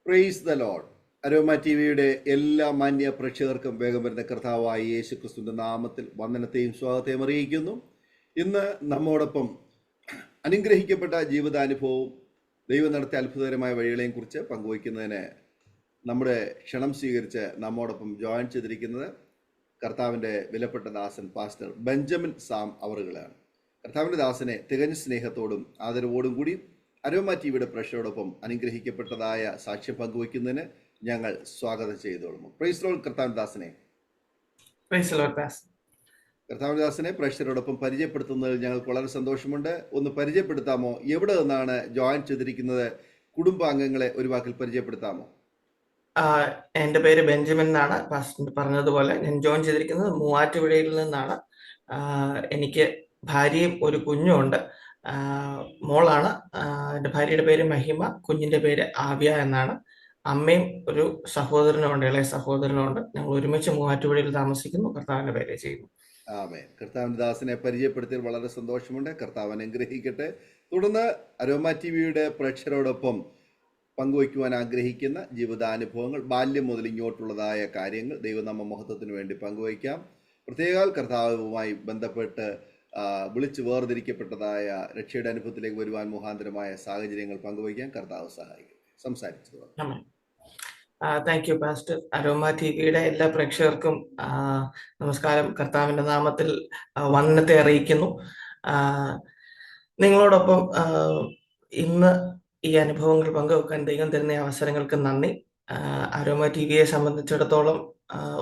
Praise the Lord. Aroma T വിയുടെ എല്ലാ മാന്യ പ്രേക്ഷകർക്കും വേഗം വരുന്ന കർത്താവായ യേശു ക്രിസ്തുവിൻ്റെ നാമത്തിൽ വന്ദനത്തെയും സ്വാഗതത്തെയും അറിയിക്കുന്നു. ഇന്ന് നമ്മോടൊപ്പം അനുഗ്രഹിക്കപ്പെട്ട ജീവിതാനുഭവവും ദൈവം നടത്തിയ അത്ഭുതകരമായ വഴികളെയും കുറിച്ച് പങ്കുവയ്ക്കുന്നതിന് നമ്മുടെ ക്ഷണം സ്വീകരിച്ച് നമ്മോടൊപ്പം ജോയിൻ ചെയ്തിരിക്കുന്നത് കർത്താവിൻ്റെ വിലപ്പെട്ട ദാസൻ പാസ്റ്റർ ബെഞ്ചമിൻ സാം അവറുകളാണ്. കർത്താവിൻ്റെ ദാസനെ തികഞ്ഞ സ്നേഹത്തോടും ആദരവോടും കൂടി അരോമ ടി വിയുടെ പ്രേക്ഷകരോടൊപ്പം അനുഗ്രഹിക്കപ്പെട്ടതായ സാക്ഷ്യം പങ്കുവയ്ക്കുന്നതിന് ഞങ്ങൾ സ്വാഗതം ചെയ്തോളും. Praise lord. കർത്താവിൻ്റെ ദാസനെ കർത്താവിൻ്റെ ദാസനെ പ്രേക്ഷകരോടൊപ്പം പരിചയപ്പെടുത്തുന്നതിൽ ഞങ്ങൾക്ക് വളരെ സന്തോഷമുണ്ട്. ഒന്ന് പരിചയപ്പെടുത്താമോ? എവിടെ നിന്നാണ് ജോയിൻ ചെയ്തിരിക്കുന്നത്? കുടുംബാംഗങ്ങളെ ഒരു വാക്കിൽ പരിചയപ്പെടുത്താമോ? എൻ്റെ പേര് ബെഞ്ചമിൻ എന്നാണ്. പറഞ്ഞതുപോലെ ഞാൻ ജോയിൻ ചെയ്തിരിക്കുന്നത് മൂവാറ്റുപുഴയിൽ നിന്നാണ്. എനിക്ക് ഭാര്യയും ഒരു കുഞ്ഞുമുണ്ട്. മോളാണ്. എൻ്റെ ഭാര്യയുടെ പേര് മഹിമ, കുഞ്ഞിന്റെ പേര് ആവ്യ എന്നാണ്. അമ്മയും ഒരു സഹോദരനുമുണ്ട്, ഇളയ സഹോദരനുമുണ്ട്. ഞങ്ങൾ ഒരുമിച്ച് മൂവാറ്റുപുഴയിൽ താമസിക്കുന്നു. കർത്താവിന്റെ പേര് ചെയ്യുന്നു. ആമേൻ. കർത്താവിൻ്റെ ദാസനെ പരിചയപ്പെടുത്തിയതിൽ വളരെ സന്തോഷമുണ്ട്. കർത്താവ് അനുഗ്രഹിക്കട്ടെ. തുടർന്ന് അരോമ ടി വിയുടെ പ്രേക്ഷകരോടൊപ്പം പങ്കുവയ്ക്കുവാൻ ആഗ്രഹിക്കുന്ന ജീവിതാനുഭവങ്ങൾ, ബാല്യം മുതൽ ഇങ്ങോട്ടുള്ളതായ കാര്യങ്ങൾ ദൈവനാമ മഹത്വത്തിന് വേണ്ടി പങ്കുവയ്ക്കാം. പ്രത്യേക കർത്താവുമായി ബന്ധപ്പെട്ട് വിളിച്ച് വേർതിരിക്കപ്പെട്ടതായ രക്ഷയുടെ അനുഭവത്തിലേക്ക് വരുവാൻ മുഖാന്തരമായ സാഹചര്യങ്ങൾ പങ്കുവയ്ക്കാൻ കർത്താവ് സഹായിക്കും. സംസാരിച്ചു. Thank you pastor. Aroma T വിയുടെ എല്ലാ പ്രേക്ഷകർക്കും നമസ്കാരം. കർത്താവിന്റെ നാമത്തിൽ വന്ദനത്തെ അറിയിക്കുന്നു. നിങ്ങളോടൊപ്പം ഇന്ന് ഈ അനുഭവങ്ങൾ പങ്കുവെക്കാൻ ദൈവം തരുന്ന അവസരങ്ങൾക്ക് നന്ദി. അരോമ ടി വിയെ സംബന്ധിച്ചിടത്തോളം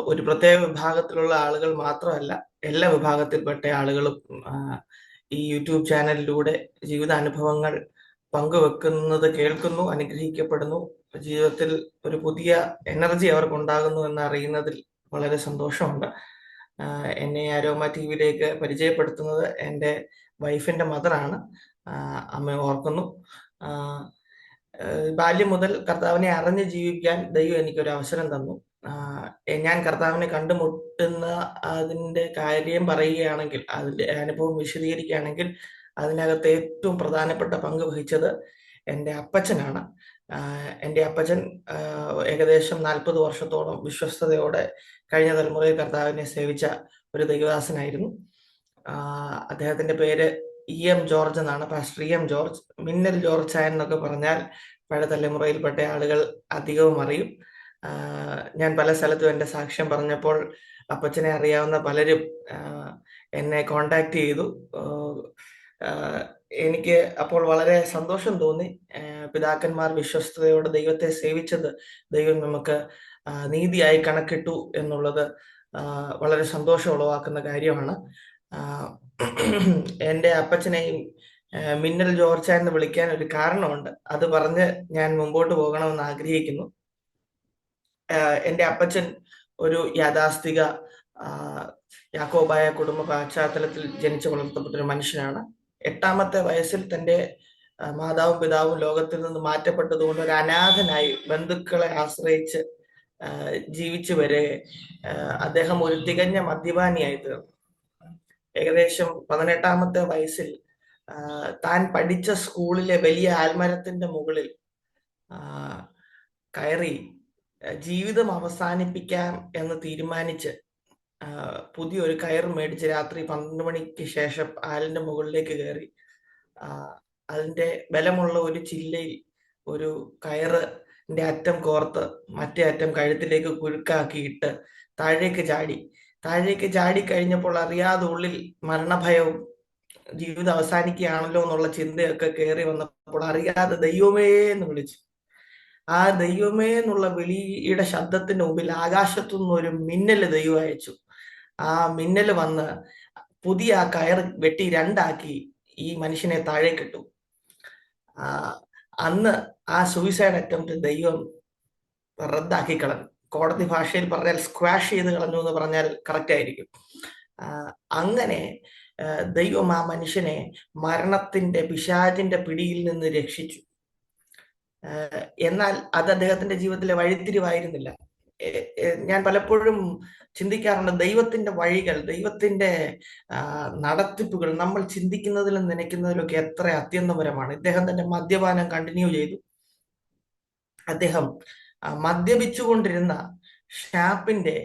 ഒരു പ്രത്യേക വിഭാഗത്തിലുള്ള ആളുകൾ മാത്രമല്ല, എല്ലാ വിഭാഗത്തിൽപ്പെട്ട ആളുകളും ഈ യൂട്യൂബ് ചാനലിലൂടെ ജീവിതാനുഭവങ്ങൾ പങ്കുവെക്കുന്നത് കേൾക്കുന്നു, അനുഗ്രഹിക്കപ്പെടുന്നു. ജീവിതത്തിൽ ഒരു പുതിയ എനർജി അവർക്കുണ്ടാകുന്നു എന്നറിയുന്നതിൽ വളരെ സന്തോഷമുണ്ട്. എന്നെ അരോമ ടി വിയിലേക്ക് പരിചയപ്പെടുത്തുന്നത് എൻ്റെ വൈഫിന്റെ മദറാണ്. അമ്മ ഓർക്കുന്നു. ബാല്യം മുതൽ കർത്താവിനെ അറിഞ്ഞ് ജീവിക്കാൻ ദൈവം എനിക്കൊരു അവസരം തന്നു. ഞാൻ കർത്താവിനെ കണ്ടുമുട്ടുന്ന അതിൻ്റെ കാര്യം പറയുകയാണെങ്കിൽ, അതിൻ്റെ അനുഭവം വിശദീകരിക്കുകയാണെങ്കിൽ, അതിനകത്ത് ഏറ്റവും പ്രധാനപ്പെട്ട പങ്ക് വഹിച്ചത് എൻ്റെ അപ്പച്ചനാണ്. എൻ്റെ അപ്പച്ചൻ ഏകദേശം 40 വർഷത്തോളം വിശ്വസ്തയോടെ കഴിഞ്ഞ തലമുറയിൽ കർത്താവിനെ സേവിച്ച ഒരു ദൈവദാസനായിരുന്നു. അദ്ദേഹത്തിന്റെ പേര് EM ജോർജ് എന്നാണ്. പാസ്റ്റർ EM ജോർജ്, മിന്നൽ ജോർജ് ചായൻ എന്നൊക്കെ പറഞ്ഞാൽ പഴയ തലമുറയിൽപ്പെട്ട ആളുകൾ അധികവും അറിയും. ഞാൻ പല സ്ഥലത്തും എൻ്റെ സാക്ഷ്യം പറഞ്ഞപ്പോൾ അപ്പച്ചനെ അറിയാവുന്ന പലരും എന്നെ കോണ്ടാക്ട് ചെയ്തു. എനിക്ക് അപ്പോൾ വളരെ സന്തോഷം തോന്നി. പിതാക്കന്മാർ വിശ്വസ്തയോടെ ദൈവത്തെ സേവിച്ചത് ദൈവം നമുക്ക് നീതിയായി കണക്കിട്ടു എന്നുള്ളത് വളരെ സന്തോഷം ഉളവാക്കുന്ന കാര്യമാണ്. എൻ്റെ അപ്പച്ചനെയും മിന്നൽ ജോർജ എന്ന് വിളിക്കാൻ ഒരു കാരണമുണ്ട്. അത് പറഞ്ഞ് ഞാൻ മുമ്പോട്ട് പോകണമെന്ന് ആഗ്രഹിക്കുന്നു. എൻ്റെ അപ്പച്ചൻ ഒരു യാഥാസ്ഥിക യാക്കോബായ കുടുംബ പശ്ചാത്തലത്തിൽ ജനിച്ചു വളർത്തപ്പെട്ടൊരു മനുഷ്യനാണ്. 8ാമത്തെ വയസ്സിൽ തൻ്റെ മാതാവും പിതാവും ലോകത്തിൽ നിന്ന് മാറ്റപ്പെട്ടതുകൊണ്ട് ഒരു അനാഥനായി ബന്ധുക്കളെ ആശ്രയിച്ച് ജീവിച്ചു വരെ അദ്ദേഹം ഒരു തികഞ്ഞ മദ്യപാനിയായി തീർന്നു. ഏകദേശം 18ാമത്തെ വയസ്സിൽ താൻ പഠിച്ച സ്കൂളിലെ വലിയ ആൽമരത്തിന്റെ മുകളിൽ കയറി ജീവിതം അവസാനിപ്പിക്കാം എന്ന് തീരുമാനിച്ച് പുതിയൊരു കയർ മേടിച്ച് രാത്രി 12 മണിക്ക് ശേഷം ആലിന്റെ മുകളിലേക്ക് കയറി അതിന്റെ ബലമുള്ള ഒരു ചില്ലയിൽ ഒരു കയറിന്റെ അറ്റം കോർത്ത് മറ്റേ അറ്റം കഴുത്തിലേക്ക് കുരുക്കാക്കിയിട്ട് താഴേക്ക് ചാടി കഴിഞ്ഞപ്പോൾ അറിയാതെ ഉള്ളിൽ മരണഭയവും ജീവിതം അവസാനിക്കുകയാണല്ലോ എന്നുള്ള ചിന്തയൊക്കെ കയറി വന്നപ്പോൾ അറിയാതെ ദൈവമേ എന്ന് വിളിച്ചു. ആ ദൈവമേ എന്നുള്ള വിളിയുടെ ശബ്ദത്തിന് മുമ്പിൽ ആകാശത്തുനിന്ന് ഒരു മിന്നല് ദൈവം അയച്ചു. ആ മിന്നല് വന്ന് പുതിയ ആ കയർ വെട്ടി 2ആക്കി ഈ മനുഷ്യനെ താഴേക്കിട്ടു. അന്ന് ആ സൂയിസൈഡ് അറ്റംപ്റ്റ് ദൈവം റദ്ദാക്കി കളഞ്ഞു. കോടതി ഭാഷയിൽ പറഞ്ഞാൽ സ്ക്വാഷ് ചെയ്ത് കളഞ്ഞു എന്ന് പറഞ്ഞാൽ കറക്റ്റ് ആയിരിക്കും. അങ്ങനെ ദൈവം ആ മനുഷ്യനെ മരണത്തിന്റെ പിശാചിന്റെ പിടിയിൽ നിന്ന് രക്ഷിച്ചു. എന്നാൽ അത് അദ്ദേഹത്തിന്റെ ജീവിതത്തിലെ വഴിത്തിരിവായിരുന്നില്ല. ഞാൻ പലപ്പോഴും ചിന്തിക്കാറുണ്ട്, ദൈവത്തിന്റെ വഴികൾ, ദൈവത്തിന്റെ നടത്തിപ്പുകൾ നമ്മൾ ചിന്തിക്കുന്നതിലും നനയ്ക്കുന്നതിലൊക്കെ എത്ര അത്യന്തപരമാണ്. ഇദ്ദേഹം തന്നെ മദ്യപാനം കണ്ടിന്യൂ ചെയ്തു. അദ്ദേഹം മദ്യപിച്ചുകൊണ്ടിരുന്ന ഷാപ്പിന്റെ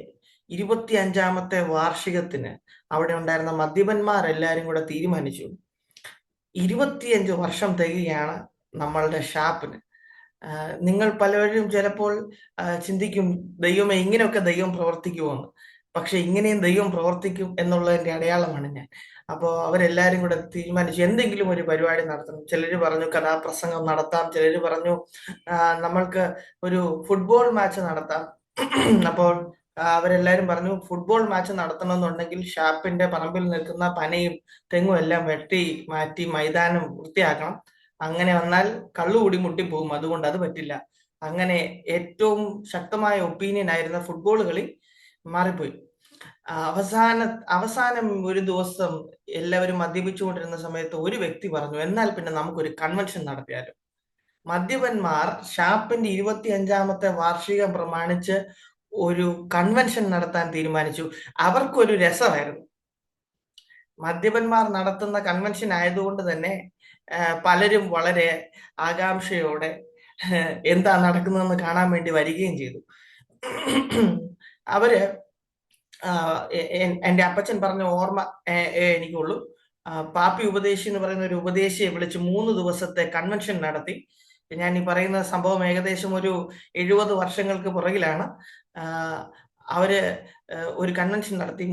25ാമത്തെ വാർഷികത്തിന് അവിടെ ഉണ്ടായിരുന്ന മദ്യപന്മാരെല്ലാരും കൂടെ തീരുമാനിച്ചു, 25 വർഷം തികയാണ് നമ്മളുടെ ഷാപ്പിന്. നിങ്ങൾ പലരും ചിലപ്പോൾ ചിന്തിക്കും, ദൈവമേ ഇങ്ങനെയൊക്കെ ദൈവം പ്രവർത്തിക്കുമെന്ന്. പക്ഷെ ഇങ്ങനെയും ദൈവം പ്രവർത്തിക്കും എന്നുള്ളതിന്റെ അടയാളമാണ് ഞാൻ. അപ്പോൾ അവരെല്ലാരും കൂടെ തീരുമാനിച്ചു എന്തെങ്കിലും ഒരു പരിപാടി നടത്തണം. ചിലര് പറഞ്ഞു കഥാപ്രസംഗം നടത്താം, ചിലര് പറഞ്ഞു നമ്മൾക്ക് ഒരു ഫുട്ബോൾ മാച്ച് നടത്താം. അപ്പോൾ അവരെല്ലാരും പറഞ്ഞു ഫുട്ബോൾ മാച്ച് നടത്തണമെന്നുണ്ടെങ്കിൽ ഷാപ്പിന്റെ പറമ്പിൽ നിൽക്കുന്ന പനയും തെങ്ങും എല്ലാം വെട്ടി മാറ്റി മൈതാനം വൃത്തിയാക്കണം. അങ്ങനെ വന്നാൽ കള്ളുകൂടി മുട്ടിപ്പോകും, അതുകൊണ്ട് അത് പറ്റില്ല. അങ്ങനെ ഏറ്റവും ശക്തമായ ഒപ്പീനിയൻ ആയിരുന്ന ഫുട്ബോൾ കളി മാറിപ്പോയി. അവസാനം ഒരു ദിവസം എല്ലാവരും മദ്യപിച്ചുകൊണ്ടിരുന്ന സമയത്ത് ഒരു വ്യക്തി പറഞ്ഞു, എന്നാൽ പിന്നെ നമുക്കൊരു കൺവെൻഷൻ നടത്തിയാലോ. മദ്യപന്മാർ ഷാപ്പിന്റെ 25ാമത്തെ വാർഷികം പ്രമാണിച്ച് ഒരു കൺവെൻഷൻ നടത്താൻ തീരുമാനിച്ചു. അവർക്കൊരു രസമായിരുന്നു. മദ്യപന്മാർ നടത്തുന്ന കൺവെൻഷൻ ആയതുകൊണ്ട് തന്നെ പലരും വളരെ ആകാംക്ഷയോടെ എന്താ നടക്കുന്നതെന്ന് കാണാൻ വേണ്ടി വരികയും ചെയ്തു. അവര് എന്റെ അപ്പച്ചൻ പറഞ്ഞ ഓർമ്മ എനിക്കുള്ളൂ. പാപ്പി ഉപദേശി എന്ന് പറയുന്ന ഒരു ഉപദേശിയെ വിളിച്ച് 3 ദിവസത്തെ കൺവെൻഷൻ നടത്തി. ഞാൻ ഈ പറയുന്ന സംഭവം ഏകദേശം ഒരു 70 വർഷങ്ങൾക്ക് പുറകിലാണ്. അവര് ഒരു കൺവെൻഷൻ നടത്തി.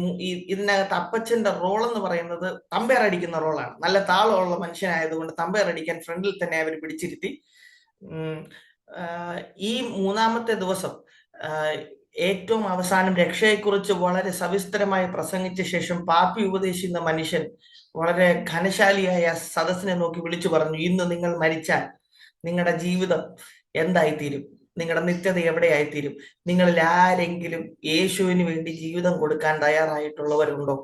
ഇതിനകത്ത് അപ്പച്ചന്റെ റോൾ എന്ന് പറയുന്നത് തമ്പയർ അടിക്കുന്ന റോളാണ്. നല്ല താളമുള്ള മനുഷ്യനായതുകൊണ്ട് തമ്പയർ അടിക്കാൻ ഫ്രണ്ടിൽ തന്നെ അവർ പിടിച്ചിരുത്തി. ഈ 3ാമത്തെ ദിവസം ഏറ്റവും അവസാനം രക്ഷയെക്കുറിച്ച് വളരെ സവിസ്തരമായി പ്രസംഗിച്ച ശേഷം പാപ്പി ഉപദേശിക്കുന്ന മനുഷ്യൻ വളരെ ഘനശാലിയായ സദസ്സിനെ നോക്കി വിളിച്ചു പറഞ്ഞു, ഇന്ന് നിങ്ങൾ മരിച്ചാൽ നിങ്ങളുടെ ജീവിതം എന്തായിത്തീരും, നിങ്ങളുടെ നിത്യത എവിടെയായിത്തീരും? നിങ്ങളിൽ ആരെങ്കിലും യേശുവിന് വേണ്ടി ജീവിതം കൊടുക്കാൻ തയ്യാറായിട്ടുള്ളവരുണ്ടോ?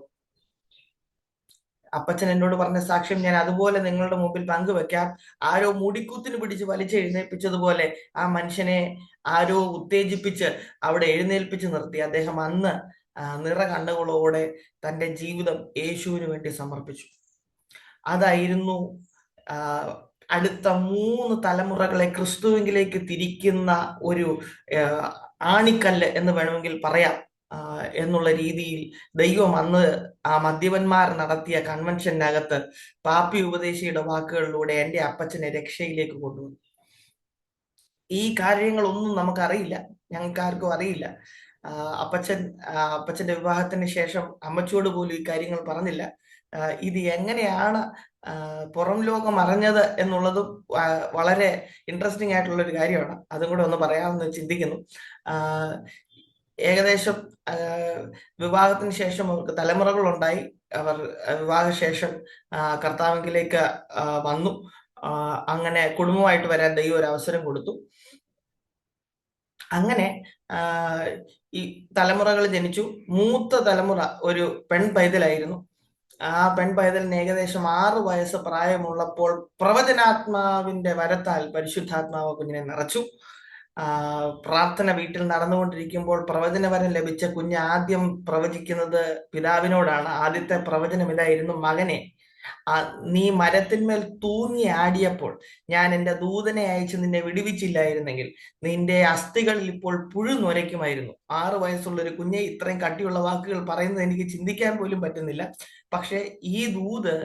അപ്പച്ചൻ എന്നോട് പറഞ്ഞ സാക്ഷ്യം ഞാൻ അതുപോലെ നിങ്ങളുടെ മുമ്പിൽ പങ്കുവെക്കാം. ആരോ മുടിക്കുത്തിന് പിടിച്ച് വലിച്ചെഴുന്നേൽപ്പിച്ചതുപോലെ ആ മനുഷ്യനെ ആരോ ഉത്തേജിപ്പിച്ച് അവിടെ എഴുന്നേൽപ്പിച്ച് നിർത്തി. അദ്ദേഹം അന്ന് നിറ കണ്ണുകളോടെ തന്റെ ജീവിതം യേശുവിന് വേണ്ടി സമർപ്പിച്ചു. അതായിരുന്നു അടുത്ത 3 തലമുറകളെ ക്രിസ്തുവിലേക്ക് തിരിക്കുന്ന ഒരു ആണിക്കല്ല് എന്ന് വേണമെങ്കിൽ പറയാം. എന്നുള്ള രീതിയിൽ ദൈവം അന്ന് ആ മദ്യപന്മാർ നടത്തിയ കൺവെൻഷനകത്ത് പാപ്പി ഉപദേശിയുടെ വാക്കുകളിലൂടെ എൻ്റെ അപ്പച്ചനെ രക്ഷയിലേക്ക് കൊണ്ടുവന്നു. ഈ കാര്യങ്ങളൊന്നും നമുക്കറിയില്ല, ഞങ്ങൾക്ക് ആർക്കും അറിയില്ല. അപ്പച്ചന്റെ വിവാഹത്തിന് ശേഷം അമ്മച്ചിയോട് പോലും ഈ കാര്യങ്ങൾ പറഞ്ഞില്ല. ഇത് എങ്ങനെയാണ് പുറം ലോകം അറിഞ്ഞത് എന്നുള്ളതും വളരെ ഇൻട്രസ്റ്റിംഗ് ആയിട്ടുള്ള ഒരു കാര്യമാണ്. അതും കൂടെ ഒന്ന് പറയാമെന്ന് ചിന്തിക്കുന്നു. ഏകദേശം വിവാഹത്തിന് ശേഷം അവർക്ക് തലമുറകളുണ്ടായി. അവർ വിവാഹശേഷം കർത്താവിലേക്ക് വന്നു. അങ്ങനെ കുടുംബമായിട്ട് വരാൻ ദൈവം ഒരു അവസരം കൊടുത്തു. അങ്ങനെ ഈ തലമുറകൾ ജനിച്ചു. മൂത്ത തലമുറ ഒരു പെൺ പൈതലായിരുന്നു. ആ പെൺ പൈതലിന് ഏകദേശം 6 വയസ്സ് പ്രായമുള്ളപ്പോൾ പ്രവചനാത്മാവിന്റെ വരത്താൽ പരിശുദ്ധാത്മാവ് കുഞ്ഞിനെ നിറച്ചു. പ്രാർത്ഥന വീട്ടിൽ നടന്നുകൊണ്ടിരിക്കുമ്പോൾ പ്രവചനവരം ലഭിച്ച കുഞ്ഞ് ആദ്യം പ്രവചിക്കുന്നത് പിതാവിനോടാണ്. ആദ്യത്തെ പ്രവചനം ഇതായിരുന്നു, മകനെ, നീ മരത്തിന്മേൽ തൂങ്ങി ആടിയപ്പോൾ ഞാൻ എൻ്റെ ദൂതനെ അയച്ച് നിന്നെ വിടുവിച്ചില്ലായിരുന്നെങ്കിൽ നിന്റെ അസ്ഥികളിൽ ഇപ്പോൾ പുഴു നൊരയ്ക്കുമായിരുന്നു. 6 വയസ്സുള്ള ഒരു കുഞ്ഞെ ഇത്രയും കട്ടിയുള്ള വാക്കുകൾ പറയുന്നത് എനിക്ക് ചിന്തിക്കാൻ പോലും പറ്റുന്നില്ല. പക്ഷെ ഈ ദൂത്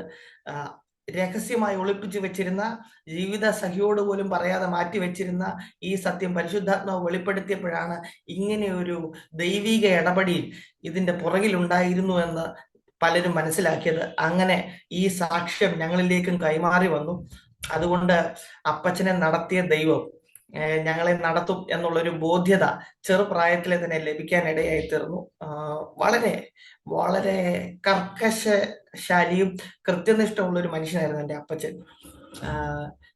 രഹസ്യമായി ഒളിപ്പിച്ചു വെച്ചിരുന്ന, ജീവിത സഖിയോട് പോലും പറയാതെ മാറ്റി വെച്ചിരുന്ന ഈ സത്യം പരിശുദ്ധാത്മാവ് വെളിപ്പെടുത്തിയപ്പോഴാണ് ഇങ്ങനെ ഒരു ദൈവിക ഇടപെടൽ ഇതിന്റെ പുറകിലുണ്ടായിരുന്നു എന്ന് പലരും മനസ്സിലാക്കിയത്. അങ്ങനെ ഈ സാക്ഷ്യം ഞങ്ങളിലേക്കും കൈമാറി വന്നു. അതുകൊണ്ട് അപ്പച്ചനെ നടത്തിയ ദൈവം ഞങ്ങളെ നടത്തും എന്നുള്ളൊരു ബോധ്യത ചെറുപ്രായത്തിലെ തന്നെ ലഭിക്കാനിടയായി തീർന്നു. വളരെ വളരെ കർക്കശശാലിയും കൃത്യനിഷ്ഠമുള്ള ഒരു മനുഷ്യനായിരുന്നു എൻ്റെ അപ്പച്ചൻ.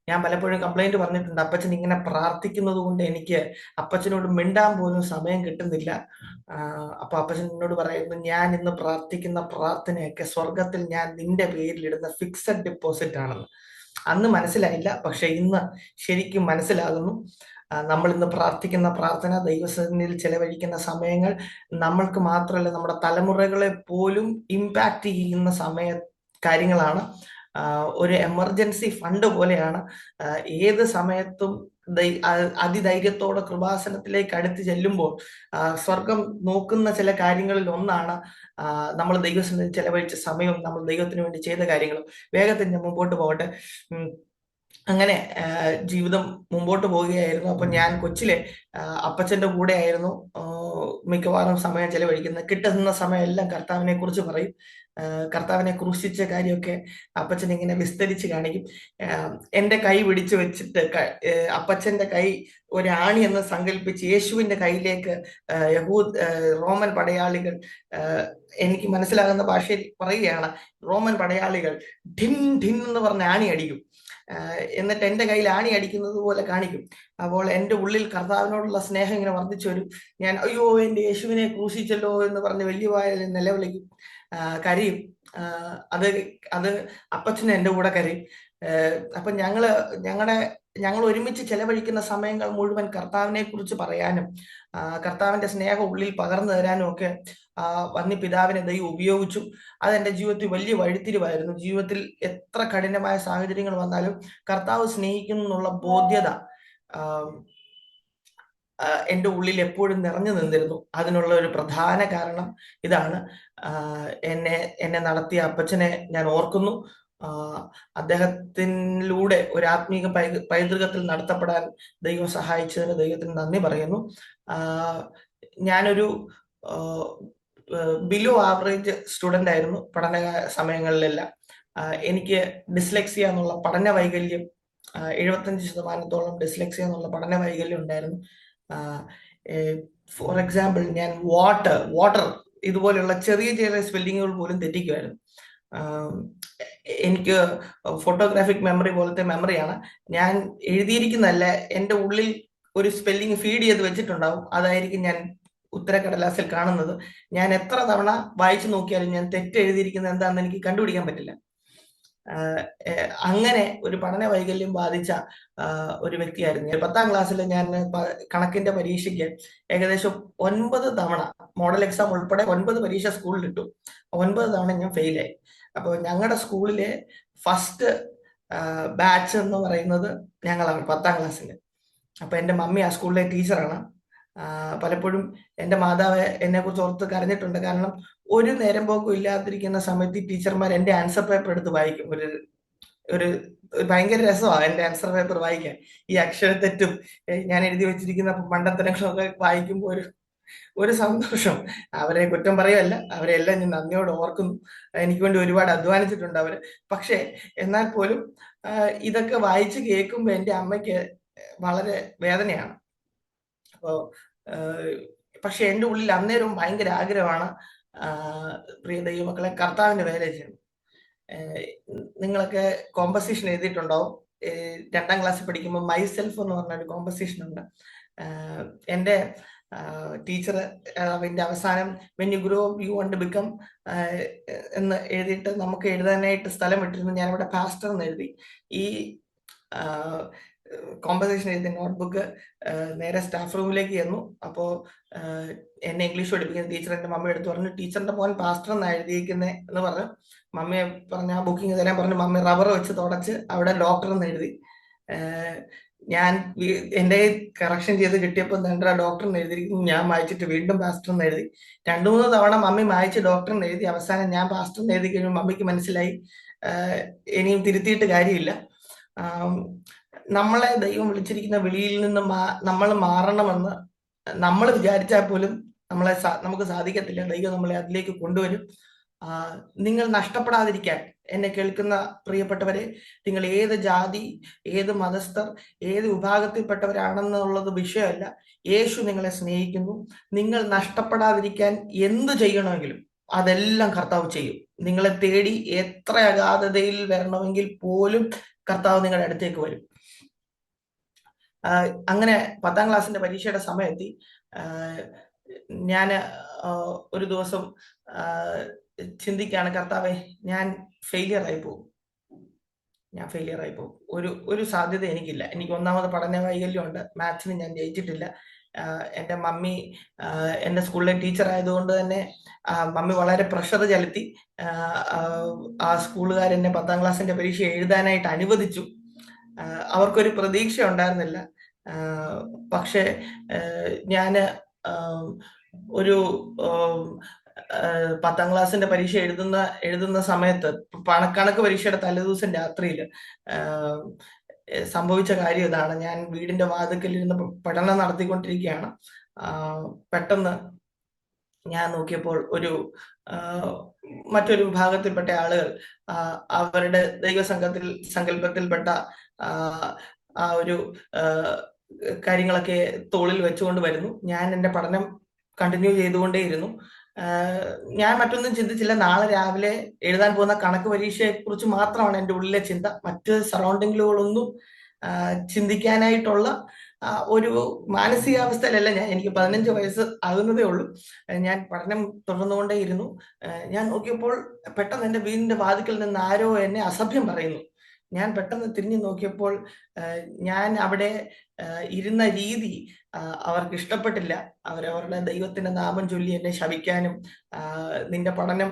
ഞാൻ പലപ്പോഴും കംപ്ലൈന്റ് പറഞ്ഞിട്ടുണ്ട്, അപ്പച്ചൻ ഇങ്ങനെ പ്രാർത്ഥിക്കുന്നത് കൊണ്ട് എനിക്ക് അപ്പച്ചനോട് മിണ്ടാൻ പോലും സമയം കിട്ടുന്നില്ല. അപ്പൊ അപ്പച്ചൻ എന്നോട് പറയുന്നു, ഞാൻ ഇന്ന് പ്രാർത്ഥിക്കുന്ന പ്രാർത്ഥനയൊക്കെ സ്വർഗത്തിൽ ഞാൻ നിന്റെ പേരിൽ ഇടുന്ന ഫിക്സഡ് ഡെപ്പോസിറ്റ് ആണെന്ന്. അന്ന് മനസ്സിലായില്ല, പക്ഷെ ഇന്ന് ശരിക്കും മനസ്സിലാകുന്നു. നമ്മൾ ഇന്ന് പ്രാർത്ഥിക്കുന്ന പ്രാർത്ഥന, ദൈവസന്നിധിയിൽ ചെലവഴിക്കുന്ന സമയങ്ങൾ നമ്മൾക്ക് മാത്രമല്ല നമ്മുടെ തലമുറകളെ പോലും ഇമ്പാക്ട് ചെയ്യുന്ന കാര്യങ്ങളാണ്. ഒരു എമർജൻസി ഫണ്ട് പോലെയാണ്. ഏത് സമയത്തും അതിധൈര്യത്തോടെ കൃപാസനത്തിലേക്ക് അടുത്ത് ചെല്ലുമ്പോൾ സ്വർഗം നോക്കുന്ന ചില കാര്യങ്ങളിൽ ഒന്നാണ് നമ്മൾ ദൈവസന്നിധി ചെലവഴിച്ച സമയവും നമ്മൾ ദൈവത്തിന് വേണ്ടി ചെയ്ത കാര്യങ്ങളും. വേഗത്തിൽ ഞാൻ മുമ്പോട്ട് പോകട്ടെ. അങ്ങനെ ജീവിതം മുമ്പോട്ട് പോവുകയായിരുന്നു. അപ്പൊ ഞാൻ കൊച്ചിലെ അപ്പച്ചന്റെ കൂടെ ആയിരുന്നു മിക്കവാറും സമയം ചെലവഴിക്കുന്നത്. കിട്ടുന്ന സമയം എല്ലാം കർത്താവിനെ കുറിച്ച് പറയും. കർത്താവിനെ ക്രൂശിച്ച കാര്യമൊക്കെ അപ്പച്ചൻ ഇങ്ങനെ വിസ്തരിച്ച് കാണിക്കും. എന്റെ കൈ പിടിച്ചു വെച്ചിട്ട് അപ്പച്ചന്റെ കൈ ഒരാണി എന്ന് സങ്കല്പിച്ച് യേശുവിന്റെ കയ്യിലേക്ക് റോമൻ പടയാളികൾ, എനിക്ക് മനസ്സിലാകുന്ന ഭാഷയിൽ പറയുകയാണ്, റോമൻ പടയാളികൾ ഡിൻ ഡിൻ എന്ന് പറഞ്ഞ ആണി അടിക്കും. എന്നിട്ട് എന്റെ കയ്യിൽ ആണി അടിക്കുന്നത് പോലെ കാണിക്കും. അപ്പോൾ എന്റെ ഉള്ളിൽ കർത്താവിനോടുള്ള സ്നേഹം ഇങ്ങനെ വർദ്ധിച്ചു വരും. ഞാൻ അയ്യോ എന്റെ യേശുവിനെ ക്രൂശിച്ചല്ലോ എന്ന് പറഞ്ഞ് വലിയ വായിൽ നിലവിളിക്കും, കരയും. അത് അത് അപ്പച്ചന് എന്റെ കൂടെ കരയും. അപ്പൊ ഞങ്ങൾ ഒരുമിച്ച് ചെലവഴിക്കുന്ന സമയങ്ങൾ മുഴുവൻ കർത്താവിനെ കുറിച്ച് പറയാനും കർത്താവിന്റെ സ്നേഹം ഉള്ളിൽ പകർന്നു തരാനും ഒക്കെ വന്യ പിതാവിനെ ദൈവം ഉപയോഗിച്ചു. അതെന്റെ ജീവിതത്തിൽ വലിയ വഴിത്തിരിവായിരുന്നു. ജീവിതത്തിൽ എത്ര കഠിനമായ സാഹചര്യങ്ങൾ വന്നാലും കർത്താവ് സ്നേഹിക്കുന്നു എന്നുള്ള ബോധ്യത എൻ്റെ ഉള്ളിൽ എപ്പോഴും നിറഞ്ഞു നിന്നിരുന്നു. അതിനുള്ള ഒരു പ്രധാന കാരണം ഇതാണ്. എന്നെ നടത്തിയ അപ്പച്ചനെ ഞാൻ ഓർക്കുന്നു. അദ്ദേഹത്തിലൂടെ ഒരു ആത്മീക പൈതൃകത്തിൽ നടത്തപ്പെടാൻ ദൈവം സഹായിച്ചതിന് ദൈവത്തിന് നന്ദി പറയുന്നു. ഞാനൊരു ബിലോ ആവറേജ് സ്റ്റുഡൻ്റ് ആയിരുന്നു പഠന സമയങ്ങളിലെല്ലാം. എനിക്ക് ഡിസ്ലെക്സിയ എന്നുള്ള പഠന വൈകല്യം, 75% ഡിസ്ലെക്സിയ എന്നുള്ള പഠന വൈകല്യം ഉണ്ടായിരുന്നു. ഫോർ എക്സാമ്പിൾ, ഞാൻ വാട്ടർ ഇതുപോലെയുള്ള ചെറിയ ചെറിയ സ്പെല്ലിങ്ങുകൾ പോലും തെറ്റിക്കുമായിരുന്നു. എനിക്ക് ഫോട്ടോഗ്രാഫിക് മെമ്മറി പോലത്തെ മെമ്മറിയാണ്. ഞാൻ എഴുതിയിരിക്കുന്നതല്ല, എൻ്റെ ഉള്ളിൽ ഒരു സ്പെല്ലിങ് ഫീഡ് ചെയ്ത് വെച്ചിട്ടുണ്ടാവും. അതായിരിക്കും ഞാൻ ഉത്തരക്കടലാസിൽ കാണുന്നത്. ഞാൻ എത്ര തവണ വായിച്ചു നോക്കിയാലും ഞാൻ തെറ്റ് എഴുതിയിരിക്കുന്നത് എന്താണെന്ന് എനിക്ക് കണ്ടുപിടിക്കാൻ പറ്റില്ല. അങ്ങനെ ഒരു പഠന വൈകല്യം ബാധിച്ച ഒരു വ്യക്തിയായിരുന്നു ഞാൻ. 10ാം ക്ലാസ്സിൽ ഞാൻ കണക്കിന്റെ പരീക്ഷയ്ക്ക് ഏകദേശം 9 തവണ, മോഡൽ എക്സാം ഉൾപ്പെടെ 9 പരീക്ഷ സ്കൂളിൽ ഇട്ടു. 9 തവണ ഞാൻ ഫെയിലായി. അപ്പോൾ ഞങ്ങളുടെ സ്കൂളിലെ ഫസ്റ്റ് ബാച്ച് എന്ന് പറയുന്നത് ഞങ്ങളാണ് 10ാം ക്ലാസ്സിൽ. അപ്പൊ എൻ്റെ മമ്മി ആ സ്കൂളിലെ ടീച്ചറാണ്. പലപ്പോഴും എൻ്റെ മാതാവ് എന്നെ കുറിച്ച് ഓർത്ത് കരഞ്ഞിട്ടുണ്ട്. കാരണം ഒരു നേരം പോക്കും ഇല്ലാതിരിക്കുന്ന സമയത്ത് ഈ ടീച്ചർമാർ എൻ്റെ ആൻസർ പേപ്പർ എടുത്ത് വായിക്കും. ഒരു ഭയങ്കര രസമാണ് എൻ്റെ ആൻസർ പേപ്പർ വായിക്കാൻ. ഈ അക്ഷരത്തെറ്റും ഞാൻ എഴുതി വെച്ചിരിക്കുന്ന മണ്ടത്തരങ്ങളൊക്കെ വായിക്കുമ്പോൾ ഒരു സന്തോഷം. അവരെ കുറ്റം പറയുമല്ല, അവരെല്ലാം ഞാൻ നന്ദിയോട് ഓർക്കുന്നു. എനിക്ക് വേണ്ടി ഒരുപാട് അധ്വാനിച്ചിട്ടുണ്ട് അവര്. പക്ഷെ എന്നാൽ പോലും ഇതൊക്കെ വായിച്ച് കേൾക്കുമ്പോൾ എൻ്റെ അമ്മയ്ക്ക് വളരെ വേദനയാണ്. അപ്പോൾ പക്ഷെ എൻ്റെ ഉള്ളിൽ അന്നേരം ഭയങ്കര ആഗ്രഹമാണ്, പ്രിയ ദൈവമക്കളെ, കർത്താവിന്റെ വേല ചെയ്യണം. നിങ്ങളൊക്കെ കോമ്പസിഷൻ എഴുതിയിട്ടുണ്ടാവും. 2ാം ക്ലാസ്സിൽ പഠിക്കുമ്പോൾ മൈ സെൽഫ് എന്ന് പറഞ്ഞൊരു കോമ്പസിഷൻ ഉണ്ട്. എൻ്റെ ടീച്ചർ അതിന്റെ അവസാനം when you grow you want to become എന്ന് എഴുതിയിട്ട് നമുക്ക് എഴുതാനായിട്ട് സ്ഥലം ഇട്ടിരുന്നു. ഞാനിവിടെ പാസ്റ്റർ എന്ന് എഴുതി. ഈ കോമ്പസിഷൻ എഴുതിയ നോട്ട്ബുക്ക് നേരെ സ്റ്റാഫ് റൂമിലേക്ക് ചെന്നു. അപ്പോൾ എന്നെ ഇംഗ്ലീഷ് പഠിപ്പിക്കുന്ന ടീച്ചർ എൻ്റെ മമ്മി എടുത്ത് പറഞ്ഞു, ടീച്ചറിന്റെ മോൻ പാസ്റ്റർ എന്നാണ് എഴുതിയിരിക്കുന്നത് എന്ന് പറഞ്ഞു. മമ്മിയെ പറഞ്ഞ ആ ബുക്കിംഗ് തരാൻ പറഞ്ഞു. മമ്മി റബ്ബർ വെച്ച് തുടച്ച് അവിടെ ഡോക്ടർ എന്ന് എഴുതി. ഞാൻ എൻ്റെ കറക്ഷൻ ചെയ്ത് കിട്ടിയപ്പോൾ എന്താ ഡോക്ടർ എന്ന് എഴുതിയിരിക്കുന്നു. ഞാൻ വായിച്ചിട്ട് വീണ്ടും പാസ്റ്റർ എന്ന് എഴുതി. 2-3 തവണ മമ്മി വായിച്ച് ഡോക്ടർ എന്ന് എഴുതി. അവസാനം ഞാൻ പാസ്റ്റർ എന്ന് എഴുതി കഴിയുമ്പോൾ മമ്മിക്ക് മനസ്സിലായി ഇനിയും തിരുത്തിയിട്ട് കാര്യമില്ല. നമ്മളെ ദൈവം വിളിച്ചിരിക്കുന്ന വിളിയിൽ നിന്ന് നമ്മൾ മാറണമെന്ന് നമ്മൾ വിചാരിച്ചാൽ പോലും നമുക്ക് സാധിക്കത്തില്ല. ദൈവം നമ്മളെ അതിലേക്ക് കൊണ്ടുവരും. നിങ്ങൾ നഷ്ടപ്പെടാതിരിക്കാൻ എന്നെ കേൾക്കുന്ന പ്രിയപ്പെട്ടവരെ, നിങ്ങൾ ഏത് ജാതി, ഏത് മതസ്ഥർ, ഏത് വിഭാഗത്തിൽപ്പെട്ടവരാണെന്നുള്ളത് വിഷയമല്ല. യേശു നിങ്ങളെ സ്നേഹിക്കുന്നു. നിങ്ങൾ നഷ്ടപ്പെടാതിരിക്കാൻ എന്ത് ചെയ്യണമെങ്കിലും അതെല്ലാം കർത്താവ് ചെയ്യും. നിങ്ങളെ തേടി എത്ര അഗാധതയിൽ വരണമെങ്കിൽ പോലും കർത്താവ് നിങ്ങളുടെ അടുത്തേക്ക് വരും. അങ്ങനെ 10ാം ക്ലാസ്സിന്റെ പരീക്ഷയുടെ സമയത്തി ഞാൻ ഒരു ദിവസം ചിന്തിക്കുകയാണ്, കർത്താവെ ഞാൻ ഫെയിലിയർ ആയി പോകും. ഒരു സാധ്യത എനിക്കില്ല. എനിക്ക് ഒന്നാമത് പഠന വൈകല്യമുണ്ട്. മാത്സിന് ഞാൻ ജയിച്ചിട്ടില്ല. എൻ്റെ മമ്മി എൻ്റെ സ്കൂളിലെ ടീച്ചർ ആയതുകൊണ്ട് തന്നെ മമ്മി വളരെ പ്രഷർ ചെലുത്തി. ആ സ്കൂളുകാർ എന്നെ 10ാം ക്ലാസ്സിന്റെ പരീക്ഷ എഴുതാനായിട്ട് അനുവദിച്ചു. അവർക്കൊരു പ്രതീക്ഷ ഉണ്ടായിരുന്നില്ല. പക്ഷേ ഞാൻ ഒരു 10ാം ക്ലാസ്സിന്റെ പരീക്ഷ എഴുതുന്ന സമയത്ത് കണക്ക് പരീക്ഷയുടെ തലേദിവസം രാത്രിയിൽ സംഭവിച്ച കാര്യം ഇതാണ്. ഞാൻ വീടിന്റെ വാതിക്കൽ ഇരുന്ന് പഠനം നടത്തിക്കൊണ്ടിരിക്കുകയാണ്. പെട്ടെന്ന് ഞാൻ നോക്കിയപ്പോൾ മറ്റൊരു വിഭാഗത്തിൽപ്പെട്ട ആളുകൾ അവരുടെ സങ്കല്പത്തിൽപ്പെട്ട ആ ഒരു കാര്യങ്ങളൊക്കെ തോളിൽ വെച്ചുകൊണ്ട് വരുന്നു. ഞാൻ എൻ്റെ പഠനം കണ്ടിന്യൂ ചെയ്തുകൊണ്ടേയിരുന്നു. ഞാൻ മറ്റൊന്നും ചിന്തിച്ചില്ല. നാളെ രാവിലെ എഴുതാൻ പോകുന്ന കണക്ക് പരീക്ഷയെ കുറിച്ച് മാത്രമാണ് എൻ്റെ ഉള്ളിലെ ചിന്ത. മറ്റ് സറൗണ്ടിങ്ങുകളൊന്നും ചിന്തിക്കാനായിട്ടുള്ള ഒരു മാനസികാവസ്ഥയിലല്ല ഞാൻ. എനിക്ക് 15 വയസ്സ് ആകുന്നതേ ഉള്ളൂ. ഞാൻ പഠനം തുടർന്നുകൊണ്ടേയിരുന്നു. ഞാൻ നോക്കിയപ്പോൾ പെട്ടെന്ന് എൻ്റെ വീടിന്റെ വാതിക്കൽ നിന്ന് ആരോ എന്നെ അസഭ്യം പറയുന്നു. ഞാൻ പെട്ടെന്ന് തിരിഞ്ഞു നോക്കിയപ്പോൾ ഞാൻ അവിടെ ഇരുന്ന രീതി അവർക്ക് ഇഷ്ടപ്പെട്ടില്ല. അവരവരുടെ ദൈവത്തിന്റെ നാമം ചൊല്ലി എന്നെ ശപിക്കാനും നിന്റെ പഠനം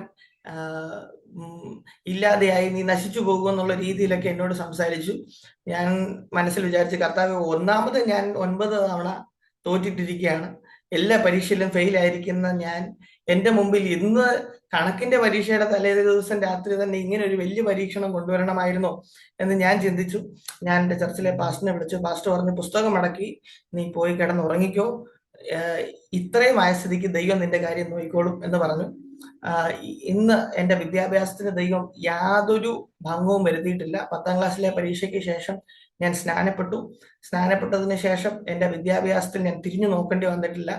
ഇല്ലാതെയായി, നീ നശിച്ചു പോകുമെന്നുള്ള രീതിയിലൊക്കെ എന്നോട് സംസാരിച്ചു. ഞാൻ മനസ്സിൽ വിചാരിച്ചു, കർത്താവ്, ഒന്നാമത് ഞാൻ 9 തവണ തോറ്റിട്ടിരിക്കുകയാണ്. എല്ലാ പരീക്ഷയിലും ഫെയിൽ ആയിരിക്കുന്ന ഞാൻ എൻ്റെ മുമ്പിൽ ഇന്ന് കണക്കിന്റെ പരീക്ഷയുടെ തലേ ദിവസം രാത്രി തന്നെ ഇങ്ങനെ ഒരു വലിയ പരീക്ഷണം കൊണ്ടുവരണമായിരുന്നോ എന്ന് ഞാൻ ചിന്തിച്ചു. ഞാൻ എൻ്റെ ചർച്ചിലെ പാസ്റ്ററിനെ വിളിച്ചു. പാസ്റ്റർ പറഞ്ഞു, പുസ്തകം മടക്കി നീ പോയി കിടന്നുറങ്ങിക്കോ, ഇത്രയും ആയ സ്ഥിതിക്ക് ദൈവം നിന്റെ കാര്യം നോക്കിക്കോളും എന്ന് പറഞ്ഞു. ഇന്ന് എൻ്റെ വിദ്യാഭ്യാസത്തിന് ദൈവം യാതൊരു ഭംഗവും വരുത്തിയിട്ടില്ല. 10ാം ക്ലാസ്സിലെ പരീക്ഷയ്ക്ക് ശേഷം ഞാൻ സ്നാനപ്പെട്ടതിന് ശേഷം എൻ്റെ വിദ്യാഭ്യാസത്തിൽ ഞാൻ തിരിഞ്ഞു നോക്കേണ്ടി വന്നിട്ടില്ല.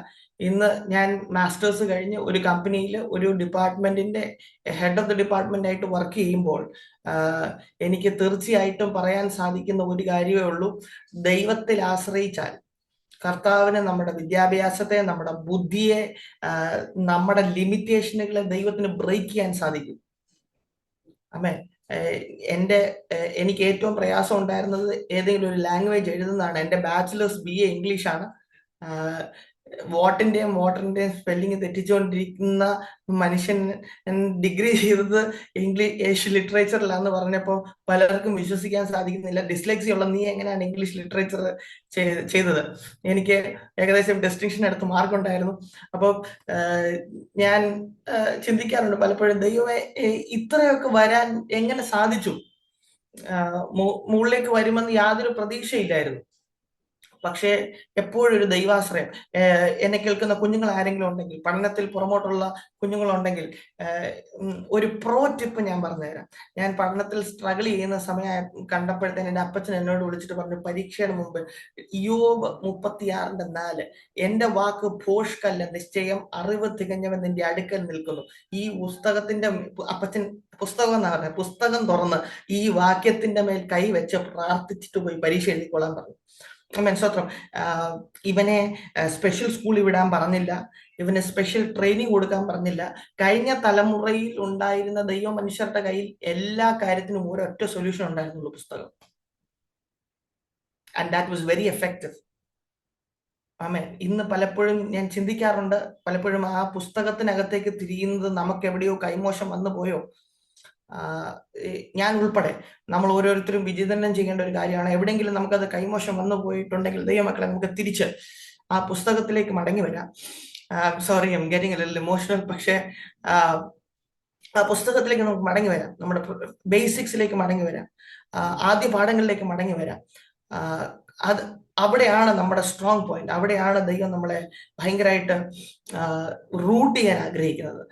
ഇന്ന് ഞാൻ മാസ്റ്റേഴ്സ് കഴിഞ്ഞ് ഒരു കമ്പനിയിൽ ഒരു ഡിപ്പാർട്ട്മെന്റിന്റെ ഹെഡ് ഓഫ് ദി ഡിപ്പാർട്ട്മെന്റ് ആയിട്ട് വർക്ക് ചെയ്യുമ്പോൾ എനിക്ക് തീർച്ചയായിട്ടും പറയാൻ സാധിക്കുന്ന ഒരു കാര്യമേ ഉള്ളൂ: ദൈവത്തിൽ ആശ്രയിച്ചാൽ കർത്താവിന് നമ്മുടെ വിദ്യാഭ്യാസത്തെ, നമ്മുടെ ബുദ്ധിയെ, നമ്മുടെ ലിമിറ്റേഷനുകളെ ദൈവത്തിന് ബ്രേക്ക് ചെയ്യാൻ സാധിക്കും. ആമേൻ. എനിക്ക് ഏറ്റവും പ്രയാസം ഉണ്ടായിരുന്നത് ഏതെങ്കിലും ഒരു ലാംഗ്വേജ് എഴുതുന്നതാണ്. എൻ്റെ ബാച്ചിലേഴ്സ് BA ഇംഗ്ലീഷാണ്. വാട്ടറിന്റെയും സ്പെല്ലിങ് തെറ്റിച്ചുകൊണ്ടിരിക്കുന്ന മനുഷ്യൻ ഡിഗ്രി ചെയ്തത് ഇംഗ്ലീഷ് ലിറ്ററേച്ചറിലാന്ന് പറഞ്ഞപ്പോൾ പലർക്കും വിശ്വസിക്കാൻ സാധിക്കുന്നില്ല. ഡിസ്ലെക്സി ഉള്ള നീ എങ്ങനെയാണ് ഇംഗ്ലീഷ് ലിറ്ററേച്ചർ ചെയ്തത്? എനിക്ക് ഏകദേശം ഡിസ്റ്റിങ്ഷൻ എടുത്ത് മാർക്കുണ്ടായിരുന്നു. അപ്പോൾ ഞാൻ ചിന്തിക്കാറുണ്ട് പലപ്പോഴും, ദൈവമേ, ഇത്രയൊക്കെ വരാൻ എങ്ങനെ സാധിച്ചു? മുകളിലേക്ക് വരുമെന്ന് യാതൊരു പ്രതീക്ഷയില്ലായിരുന്നു. പക്ഷേ എപ്പോഴും ഒരു ദൈവാശ്രയം. എന്നെ കേൾക്കുന്ന കുഞ്ഞുങ്ങൾ ആരെങ്കിലും ഉണ്ടെങ്കിൽ, പഠനത്തിൽ പുറമോട്ടുള്ള കുഞ്ഞുങ്ങളുണ്ടെങ്കിൽ, ഒരു പ്രോ ടിപ്പ് ഞാൻ പറഞ്ഞുതരാം. ഞാൻ പഠനത്തിൽ സ്ട്രഗിൾ ചെയ്യുന്ന സമയം കണ്ടപ്പോഴത്തേന് എൻ്റെ അപ്പച്ചൻ എന്നോട് വിളിച്ചിട്ട് പറഞ്ഞു, പരീക്ഷയുടെ മുമ്പ് യോബ് 36:4, എൻ്റെ വാക്ക് ഭോഷ്കല്ല, നിശ്ചയം, അറിവ് തികഞ്ഞവൻ നിന്റെ അടുക്കൽ നിൽക്കുന്നു. ഈ പുസ്തകത്തിന്റെ അപ്പച്ചൻ പുസ്തകം എന്നാ പറഞ്ഞത്, പുസ്തകം തുറന്ന് ഈ വാക്യത്തിന്റെ മേൽ കൈവച്ച് പ്രാർത്ഥിച്ചിട്ട് പോയി പരീക്ഷ എഴുതിക്കൊള്ളാൻ പറഞ്ഞു. മനസ്സോത്രം. ഇവനെ സ്പെഷ്യൽ സ്കൂളിൽ വിടാൻ പറഞ്ഞില്ല, ഇവന് സ്പെഷ്യൽ ട്രെയിനിങ് കൊടുക്കാൻ പറഞ്ഞില്ല. കഴിഞ്ഞ തലമുറയിൽ ഉണ്ടായിരുന്ന ദൈവ മനുഷ്യരുടെ കയ്യിൽ എല്ലാ കാര്യത്തിനും ഒരൊറ്റ സൊല്യൂഷൻ ഉണ്ടായിരുന്നുള്ളൂ: പുസ്തകം. And that was very effective. ആമേൻ. ഇന്ന് പലപ്പോഴും ഞാൻ ചിന്തിക്കാറുണ്ട്, പലപ്പോഴും ആ പുസ്തകത്തിനകത്തേക്ക് തിരിയുന്നത് നമുക്ക് എവിടെയോ കൈമോശം വന്നു പോയോ? ഞാൻ ഉൾപ്പെടെ നമ്മൾ ഓരോരുത്തരും വിചിന്തനം ചെയ്യേണ്ട ഒരു കാര്യമാണ്. എവിടെയെങ്കിലും നമുക്കത് കൈമോശം വന്നു പോയിട്ടുണ്ടെങ്കിൽ ദൈവമക്കളെ, നമുക്ക് തിരിച്ച് ആ പുസ്തകത്തിലേക്ക് മടങ്ങി വരാം. Sorry, I am getting A little emotional. പക്ഷേ ആ പുസ്തകത്തിലേക്ക് നമുക്ക് മടങ്ങി വരാം, നമ്മുടെ ബേസിക്സിലേക്ക് മടങ്ങി വരാം, ആദ്യ പാഠങ്ങളിലേക്ക് മടങ്ങി വരാം. അവിടെയാണ് നമ്മുടെ സ്ട്രോങ് പോയിന്റ്. അവിടെയാണ് ദൈവം നമ്മളെ ഭയങ്കരമായിട്ട് റൂട്ട് ചെയ്യാൻ ആഗ്രഹിക്കുന്നത്.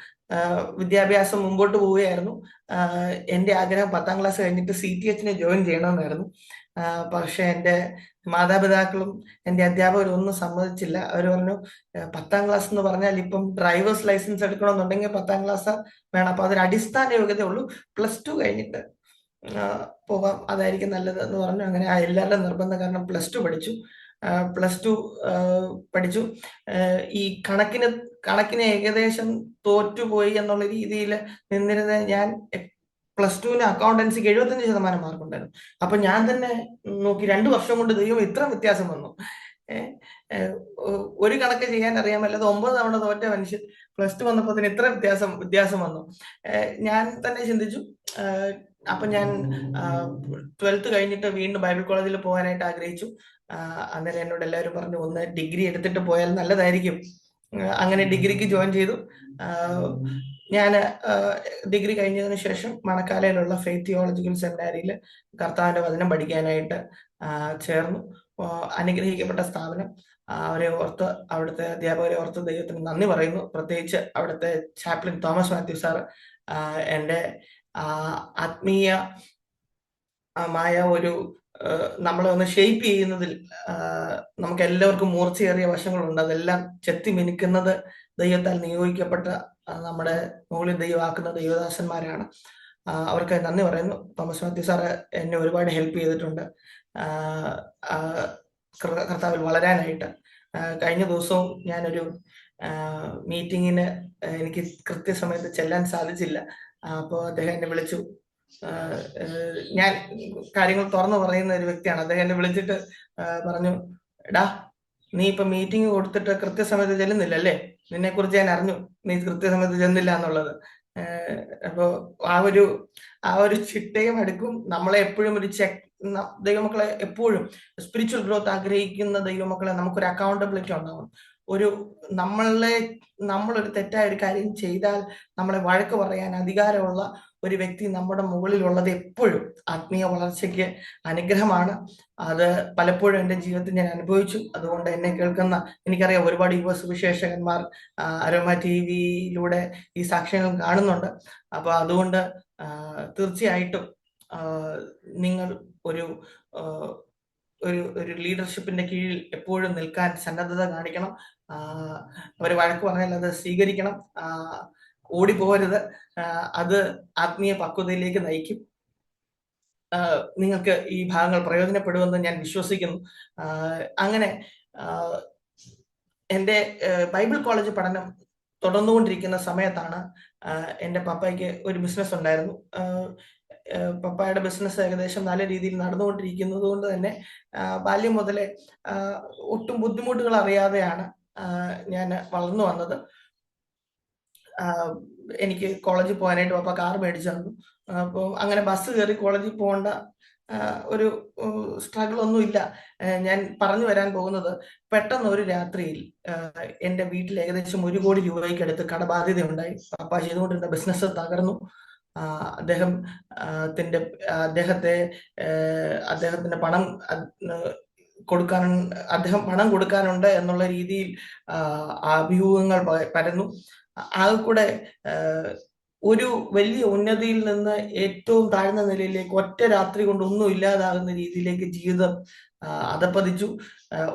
വിദ്യാഭ്യാസം മുമ്പോട്ട് പോവുകയായിരുന്നു. എൻ്റെ ആഗ്രഹം 10ാം ക്ലാസ് കഴിഞ്ഞിട്ട് CTHന് ജോയിൻ ചെയ്യണമെന്നായിരുന്നു. പക്ഷെ എൻ്റെ മാതാപിതാക്കളും എൻ്റെ അധ്യാപകരും ഒന്നും സമ്മതിച്ചില്ല. അവർ പറഞ്ഞു, 10ാം ക്ലാസ് എന്ന് പറഞ്ഞാൽ ഇപ്പം ഡ്രൈവേഴ്സ് ലൈസൻസ് എടുക്കണമെന്നുണ്ടെങ്കിൽ 10ാം ക്ലാസ് വേണം. അപ്പൊ അതൊരു അടിസ്ഥാന യോഗ്യതയേ ഉള്ളൂ. +2 കഴിഞ്ഞിട്ട് പോകാം, അതായിരിക്കും നല്ലത് എന്ന് പറഞ്ഞു. അങ്ങനെ എല്ലാവരുടെ നിർബന്ധം കാരണം +2 പഠിച്ചു. +2 പഠിച്ചു. ഈ കണക്കിന് ഏകദേശം തോറ്റുപോയി എന്നുള്ള രീതിയിൽ നിന്നിരുന്ന ഞാൻ +2ന് അക്കൗണ്ടൻസിക്ക് 75% മാർക്കുണ്ടായിരുന്നു. അപ്പൊ ഞാൻ തന്നെ നോക്കി, 2 വർഷം കൊണ്ട് ദൈവം ഇത്ര വ്യത്യാസം വന്നു. ഒരു കണക്ക് ചെയ്യാൻ അറിയാമല്ലാതെ 9 തവണ തോറ്റ മനുഷ്യൻ +2 വന്നപ്പോ തന്നെ ഇത്ര വ്യത്യാസം വന്നു. ഞാൻ തന്നെ ചിന്തിച്ചു. അപ്പൊ ഞാൻ 12th കഴിഞ്ഞിട്ട് വീണ്ടും ബൈബിൾ കോളേജിൽ പോകാനായിട്ട് ആഗ്രഹിച്ചു. അന്നേരം എന്നോട് എല്ലാവരും പറഞ്ഞു ഒന്ന് ഡിഗ്രി എടുത്തിട്ട് പോയാൽ നല്ലതായിരിക്കും. അങ്ങനെ ഡിഗ്രിക്ക് ജോയിൻ ചെയ്തു. ഞാൻ ഡിഗ്രി കഴിഞ്ഞതിന് ശേഷം മണക്കാലയിലുള്ള ഫെയ്ത്ത് തിയോളജിക്കൽ സെമിനാരിയിൽ കർത്താവിന്റെ വചനം പഠിക്കാനായിട്ട് ചേർന്നു. അനുഗ്രഹിക്കപ്പെട്ട സ്ഥാപനം. അവരെ ഓർത്ത്, അവിടുത്തെ അധ്യാപകരെ ഓർത്ത് ദൈവത്തിന് നന്ദി പറയുന്നു. പ്രത്യേകിച്ച് അവിടുത്തെ ചാപ്ലിൻ തോമസ് മാത്യു സാർ എൻ്റെ ആത്മീയമായ ഒരു നമ്മളെ ഒന്ന് ഷെയ്പ്പ് ചെയ്യുന്നതിൽ നമുക്ക് എല്ലാവർക്കും മൂർച്ചയേറിയ വശങ്ങളുണ്ട്. അതെല്ലാം ചെത്തി മിനുക്കുന്നത് ദൈവത്താൽ നിയോഗിക്കപ്പെട്ട നമ്മുടെ മുകളിൽ ദൈവമാക്കുന്ന ദൈവദാസന്മാരാണ്. അവർക്ക് നന്ദി പറയുന്നു. തോമസ് മാത്യു സാറ് എന്നെ ഒരുപാട് ഹെൽപ്പ് ചെയ്തിട്ടുണ്ട് കർത്താവിൽ വളരാനായിട്ട്. കഴിഞ്ഞ ദിവസവും ഞാനൊരു മീറ്റിങ്ങിന് എനിക്ക് കൃത്യസമയത്ത് ചെല്ലാൻ സാധിച്ചില്ല. അപ്പോൾ അദ്ദേഹം എന്നെ വിളിച്ചു. ഞാൻ കാര്യങ്ങൾ തുറന്നു പറയുന്ന ഒരു വ്യക്തിയാണ്. അദ്ദേഹം എന്നെ വിളിച്ചിട്ട് പറഞ്ഞു, എടാ നീ ഇപ്പൊ മീറ്റിംഗ് കൊടുത്തിട്ട് കൃത്യസമയത്ത് ചെല്ലുന്നില്ലല്ലേ, നിന്നെ കുറിച്ച് ഞാൻ അറിഞ്ഞു, നീ കൃത്യസമയത്ത് ചെന്നില്ല എന്നുള്ളത്. അപ്പോ ആ ഒരു ചിട്ടയും എടുക്കും. നമ്മളെ എപ്പോഴും ഒരു ദൈവമക്കളെ എപ്പോഴും സ്പിരിച്വൽ ഗ്രോത്ത് ആഗ്രഹിക്കുന്ന ദൈവമക്കളെ നമുക്കൊരു അക്കൗണ്ടബിലിറ്റി ഉണ്ടാവും. നമ്മളൊരു തെറ്റായ ഒരു കാര്യം ചെയ്താൽ നമ്മളെ വഴക്ക് പറയാൻ അധികാരമുള്ള ഒരു വ്യക്തി നമ്മുടെ മുകളിലുള്ളത് എപ്പോഴും ആത്മീയ വളർച്ചയ്ക്ക് അനുഗ്രഹമാണ്. അത് പലപ്പോഴും എൻ്റെ ജീവിതത്തിൽ ഞാൻ അനുഭവിച്ചു. അതുകൊണ്ട് എന്നെ കേൾക്കുന്ന, എനിക്കറിയാം ഒരുപാട് യുവ സുവിശേഷകന്മാർ അരോമ TV-യിലൂടെ ഈ സാക്ഷ്യങ്ങൾ കാണുന്നുണ്ട്. അപ്പൊ അതുകൊണ്ട് തീർച്ചയായിട്ടും നിങ്ങൾ ഒരു ലീഡർഷിപ്പിന്റെ കീഴിൽ എപ്പോഴും നിൽക്കാൻ സന്നദ്ധത കാണിക്കണം. അവർ വഴക്ക് പറഞ്ഞാൽ അത് സ്വീകരിക്കണം. ഓടിപ്പോകരുത്. അത് ആത്മീയ പക്വതയിലേക്ക് നയിക്കും. നിങ്ങൾക്ക് ഈ ഭാഗങ്ങൾ പ്രയോജനപ്പെടുമെന്ന് ഞാൻ വിശ്വസിക്കുന്നു. അങ്ങനെ എൻ്റെ ബൈബിൾ കോളേജ് പഠനം തുടർന്നുകൊണ്ടിരിക്കുന്ന സമയത്താണ് എൻ്റെ പപ്പയ്ക്ക് ഒരു ബിസിനസ് ഉണ്ടായിരുന്നു. പപ്പായുടെ ബിസിനസ് ഏകദേശം നല്ല രീതിയിൽ നടന്നുകൊണ്ടിരിക്കുന്നത് കൊണ്ട് തന്നെ ബാല്യം മുതലേ ഒട്ടും ബുദ്ധിമുട്ടുകൾ അറിയാതെയാണ് ഞാൻ വളർന്നു വന്നത്. എനിക്ക് കോളേജിൽ പോകാനായിട്ട് പപ്പ കാർ മേടിച്ചു തന്നു. അപ്പോൾ അങ്ങനെ ബസ് കയറി കോളേജിൽ പോകേണ്ട ഒരു സ്ട്രഗിൾ ഒന്നുമില്ല. ഞാൻ പറഞ്ഞു വരാൻ പോകുന്നത്, പെട്ടെന്ന് ഒരു രാത്രിയിൽ എൻ്റെ വീട്ടിൽ ഏകദേശം 1 കോടി രൂപയ്ക്ക് അടുത്ത് കടബാധ്യത ഉണ്ടായി. പപ്പ ചെയ്തുകൊണ്ടിരുന്ന ബിസിനസ് തകർന്നു. അദ്ദേഹത്തിന്റെ പണം കൊടുക്കാനുണ്ട് എന്നുള്ള രീതിയിൽ അഭ്യൂഹങ്ങൾ പരന്നു. കൂടെ ഒരു വലിയ ഉന്നതിയിൽ നിന്ന് ഏറ്റവും താഴ്ന്ന നിലയിലേക്ക് ഒറ്റ രാത്രി കൊണ്ട് ഒന്നും ഇല്ലാതാകുന്ന രീതിയിലേക്ക് ജീവിതം അധപ്പതിച്ചു.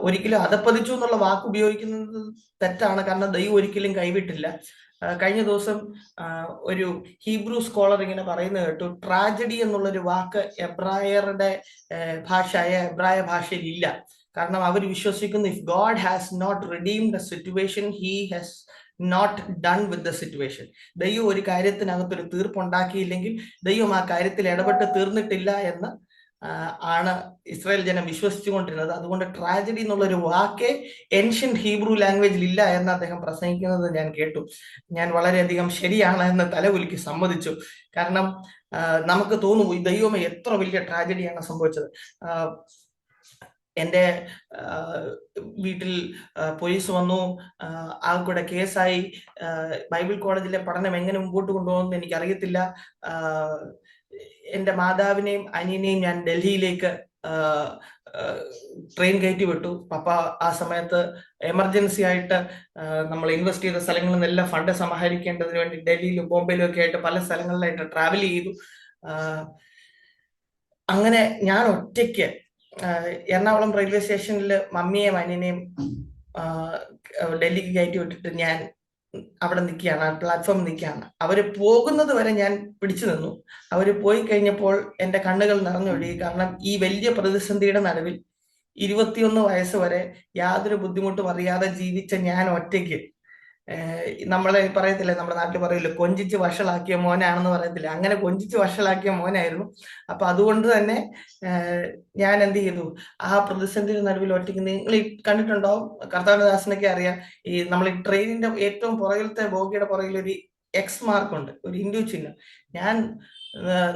ഒരിക്കലും അധപ്പതിച്ചു എന്നുള്ള വാക്ക് ഉപയോഗിക്കുന്നത് തെറ്റാണ്, കാരണം ദൈവം ഒരിക്കലും കൈവിട്ടില്ല. കഴിഞ്ഞ ദിവസം ഒരു ഹീബ്രു സ്കോളർ ഇങ്ങനെ പറയുന്നത് കേട്ടു, ട്രാജഡി എന്നുള്ളൊരു വാക്ക് എബ്രായ ഭാഷയിൽ ഇല്ല. കാരണം അവർ വിശ്വസിക്കുന്നു, if God has not redeemed the situation, he has not done with the situation. ദൈവം ഒരു കാര്യത്തിനകത്തൊരു തീർപ്പുണ്ടാക്കിയില്ലെങ്കിൽ ദൈവം ആ കാര്യത്തിൽ ഇടപെട്ട് തീർന്നിട്ടില്ല എന്ന് ആണ് ഇസ്രായേൽ ജനം വിശ്വസിച്ചുകൊണ്ടിരുന്നത്. അതുകൊണ്ട് ട്രാജഡി എന്നുള്ളൊരു വാക്കേ ഏൻഷ്യന്റ് ഹീബ്രു ലാംഗ്വേജിൽ ഇല്ല എന്ന് അദ്ദേഹം പ്രസംഗിക്കുന്നത് ഞാൻ കേട്ടു. ഞാൻ വളരെയധികം ശരിയാണ് എന്ന് തലകുലുക്കി സമ്മതിച്ചു. കാരണം നമുക്ക് തോന്നും, ഈ ദൈവമേ എത്ര വലിയ ട്രാജഡിയാണ് സംഭവിച്ചത്. എൻ്റെ വീട്ടിൽ പോലീസ് വന്നു, കൂടെ കേസായി. ബൈബിൾ കോളേജിലെ പഠനം എങ്ങനെ മുമ്പോട്ട് കൊണ്ടുപോകുമെന്ന് എനിക്കറിയത്തില്ല. എൻ്റെ മാതാവിനെയും അനിയനെയും ഞാൻ ഡൽഹിയിലേക്ക് ട്രെയിൻ കയറ്റി വിട്ടു. പപ്പ ആ സമയത്ത് എമർജൻസി ആയിട്ട് നമ്മൾ ഇൻവെസ്റ്റ് ചെയ്ത സ്ഥലങ്ങളിൽ നിന്നെല്ലാം ഫണ്ട് സമാഹരിക്കേണ്ടതിന് വേണ്ടി ഡൽഹിയിലും ബോംബെയിലും ഒക്കെ ആയിട്ട് പല സ്ഥലങ്ങളിലായിട്ട് ട്രാവൽ ചെയ്തു. അങ്ങനെ ഞാൻ ഒറ്റയ്ക്ക് എറണാകുളം റെയിൽവേ സ്റ്റേഷനിൽ മമ്മിയെയും അനിയനെയും ഡൽഹിക്ക് കയറ്റി വിട്ടിട്ട് ഞാൻ അവിടെ നിൽക്കുകയാണ്, പ്ലാറ്റ്ഫോമിൽ നിൽക്കുകയാണ്. അവര് പോകുന്നത് വരെ ഞാൻ പിടിച്ചു നിന്നു. അവര് പോയി കഴിഞ്ഞപ്പോൾ എൻ്റെ കണ്ണുകൾ നിറഞ്ഞൊഴുകി. കാരണം ഈ വലിയ പ്രതിസന്ധിയുടെ നടുവിൽ 21 വയസ്സ് വരെ യാതൊരു ബുദ്ധിമുട്ടും അറിയാതെ ജീവിച്ച ഞാൻ ഒറ്റയ്ക്ക്, നമ്മളെ പറയത്തില്ലേ, നമ്മുടെ നാട്ടിൽ പറയില്ല, കൊഞ്ചിച്ച് വഷളാക്കിയ മോനാണെന്ന് പറയത്തില്ല, അങ്ങനെ കൊഞ്ചിച്ച് വഷളാക്കിയ മോനായിരുന്നു. അപ്പൊ അതുകൊണ്ട് തന്നെ ഞാൻ എന്ത് ചെയ്തു, ആ പ്രതിസന്ധിയുടെ നടുവിൽ ഒറ്റയ്ക്ക്, നിങ്ങൾ കണ്ടിട്ടുണ്ടാവും, കർത്താവിന്റെ ദാസനൊക്കെ അറിയാം, ഈ നമ്മൾ ഈ ട്രെയിനിന്റെ ഏറ്റവും പുറകിലത്തെ ബോഗിയുടെ പുറകിൽ ഒരു എക്സ് മാർക്കുണ്ട്, ഒരു ഇൻഡു ചിഹ്നം. ഞാൻ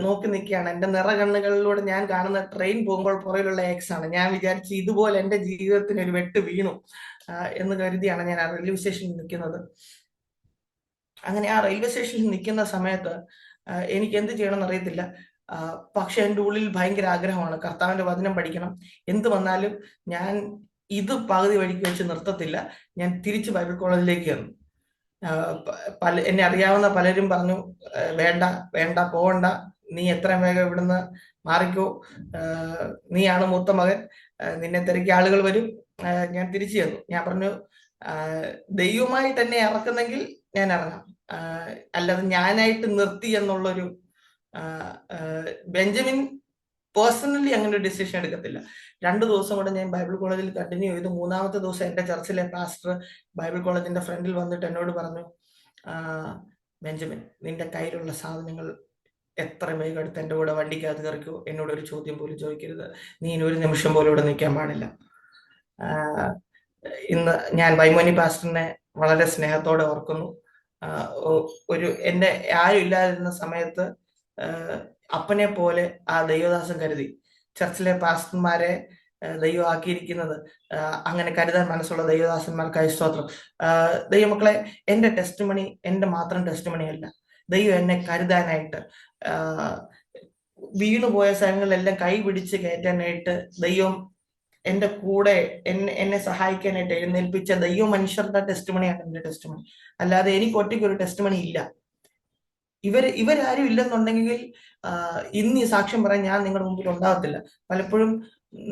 നോക്കി നിൽക്കുകയാണ്. എൻ്റെ നിറകണ്ണുകളിലൂടെ ഞാൻ കാണുന്ന ട്രെയിൻ പോകുമ്പോൾ പുറകിലുള്ള എക്സ് ആണ്. ഞാൻ വിചാരിച്ചു ഇതുപോലെ എൻ്റെ ജീവിതത്തിന് ഒരു വെട്ട് വീണു എന്ന് കരുതിയാണ് ഞാൻ ആ റെയിൽവേ സ്റ്റേഷനിൽ നിൽക്കുന്നത്. അങ്ങനെ ആ റെയിൽവേ സ്റ്റേഷനിൽ നിൽക്കുന്ന സമയത്ത് എനിക്ക് എന്ത് ചെയ്യണമെന്ന് അറിയത്തില്ല. പക്ഷെ എൻ്റെ ഉള്ളിൽ ഭയങ്കര ആഗ്രഹമാണ്, കർത്താവിന്റെ വചനം പഠിക്കണം. എന്ത് വന്നാലും ഞാൻ ഇത് പകുതി വഴിക്ക് വെച്ച് നിർത്തത്തില്ല. ഞാൻ തിരിച്ച് ബൈബിൾ കോളേജിലേക്ക് കയറും. എന്നെ അറിയാവുന്ന പലരും പറഞ്ഞു, വേണ്ട വേണ്ട, പോവണ്ട, നീ എത്രയും വേഗം ഇവിടുന്ന് മാറിക്കോ, നീയാണ് മൂത്ത മകൻ, നിന്നെ തിരക്കി ആളുകൾ വരും. ഞാൻ തിരിച്ചു ചെന്നു. ഞാൻ പറഞ്ഞു, ദൈവമായി തന്നെ ഇറക്കുന്നെങ്കിൽ ഞാൻ ഇറങ്ങാം, അല്ലാതെ ഞാനായിട്ട് നിർത്തി എന്നുള്ളൊരു ബെഞ്ചമിൻ പേഴ്സണലി അങ്ങനെ ഒരു ഡിസിഷൻ എടുക്കത്തില്ല. 2 ദിവസം കൂടെ ഞാൻ ബൈബിൾ കോളേജിൽ കണ്ടിന്യൂ ചെയ്തു. 3-ാമത്തെ ദിവസം എന്റെ ചർച്ചിലെ പാസ്റ്റർ ബൈബിൾ കോളേജിന്റെ ഫ്രണ്ടിൽ വന്നിട്ട് എന്നോട് പറഞ്ഞു, ബെഞ്ചമിൻ, നിന്റെ കയ്യിലുള്ള സാധനങ്ങൾ എത്ര വേഗം എടുത്ത് എൻ്റെ കൂടെ വണ്ടിക്കകത്ത് കയറിക്കോ, എന്നോട് ഒരു ചോദ്യം പോലും ചോദിക്കരുത്, നീ ഇനി ഒരു നിമിഷം പോലും ഇവിടെ നിൽക്കാൻ പാടില്ല. ഇന്ന് ഞാൻ വൈമോനി പാസ്റ്ററിനെ വളരെ സ്നേഹത്തോടെ ഓർക്കുന്നു. ഒരു എൻ്റെ ആരും ഇല്ലാതിരുന്ന സമയത്ത് അപ്പനെ പോലെ ആ ദൈവദാസൻ കരുതി. ചർച്ചിലെ പാസ്റ്റർമാരെ ദൈവം ആക്കിയിരിക്കുന്നത് അങ്ങനെ കരുതാൻ മനസ്സുള്ള ദൈവദാസന്മാർക്കായി സ്തോത്രം. ദൈവമക്കളെ, എൻ്റെ ടെസ്റ്റിമണി എൻ്റെ മാത്രം ടെസ്റ്റിമണി അല്ല. ദൈവം എന്നെ കരുതാനായിട്ട്, വീണുപോയ സ്ഥലങ്ങളിലെല്ലാം കൈ പിടിച്ച് കയറ്റാനായിട്ട് ദൈവം എൻ്റെ കൂടെ എന്നെ സഹായിക്കാനായിട്ട് എഴുന്നേൽപ്പിച്ച ദൈവ മനുഷ്യരുടെ ടെസ്റ്റിമണിയാണ് എൻ്റെ ടെസ്റ്റിമണി. അല്ലാതെ എനിക്ക് ഒറ്റയ്ക്ക് ഒരു ടെസ്റ്റിമണി ഇല്ല. ഇവരാരും ഇല്ലെന്നുണ്ടെങ്കിൽ ഇന്ന് ഈ സാക്ഷ്യം പറയാൻ ഞാൻ നിങ്ങളുടെ മുമ്പിൽ ഉണ്ടാകത്തില്ല. പലപ്പോഴും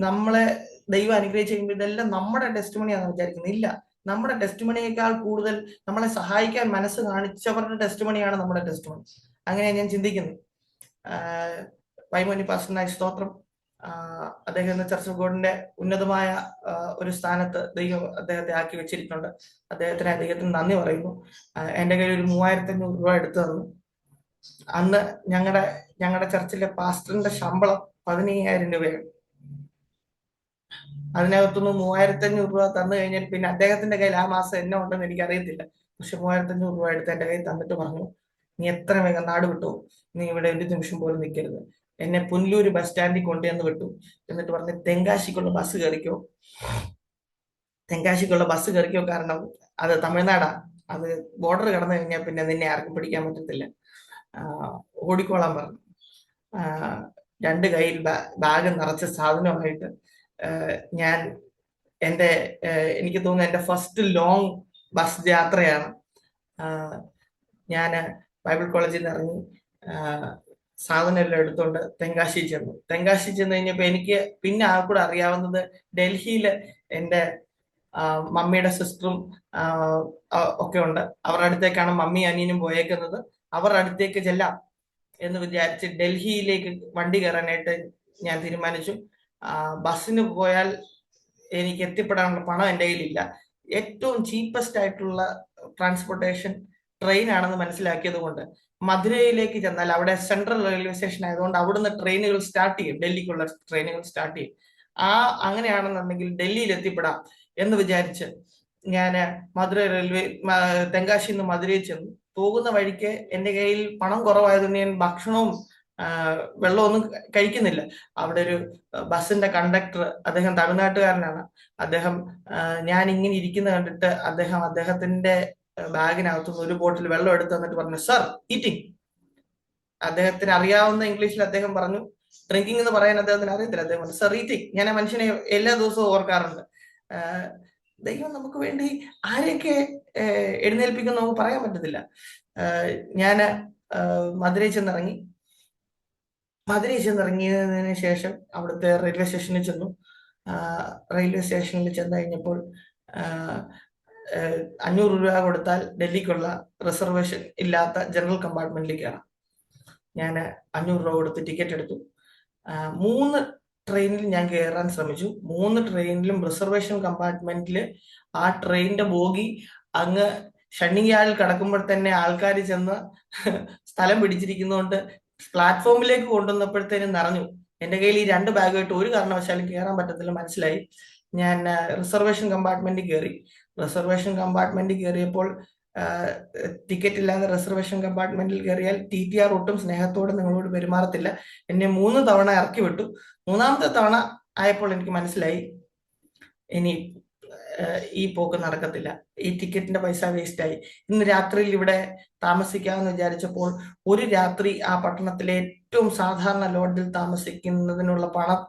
നമ്മളെ ദൈവം അനുഗ്രഹിച്ച് കഴിയുമ്പോൾ ഇതെല്ലാം നമ്മുടെ ടെസ്റ്റിമണിയാണെന്ന് വിചാരിക്കുന്നത്. ഇല്ല, നമ്മുടെ ടെസ്റ്റിമണിയേക്കാൾ കൂടുതൽ നമ്മളെ സഹായിക്കാൻ മനസ്സ് കാണിച്ചവരുടെ ടെസ്റ്റിമണിയാണ് നമ്മുടെ ടെസ്റ്റിമണി. അങ്ങനെയാണ് ഞാൻ ചിന്തിക്കുന്നത്. വൈമോനി പാസ്റ്ററിനായി സ്തോത്രം. അദ്ദേഹം എന്ന ചർച്ച് ഓഫ് ഗോഡിന്റെ ഉന്നതമായ ഒരു സ്ഥാനത്ത് ദൈവം അദ്ദേഹത്തെ ആക്കി വെച്ചിരിക്കുന്നുണ്ട്. അദ്ദേഹത്തിന് നന്ദി പറയുന്നു. എൻ്റെ കയ്യിൽ ഒരു 3500 രൂപ എടുത്തു തന്നു. അന്ന് ഞങ്ങളുടെ ചർച്ചിലെ പാസ്റ്ററിന്റെ ശമ്പളം 15,000 രൂപയാണ്. അതിനകത്തുനിന്ന് 3500 രൂപ തന്നു കഴിഞ്ഞാൽ പിന്നെ അദ്ദേഹത്തിന്റെ കയ്യിൽ ആ മാസം എന്നെ ഉണ്ടെന്ന് എനിക്ക് അറിയത്തില്ല. പക്ഷെ 3500 രൂപ എടുത്ത് എൻ്റെ കയ്യിൽ തന്നിട്ട് പറഞ്ഞു, നീ എത്ര വേഗം നാട് വിട്ടു, നീ ഇവിടെ ഒരു നിമിഷം പോലും നിൽക്കരുത്. എന്നെ പുനലൂര് ബസ് സ്റ്റാൻഡിൽ കൊണ്ടുവന്ന് വിട്ടു. എന്നിട്ട് പറഞ്ഞ്, തെങ്കാശിക്കുള്ള ബസ് കയറിക്കോ, തെങ്കാശിക്കുള്ള ബസ് കയറിക്കോ, കാരണം അത് തമിഴ്നാടാ, അത് ബോർഡർ കടന്നു കഴിഞ്ഞാൽ പിന്നെ നിന്നെ ആർക്കും പിടിക്കാൻ പറ്റത്തില്ല, ഓടിക്കോളാൻ പറഞ്ഞു. 2 കയ്യിൽ ബാഗ് നിറച്ച സാധനമായിട്ട് ഞാൻ എനിക്ക് തോന്നുന്നു എൻ്റെ ഫസ്റ്റ് ലോങ് ബസ് യാത്രയാണ്. ഞാൻ ബൈബിൾ കോളേജിൽ നിന്ന് ഇറങ്ങി സാധനം എല്ലാം എടുത്തുകൊണ്ട് തെങ്കാശി ചെന്ന് കഴിഞ്ഞപ്പോൾ എനിക്ക് പിന്നെ ആ കൂടെ അറിയാവുന്നത് ഡൽഹിയില് എൻ്റെ മമ്മിയുടെ സിസ്റ്ററും ഒക്കെ ഉണ്ട്. അവരുടെ അടുത്തേക്കാണ് മമ്മി അനിയനും പോയേക്കുന്നത്. അവരുടെ അടുത്തേക്ക് ചെല്ലാം എന്ന് വിചാരിച്ച് ഡൽഹിയിലേക്ക് വണ്ടി കയറാനായിട്ട് ഞാൻ തീരുമാനിച്ചു. ബസ്സിന് പോയാൽ എനിക്ക് എത്തിപ്പെടാനുള്ള പണം എൻ്റെ കയ്യിലില്ല. ഏറ്റവും ചീപ്പസ്റ്റ് ആയിട്ടുള്ള ട്രാൻസ്പോർട്ടേഷൻ ട്രെയിൻ ആണെന്ന് മനസ്സിലാക്കിയത് കൊണ്ട് മധുരയിലേക്ക് ചെന്നാൽ അവിടെ സെൻട്രൽ റെയിൽവേ സ്റ്റേഷൻ ആയതുകൊണ്ട് അവിടുന്ന് ട്രെയിനുകൾ സ്റ്റാർട്ട് ചെയ്യും, ഡൽഹിക്കുള്ള ട്രെയിനുകൾ സ്റ്റാർട്ട് ചെയ്യും. അങ്ങനെയാണെന്നുണ്ടെങ്കിൽ ഡൽഹിയിൽ എത്തിപ്പെടാം എന്ന് വിചാരിച്ച് ഞാൻ മധുര തെങ്കാശിയിൽ നിന്ന് മധുരയിൽ ചെന്നു. പോകുന്ന വഴിക്ക് എൻ്റെ കയ്യിൽ പണം കുറവായതുകൊണ്ട് ഞാൻ ഭക്ഷണവും വെള്ളമൊന്നും കഴിക്കുന്നില്ല. അവിടെ ഒരു ബസ്സിന്റെ കണ്ടക്ടർ, അദ്ദേഹം തമിഴ്നാട്ടുകാരനാണ്. അദ്ദേഹം ഞാൻ ഇങ്ങനെ ഇരിക്കുന്ന കണ്ടിട്ട് അദ്ദേഹത്തിന്റെ ബാഗിനകത്തുനിന്ന് ഒരു ബോട്ടിൽ വെള്ളം എടുത്ത് തന്നിട്ട് പറഞ്ഞു, സർ ഈറ്റിംഗ്. അദ്ദേഹത്തിന് അറിയാവുന്ന ഇംഗ്ലീഷിൽ അദ്ദേഹം പറഞ്ഞു. ഡ്രിങ്കിങ് എന്ന് പറയാൻ അദ്ദേഹത്തിന് അറിയത്തില്ല. അദ്ദേഹം പറഞ്ഞു, സർ ഈറ്റിംഗ്. ഞാൻ ആ മനുഷ്യനെ എല്ലാ ദിവസവും ഓർക്കാറുണ്ട്. ദൈവം നമുക്ക് വേണ്ടി ആരെയൊക്കെ എഴുന്നേൽപ്പിക്കും നമുക്ക് പറയാൻ പറ്റത്തില്ല. ഞാൻ മധുരയിൽ ചെന്നിറങ്ങിയതിന് ശേഷം അവിടുത്തെ റെയിൽവേ സ്റ്റേഷനിൽ ചെന്നു. റെയിൽവേ സ്റ്റേഷനിൽ ചെന്ന് കഴിഞ്ഞപ്പോൾ 500 രൂപ കൊടുത്താൽ ഡൽഹിക്കുള്ള റിസർവേഷൻ ഇല്ലാത്ത ജനറൽ കമ്പാർട്ട്മെന്റിൽ കയറാം. ഞാൻ 500 രൂപ കൊടുത്ത് ടിക്കറ്റ് എടുത്തു. 3 ട്രെയിനിൽ ഞാൻ കയറാൻ ശ്രമിച്ചു. 3 ട്രെയിനിലും റിസർവേഷൻ കമ്പാർട്ട്മെന്റിൽ ആ ട്രെയിനിന്റെ ബോഗി അങ്ങ് ഷണ്ണിയാളിൽ കിടക്കുമ്പോൾ തന്നെ ആൾക്കാർ ചെന്ന് സ്ഥലം പിടിച്ചിരിക്കുന്നതുകൊണ്ട് പ്ലാറ്റ്ഫോമിലേക്ക് കൊണ്ടുവന്നപ്പോഴത്തേനും നിറഞ്ഞു. എൻ്റെ കയ്യിൽ ഈ 2 ബാഗായിട്ട് ഒരു കാരണവശാലും കയറാൻ പറ്റത്തില്ല മനസ്സിലായി. ഞാൻ റിസർവേഷൻ കമ്പാർട്ട്മെന്റിൽ കയറി. റിസർവേഷൻ കമ്പാർട്ട്മെന്റിൽ കയറിയപ്പോൾ ടിക്കറ്റ് ഇല്ലാതെ റിസർവേഷൻ കമ്പാർട്ട്മെന്റിൽ കയറിയാൽ TTR ഒട്ടും സ്നേഹത്തോടെ നിങ്ങളോട് പെരുമാറത്തില്ല. എന്നെ 3 തവണ ഇറക്കി വിട്ടു. 3ാമത്തെ തവണ ആയപ്പോൾ എനിക്ക് മനസ്സിലായി ഇനി ഈ പോക്ക് നടക്കത്തില്ല, ഈ ടിക്കറ്റിന്റെ പൈസ വേസ്റ്റ് ആയി. ഇന്ന് രാത്രിയിൽ ഇവിടെ താമസിക്കാമെന്ന് വിചാരിച്ചപ്പോൾ ഒരു രാത്രി ആ പട്ടണത്തിലെ ഏറ്റവും സാധാരണ ലോഡ്ജിൽ താമസിക്കുന്നതിനുള്ള പണം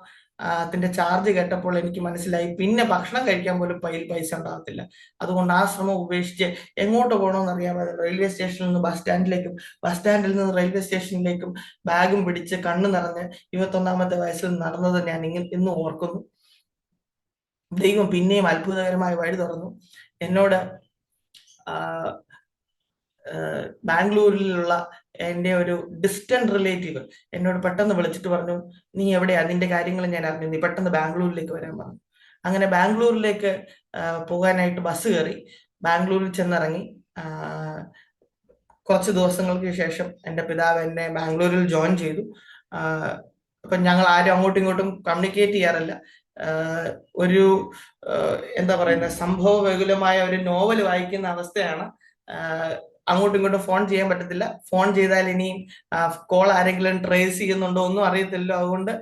ത്തിന്റെ ചാർജ് കേട്ടപ്പോൾ എനിക്ക് മനസ്സിലായി പിന്നെ ഭക്ഷണം കഴിക്കാൻ പോലും പൈസ ഉണ്ടാകത്തില്ല. അതുകൊണ്ട് ആ ശ്രമം ഉപേക്ഷിച്ച് എങ്ങോട്ട് പോകണമെന്ന് അറിയാതെ റെയിൽവേ സ്റ്റേഷനിൽ നിന്ന് ബസ് സ്റ്റാൻഡിലേക്കും, ബസ് സ്റ്റാൻഡിൽ നിന്ന് റെയിൽവേ സ്റ്റേഷനിലേക്കും ബാഗും പിടിച്ച് കണ്ണു നിറഞ്ഞ് 21ാമത്തെ വയസ്സിൽ നടന്നത് ഞാൻ ഇന്ന് ഓർക്കുന്നു. ദൈവം പിന്നെയും അത്ഭുതകരമായി വഴി തുറന്നു. എന്നോട് ബാംഗ്ലൂരിലുള്ള എൻ്റെ ഒരു ഡിസ്റ്റന്റ് റിലേറ്റീവ് എന്നോട് പെട്ടെന്ന് വിളിച്ചിട്ട് പറഞ്ഞു, നീ എവിടെയാ, നിന്റെ കാര്യങ്ങൾ ഞാൻ അറിഞ്ഞു, നീ പെട്ടെന്ന് ബാംഗ്ലൂരിലേക്ക് വരാൻ പറഞ്ഞു. അങ്ങനെ ബാംഗ്ലൂരിലേക്ക് പോകാനായിട്ട് ബസ് കയറി ബാംഗ്ലൂരിൽ ചെന്നിറങ്ങി. കുറച്ച് ദിവസങ്ങൾക്ക് ശേഷം എൻ്റെ പിതാവ് എന്നെ ബാംഗ്ലൂരിൽ ജോയിൻ ചെയ്തു. അപ്പൊ ഞങ്ങൾ ആരും അങ്ങോട്ടും ഇങ്ങോട്ടും കമ്മ്യൂണിക്കേറ്റ് ചെയ്യാറില്ല. ഒരു എന്താ പറയുന്ന സംഭവ ബഹുലമായ ഒരു നോവൽ വായിക്കുന്ന അവസ്ഥയാണ്. അങ്ങോട്ടും ഇങ്ങോട്ടും ഫോൺ ചെയ്യാൻ പറ്റത്തില്ല. ഫോൺ ചെയ്താൽ ഇനിയും കോൾ ആരെങ്കിലും ട്രേസ് ചെയ്യുന്നുണ്ടോ ഒന്നും അറിയത്തില്ല. അതുകൊണ്ട്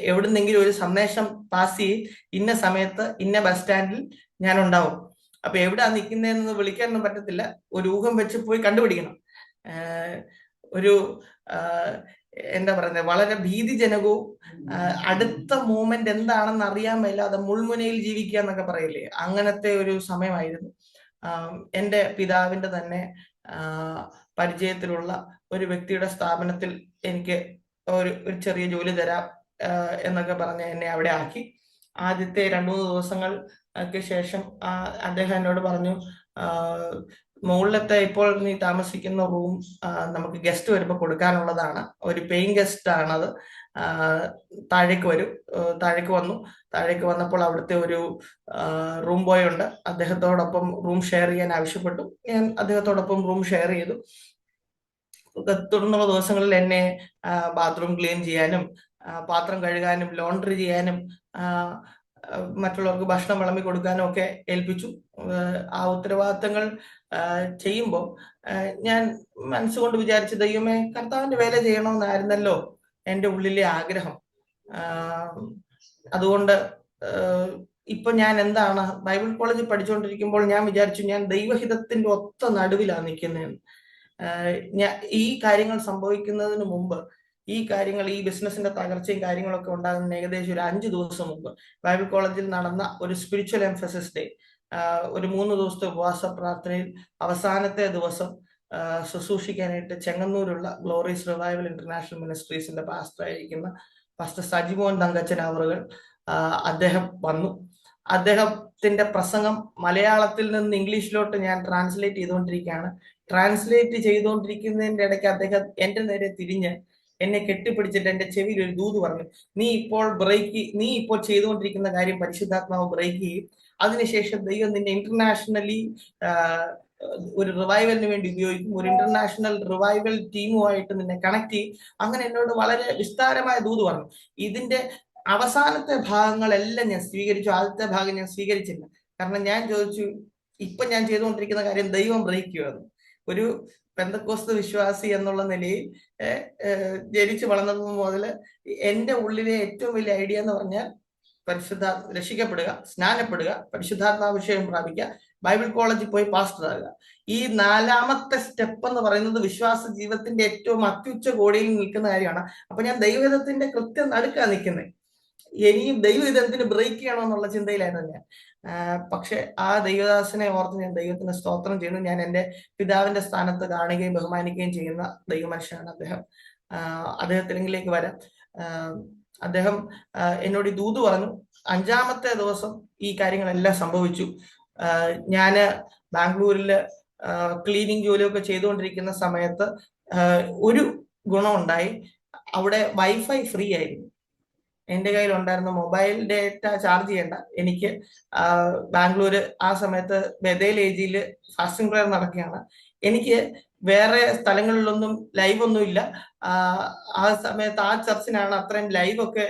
എവിടുന്നെങ്കിലും ഒരു സന്ദേശം പാസ് ചെയ്യും, ഇന്ന സമയത്ത് ഇന്ന ബസ് സ്റ്റാൻഡിൽ ഞാൻ ഉണ്ടാവും. അപ്പൊ എവിടാ നിൽക്കുന്നതെന്ന് വിളിക്കാനൊന്നും പറ്റത്തില്ല. ഒരു ഊഹം വെച്ച് പോയി കണ്ടുപിടിക്കണം. ഒരു എന്താ പറയുന്നത്, വളരെ ഭീതിജനകവും അടുത്ത മൂമെന്റ് എന്താണെന്ന് അറിയാൻ മേലാതെ മുൾമുനയിൽ ജീവിക്കുക എന്നൊക്കെ പറയില്ലേ, അങ്ങനത്തെ ഒരു സമയമായിരുന്നു. എൻ്റെ പിതാവിന്റെ തന്നെ പരിചയത്തിലുള്ള ഒരു വ്യക്തിയുടെ സ്ഥാപനത്തിൽ എനിക്ക് ഒരു ചെറിയ ജോലി തരാം എന്നൊക്കെ പറഞ്ഞ് എന്നെ അവിടെ ആക്കി. ആദ്യത്തെ 2-3 ദിവസങ്ങൾക്ക് ശേഷം അദ്ദേഹം എന്നോട് പറഞ്ഞു, മുകളിലത്തെ ഇപ്പോൾ നീ താമസിക്കുന്ന റൂം നമുക്ക് ഗസ്റ്റ് വരുമ്പോൾ കൊടുക്കാനുള്ളതാണ്, ഒരു പേയിങ് ഗസ്റ്റ് ആണത്, താഴേക്ക് വരും. താഴേക്ക് വന്നു. താഴേക്ക് വന്നപ്പോൾ അവിടുത്തെ ഒരു റൂം ബോയ് ഉണ്ട്, അദ്ദേഹത്തോടൊപ്പം റൂം ഷെയർ ചെയ്യാൻ ആവശ്യപ്പെട്ടു. ഞാൻ അദ്ദേഹത്തോടൊപ്പം റൂം ഷെയർ ചെയ്തു. തുടർന്നുള്ള ദിവസങ്ങളിൽ എന്നെ ബാത്റൂം ക്ലീൻ ചെയ്യാനും പാത്രം കഴുകാനും ലോണ്ടറി ചെയ്യാനും മറ്റുള്ളവർക്ക് ഭക്ഷണം വിളമ്പി കൊടുക്കാനും ഒക്കെ ഏൽപ്പിച്ചു. ആ ഉത്തരവാദിത്തങ്ങൾ ചെയ്യുമ്പോൾ ഞാൻ മനസ്സുകൊണ്ട് വിചാരിച്ചു, ദൈവമേ, കർത്താവിന്റെ വേല ചെയ്യണമെന്നായിരുന്നല്ലോ എൻ്റെ ഉള്ളിലെ ആഗ്രഹം. അതുകൊണ്ട് ഇപ്പൊ ഞാൻ എന്താണ്, ബൈബിൾ കോളേജിൽ പഠിച്ചുകൊണ്ടിരിക്കുമ്പോൾ ഞാൻ വിചാരിച്ചു ഞാൻ ദൈവഹിതത്തിന്റെ ഒത്ത നടുവിലാണ് നിൽക്കുന്നതെന്ന്. ഈ കാര്യങ്ങൾ സംഭവിക്കുന്നതിന് മുമ്പ്, ഈ ബിസിനസിന്റെ തകർച്ചയും കാര്യങ്ങളൊക്കെ ഉണ്ടാകുന്ന ഏകദേശം ഒരു 5 ദിവസം മുമ്പ് ബൈബിൾ കോളേജിൽ നടന്ന ഒരു സ്പിരിച്വൽ എംഫസിസ് ഡേ, ഒരു 3 ദിവസത്തെ ഉപവാസ പ്രാർത്ഥനയിൽ അവസാനത്തെ ദിവസം ശുശ്രൂഷിക്കാനായിട്ട് ചെങ്ങന്നൂരുള്ള ഗ്ലോറീസ് റിവൈവൽ ഇന്റർനാഷണൽ മിനിസ്ട്രീസിന്റെ പാസ്റ്ററായിരിക്കുന്ന പാസ്റ്റർ സജിമോൻ തങ്കച്ചൻ അവറുകൾ അദ്ദേഹം വന്നു. അദ്ദേഹത്തിന്റെ പ്രസംഗം മലയാളത്തിൽ നിന്ന് ഇംഗ്ലീഷിലോട്ട് ഞാൻ ട്രാൻസ്ലേറ്റ് ചെയ്തുകൊണ്ടിരിക്കുകയാണ്. ട്രാൻസ്ലേറ്റ് ചെയ്തുകൊണ്ടിരിക്കുന്നതിന്റെ ഇടയ്ക്ക് അദ്ദേഹം എന്റെ നേരെ തിരിഞ്ഞ് എന്നെ കെട്ടിപ്പിടിച്ചിട്ട് എന്റെ ചെവിയിൽ ഒരു ദൂത് പറഞ്ഞു, നീ ഇപ്പോൾ ചെയ്തുകൊണ്ടിരിക്കുന്ന കാര്യം പരിശുദ്ധാത്മാവ് ബ്രേക്ക് ചെയ്യും, അതിനുശേഷം ദൈവം നിന്നെ ഇന്റർനാഷണലി ഒരു റിവൈവലിന് വേണ്ടി ഉപയോഗിക്കും, ഒരു ഇന്റർനാഷണൽ റിവൈവൽ ടീമുമായിട്ട് നിന്നെ കണക്ട് ചെയ്യും. അങ്ങനെ എന്നോട് വളരെ വിസ്താരമായ ദൂത് പറഞ്ഞു. ഇതിന്റെ അവസാനത്തെ ഭാഗങ്ങളെല്ലാം ഞാൻ സ്വീകരിച്ചു, ആദ്യത്തെ ഭാഗം ഞാൻ സ്വീകരിച്ചില്ല. കാരണം ഞാൻ ചോദിച്ചു, ഇപ്പൊ ഞാൻ ചെയ്തുകൊണ്ടിരിക്കുന്ന കാര്യം ദൈവം ബ്രേക്ക് ചെയ്യുമെന്ന്. ഒരു പെന്തക്കോസ്ത് വിശ്വാസി എന്നുള്ള നിലയിൽ ജനിച്ചു വളർന്നത് മുതൽ എൻ്റെ ഉള്ളിലെ ഏറ്റവും വലിയ ഐഡിയ എന്ന് പറഞ്ഞാൽ രക്ഷിക്കപ്പെടുക, സ്നാനപ്പെടുക, പരിശുദ്ധാത്മാഭിഷേകം പ്രാപിക്കുക, ബൈബിൾ കോളേജിൽ പോയി പാസ്റ്റർ ആകുക. ഈ 4ാമത്തെ സ്റ്റെപ്പ് എന്ന് പറയുന്നത് വിശ്വാസ ജീവിതത്തിന്റെ ഏറ്റവും അത്യുച്ച കോടിയിൽ നിൽക്കുന്ന കാര്യമാണ്. അപ്പൊ ഞാൻ ദൈവഹിതത്തിന്റെ കൃത്യം നടുക്കാ നിൽക്കുന്നത്. ഇനിയും ദൈവഹിതത്തിന് ബ്രേക്ക് ചെയ്യണമെന്നുള്ള ചിന്തയിലായിരുന്നു ഞാൻ. പക്ഷെ ആ ദൈവദാസനെ ഓർത്ത് ഞാൻ ദൈവത്തിന് സ്തോത്രം ചെയ്യുന്നു. ഞാൻ എൻ്റെ പിതാവിന്റെ സ്ഥാനത്ത് കാണുകയും ബഹുമാനിക്കുകയും ചെയ്യുന്ന ദൈവമനുഷ്യനാണ് അദ്ദേഹം. അദ്ദേഹത്തിലേക്ക് വരാം. അദ്ദേഹം എന്നോട് ഈ ദൂത് പറഞ്ഞു. 5ാമത്തെ ദിവസം ഈ കാര്യങ്ങളെല്ലാം സംഭവിച്ചു. ഞാന് ബാംഗ്ലൂരില് ക്ലീനിങ് ജോലിയൊക്കെ ചെയ്തുകൊണ്ടിരിക്കുന്ന സമയത്ത് ഒരു ഗുണമുണ്ടായി, അവിടെ വൈഫൈ ഫ്രീ ആയിരുന്നു. എൻ്റെ കയ്യിൽ ഉണ്ടായിരുന്ന മൊബൈൽ ഡേറ്റ ചാർജ് ചെയ്യേണ്ട. എനിക്ക് ബാംഗ്ലൂര് ആ സമയത്ത് ബദേൽ ഏജിയിൽ ഫാസ്റ്റിംഗ് പ്രയർ നടക്കുകയാണ്. എനിക്ക് വേറെ സ്ഥലങ്ങളിലൊന്നും ലൈവ് ഒന്നും ഇല്ല. ആ സമയത്ത് ആ ചർച്ചിനാണ് അത്രയും ലൈവ് ഒക്കെ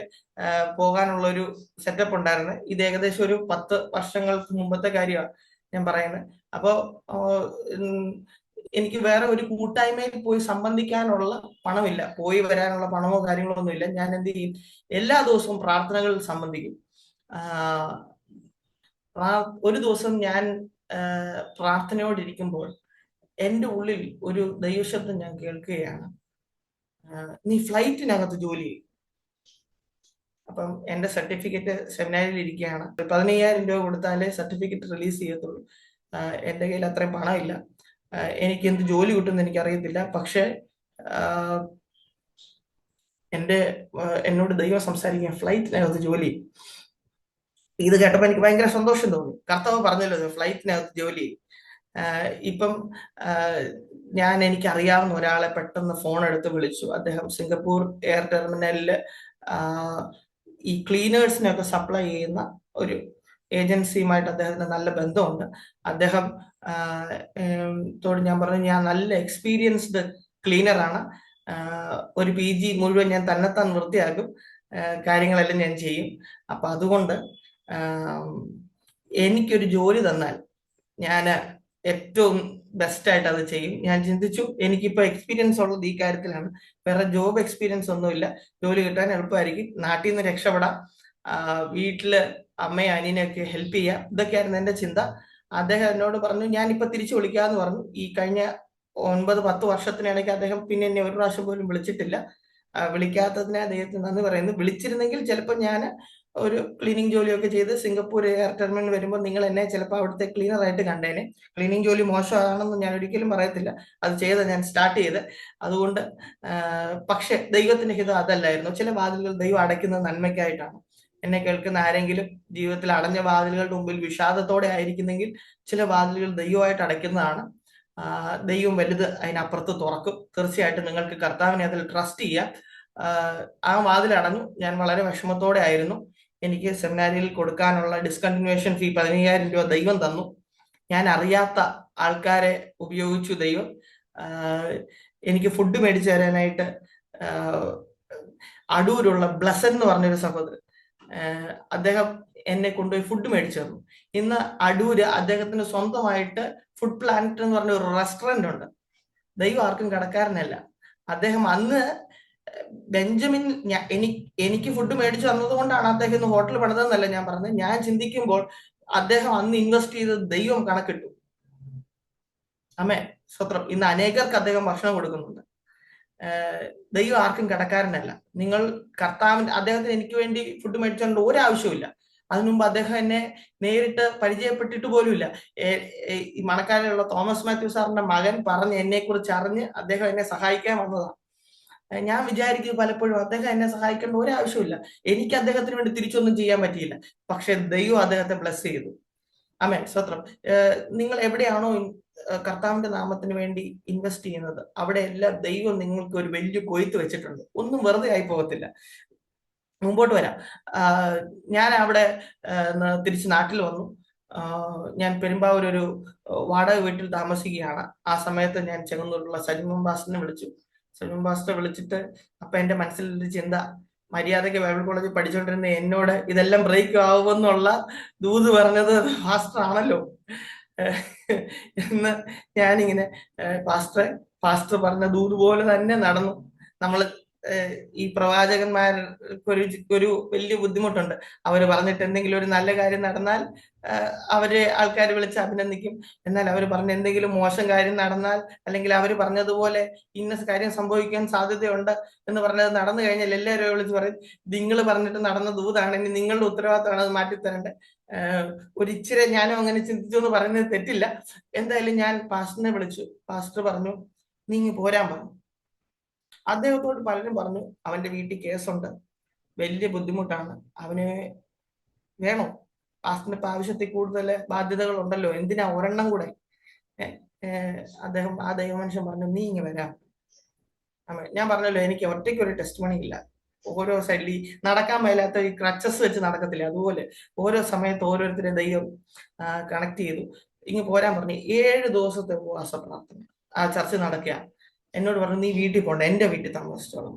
പോകാനുള്ള ഒരു സെറ്റപ്പ് ഉണ്ടായിരുന്നത്. ഇത് ഏകദേശം ഒരു 10 വർഷങ്ങൾക്ക് മുമ്പത്തെ കാര്യമാണ്. ഞാൻ പറയുന്നത്. അപ്പോൾ എനിക്ക് വേറെ ഒരു കൂട്ടായ്മയിൽ പോയി സംബന്ധിക്കാനുള്ള പണമില്ല, പോയി വരാനുള്ള പണമോ കാര്യങ്ങളോ ഒന്നുമില്ല. ഞാൻ എന്ത് ചെയ്യും? എല്ലാ ദിവസവും പ്രാർത്ഥനകളിൽ സംബന്ധിക്കും. ആഹ് ഒരു ദിവസം ഞാൻ പ്രാർത്ഥനയോടിരിക്കുമ്പോൾ എൻ്റെ ഉള്ളിൽ ഒരു ദൈവശബ്ദം ഞാൻ കേൾക്കുകയാണ്, നീ ഫ്ലൈറ്റിനകത്ത് ജോലി ചെയ്യും. അപ്പം എൻ്റെ സർട്ടിഫിക്കറ്റ് സെമിനാരിൽ ഇരിക്കുകയാണ്. 15,000 രൂപ കൊടുത്താലേ സർട്ടിഫിക്കറ്റ് റിലീസ് ചെയ്യത്തുള്ളൂ. എൻ്റെ കയ്യിൽ അത്രയും പണമില്ല. എനിക്ക് എന്ത് ജോലി കിട്ടുമെന്ന് എനിക്കറിയത്തില്ല. പക്ഷേ എന്നോട് ദൈവം സംസാരിക്കാൻ ഫ്ലൈറ്റിനകത്ത് ജോലി ചെയ്യും. ഇത് കേട്ടപ്പോൾ എനിക്ക് ഭയങ്കര സന്തോഷം തോന്നി. കർത്താവ് പറഞ്ഞല്ലോ ഫ്ലൈറ്റിനകത്ത് ജോലി ചെയ്യും. ഇപ്പം എനിക്കറിയാവുന്ന ഒരാളെ പെട്ടെന്ന് ഫോൺ എടുത്ത് വിളിച്ചു. അദ്ദേഹം സിംഗപ്പൂർ എയർ ടെർമിനലില് ഈ ക്ലീനേഴ്സിനൊക്കെ സപ്ലൈ ചെയ്യുന്ന ഒരു ഏജൻസിയുമായിട്ട് അദ്ദേഹത്തിന് നല്ല ബന്ധമുണ്ട്. അദ്ദേഹം തോട് ഞാൻ പറഞ്ഞു, ഞാൻ നല്ല എക്സ്പീരിയൻസ്ഡ് ക്ലീനറാണ്, ഒരു PG മുഴുവൻ ഞാൻ തന്നെത്താൻ വൃത്തിയാക്കും, കാര്യങ്ങളെല്ലാം ഞാൻ ചെയ്യും. അപ്പൊ അതുകൊണ്ട് എനിക്കൊരു ജോലി തന്നാൽ ഞാൻ ഏറ്റവും ബെസ്റ്റ് ആയിട്ട് അത് ചെയ്യും. ഞാൻ ചിന്തിച്ചു, എനിക്കിപ്പോ എക്സ്പീരിയൻസ് ഉള്ളത് ഈ കാര്യത്തിലാണ്, വേറെ ജോബ് എക്സ്പീരിയൻസ് ഒന്നുമില്ല, ജോലി കിട്ടാൻ എളുപ്പമായിരിക്കും, നാട്ടിൽ നിന്ന് രക്ഷപ്പെടാം, വീട്ടില് അമ്മയും അനിയനെയൊക്കെ ഹെൽപ്പ് ചെയ്യാം. ഇതൊക്കെയായിരുന്നു എന്റെ ചിന്ത. അദ്ദേഹം എന്നോട് പറഞ്ഞു, ഞാനിപ്പോ തിരിച്ചു വിളിക്കാന്ന് പറഞ്ഞു. ഈ കഴിഞ്ഞ 9-10 വർഷത്തിനിടയ്ക്ക് അദ്ദേഹം പിന്നെ എന്നെ ഒരു പ്രാവശ്യം പോലും വിളിച്ചിട്ടില്ല. വിളിക്കാത്തതിനെ അദ്ദേഹത്തിന് നന്ദി പറയുന്നു. വിളിച്ചിരുന്നെങ്കിൽ ചിലപ്പോൾ ഞാൻ ഒരു ക്ലീനിങ് ജോലിയൊക്കെ ചെയ്ത് സിംഗപ്പൂർ എയർ ടെർമിനൽ വരുമ്പോൾ നിങ്ങൾ എന്നെ ചിലപ്പോൾ അവിടുത്തെ ക്ലീനർ ആയിട്ട് കണ്ടേനെ. ക്ലീനിങ് ജോലി മോശമാണെന്ന് ഞാൻ ഒരിക്കലും പറയത്തില്ല, അത് ഞാൻ സ്റ്റാർട്ട് ചെയ്ത്. അതുകൊണ്ട് പക്ഷെ ദൈവത്തിന്റെ ഹിതം അതല്ലായിരുന്നു. ചില വാതിലുകൾ ദൈവം അടയ്ക്കുന്നത് നന്മയ്ക്കായിട്ടാണ്. എന്നെ കേൾക്കുന്ന ആരെങ്കിലും ജീവിതത്തിൽ അടഞ്ഞ വാതിലുകളുടെ മുമ്പിൽ വിഷാദത്തോടെ ആയിരിക്കുന്നെങ്കിൽ ചില വാതിലുകൾ ദൈവമായിട്ട് അടയ്ക്കുന്നതാണ്. ദൈവം വലുത് അതിനപ്പുറത്ത് തുറക്കും. തീർച്ചയായിട്ടും നിങ്ങൾക്ക് കർത്താവിനെ അതിൽ ട്രസ്റ്റ് ചെയ്യാം. ആ വാതിൽ അടഞ്ഞു. ഞാൻ വളരെ വിഷമത്തോടെ ആയിരുന്നു. എനിക്ക് സെമിനാരിയിൽ കൊടുക്കാനുള്ള ഡിസ്കണ്ടിന്യൂവേഷൻ ഫീ 15,000 രൂപ ദൈവം തന്നു. ഞാൻ അറിയാത്ത ആൾക്കാരെ ഉപയോഗിച്ചു ദൈവം. എനിക്ക് ഫുഡ് മേടിച്ചു തരാനായിട്ട് അടൂരുള്ള ബ്ലസൻ എന്ന് പറഞ്ഞൊരു സഹോദരൻ, അദ്ദേഹം എന്നെ കൊണ്ടുപോയി ഫുഡ് മേടിച്ചു തന്നു. ഇന്ന് അടൂര് അദ്ദേഹത്തിന് സ്വന്തമായിട്ട് ഫുഡ് പ്ലാനറ്റ് എന്ന് പറഞ്ഞ ഒരു റെസ്റ്റോറന്റ് ഉണ്ട്. ദൈവം ആർക്കും കടക്കാരനല്ല. അദ്ദേഹം അന്ന് ബെഞ്ചമിൻ എനിക്ക് ഫുഡ് മേടിച്ചു തന്നത് കൊണ്ടാണ് അദ്ദേഹം ഇന്ന് ഹോട്ടൽ പണിതെന്നല്ല ഞാൻ പറഞ്ഞത്. ഞാൻ ചിന്തിക്കുമ്പോൾ അദ്ദേഹം അന്ന് ഇൻവെസ്റ്റ് ചെയ്തത് ദൈവം കണക്കിട്ടു. അമ്മേ സ്വത്രം. ഇന്ന് അനേകർക്ക് അദ്ദേഹം ഭക്ഷണം കൊടുക്കുന്നുണ്ട്. ദൈവം ആർക്കും കടക്കാരനല്ല. നിങ്ങൾ അദ്ദേഹത്തിന് എനിക്ക് വേണ്ടി ഫുഡ് മേടിച്ചുകൊണ്ട് ഒരാവശ്യമില്ല. അതിനു മുമ്പ് അദ്ദേഹം എന്നെ നേരിട്ട് പരിചയപ്പെട്ടിട്ട് പോലുമില്ല. ഈ മണക്കാലിലുള്ള തോമസ് മാത്യു സാറിന്റെ മകൻ പറഞ്ഞ് എന്നെ കുറിച്ച് അറിഞ്ഞ് അദ്ദേഹം എന്നെ സഹായിക്കാൻ വന്നതാണ്. ഞാൻ വിചാരിക്കുന്നത് പലപ്പോഴും അദ്ദേഹം എന്നെ സഹായിക്കേണ്ട ഒരാവശ്യമില്ല, എനിക്ക് അദ്ദേഹത്തിന് വേണ്ടി തിരിച്ചൊന്നും ചെയ്യാൻ പറ്റിയില്ല. പക്ഷെ ദൈവം അദ്ദേഹത്തെ ബ്ലസ് ചെയ്തു. ആമേൻ, സ്തോത്രം. നിങ്ങൾ എവിടെയാണോ കർത്താവിന്റെ നാമത്തിന് വേണ്ടി ഇൻവെസ്റ്റ് ചെയ്യുന്നത്, അവിടെ എല്ലാം ദൈവം നിങ്ങൾക്ക് ഒരു വലിയ കൊയ്ത്ത് വെച്ചിട്ടുണ്ട്. ഒന്നും വെറുതെ ആയി പോകത്തില്ല. മുമ്പോട്ട് വരാം. ഞാൻ അവിടെ തിരിച്ച് നാട്ടിൽ വന്നു. ഞാൻ പെരുമ്പാവൂർ ഒരു വാടക വീട്ടിൽ താമസിക്കുകയാണ്. ആ സമയത്ത് ഞാൻ ചെങ്ങന്നൂരുള്ള സലിമൻ പാസ്റ്ററിനെ വിളിച്ചു. സലിമൻ പാസ്റ്റർ വിളിച്ചിട്ട് അപ്പൊ എന്റെ മനസ്സിലൊരു ചിന്ത, മര്യാദയ്ക്ക് ബൈബിൾ കോളേജിൽ പഠിച്ചുകൊണ്ടിരുന്ന എന്നോട് ഇതെല്ലാം ബ്രേക്ക് ആവുമെന്നുള്ള ദൂത് പറഞ്ഞത് പാസ്റ്റർ ആണല്ലോ എന്ന് ഞാനിങ്ങനെ പാസ്റ്റർ പറഞ്ഞ ദൂത് പോലെ തന്നെ നടന്നു. നമ്മൾ ഈ പ്രവാചകന്മാർക്ക് ഒരു വലിയ ബുദ്ധിമുട്ടുണ്ട്. അവര് പറഞ്ഞിട്ട് എന്തെങ്കിലും ഒരു നല്ല കാര്യം നടന്നാൽ ആൾക്കാർ വിളിച്ച് അഭിനന്ദിക്കും. എന്നാൽ അവർ പറഞ്ഞ എന്തെങ്കിലും മോശം കാര്യം നടന്നാൽ, അല്ലെങ്കിൽ അവർ പറഞ്ഞതുപോലെ ഇന്ന കാര്യം സംഭവിക്കാൻ സാധ്യതയുണ്ട് എന്ന് പറഞ്ഞത് നടന്നു കഴിഞ്ഞാൽ എല്ലാവരും വിളിച്ച് പറയും, നിങ്ങൾ പറഞ്ഞിട്ട് നടന്ന ദൂതാണ്, ഇനി നിങ്ങളുടെ ഉത്തരവാദിത്തമാണ് അത് മാറ്റിത്തരേണ്ടത്. ഒരിച്ചിരി ഞാനും അങ്ങനെ ചിന്തിച്ചു എന്ന് പറയുന്നത് തെറ്റില്ല. എന്തായാലും ഞാൻ പാസ്റ്ററിനെ വിളിച്ചു. പാസ്റ്റർ പറഞ്ഞു, നീ പോരാൻ പറഞ്ഞു. അദ്ദേഹത്തോട് പലരും പറഞ്ഞു, അവന്റെ വീട്ടിൽ കേസുണ്ട്, വലിയ ബുദ്ധിമുട്ടാണ്, അവന് വേണോ? പാസ്റ്ററിന് ഇപ്പൊ ആവശ്യത്തിൽ കൂടുതൽ ബാധ്യതകൾ ഉണ്ടല്ലോ, എന്തിനാ ഒരെണ്ണം കൂടെ? ആ ദൈവമനുഷ്യൻ പറഞ്ഞു, നീ ഇങ്ങ് വരാം. ഞാൻ പറഞ്ഞല്ലോ, എനിക്ക് ഒറ്റയ്ക്ക് ഒരു ടെസ്റ്റ് മണി ഇല്ല. ഓരോ സൈഡിൽ നടക്കാൻ മേലാത്ത ഈ ക്രച്ചസ് വെച്ച് നടക്കത്തില്ല, അതുപോലെ ഓരോ സമയത്ത് ഓരോരുത്തരെ ദൈവം കണക്ട് ചെയ്തു. ഇങ്ങ് പോരാൻ പറഞ്ഞു. 7 ദിവസത്തെ ഉപവാസ പ്രാർത്ഥന ആ ചർച്ച നടക്കുക. എന്നോട് പറഞ്ഞു, നീ വീട്ടിൽ പോണ്ട, എന്റെ വീട്ടിൽ താമസിച്ചോളാം.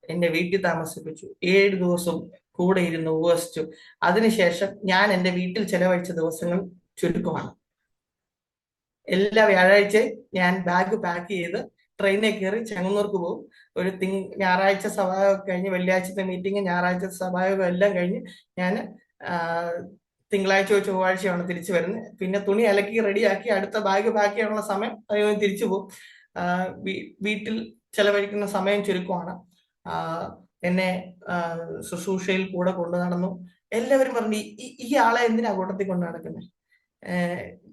എന്റെ വീട്ടിൽ താമസിപ്പിച്ചു. 7 ദിവസം കൂടെ ഇരുന്ന് ഉപവസിച്ചു. അതിനുശേഷം ഞാൻ എന്റെ വീട്ടിൽ ചെലവഴിച്ച ദിവസങ്ങൾ ചുരുക്കമാണ്. എല്ലാ വ്യാഴാഴ്ചയും ഞാൻ ബാഗ് പാക്ക് ചെയ്ത് ട്രെയിനിൽ കയറി ചെങ്ങന്നൂർക്ക് പോകും. ഒരു ഞായറാഴ്ച സഭായോഗം കഴിഞ്ഞ് വെള്ളിയാഴ്ചത്തെ മീറ്റിംഗ്, ഞായറാഴ്ച സഭായോഗം എല്ലാം കഴിഞ്ഞ് ഞാൻ തിങ്കളാഴ്ചയോ ചൊവ്വാഴ്ചയാണ് തിരിച്ചു വരുന്നത്. പിന്നെ തുണി അലക്കി റെഡിയാക്കി അടുത്ത ബാഗ് പാക്ക് ചെയ്യാനുള്ള സമയം അയ്യോ തിരിച്ചു പോകും. വീട്ടിൽ ചെലവഴിക്കുന്ന സമയം ചുരുക്കമാണ്. എന്നെ ശുശ്രൂഷയിൽ കൂടെ കൊണ്ടു നടന്നു. എല്ലാവരും പറഞ്ഞു ഈ ആളെ എന്തിനാ കൂട്ടത്തിൽ കൊണ്ടു നടക്കുന്നത്,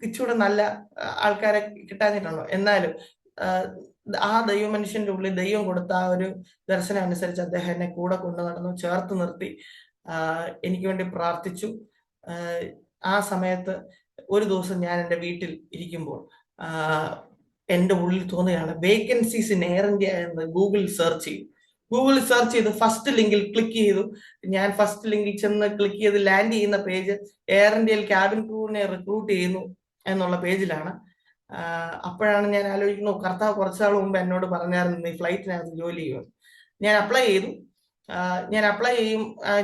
ഇച്ചൂടെ നല്ല ആൾക്കാരെ കിട്ടാഞ്ഞിട്ടുണ്ടോ? എന്നാലും ആ ദൈവ മനുഷ്യന്റെ ഉള്ളിൽ ദൈവം കൊടുത്ത ആ ഒരു ദർശനം അനുസരിച്ച് അദ്ദേഹം എന്നെ കൂടെ കൊണ്ടു നടന്നു, ചേർത്ത് നിർത്തി, എനിക്ക് വേണ്ടി പ്രാർത്ഥിച്ചു. ആ സമയത്ത് ഒരു ദിവസം ഞാൻ എൻ്റെ വീട്ടിൽ ഇരിക്കുമ്പോൾ എൻ്റെ ഉള്ളിൽ തോന്നുകയാണ് വേക്കൻസീസ് ഇൻ എയർ ഇന്ത്യ എന്ന് ഗൂഗിളിൽ സെർച്ച് ചെയ്തു. ഫസ്റ്റ് ലിങ്കിൽ ക്ലിക്ക് ചെയ്തു. ഞാൻ ഫസ്റ്റ് ലിങ്കിൽ ചെന്ന് ക്ലിക്ക് ചെയ്ത് ലാൻഡ് ചെയ്യുന്ന പേജ് എയർ ഇന്ത്യയിൽ ക്യാബിൻ ക്രൂവിനെ റിക്രൂട്ട് ചെയ്യുന്നു എന്നുള്ള പേജിലാണ്. അപ്പോഴാണ് ഞാൻ ആലോചിക്കുന്നത്, കർത്താവ് കുറച്ചാൾ മുമ്പ് എന്നോട് പറഞ്ഞായിരുന്നു നീ ഫ്ലൈറ്റിനകത്ത് ജോലി ചെയ്യുമെന്ന്. ഞാൻ അപ്ലൈ ചെയ്തു.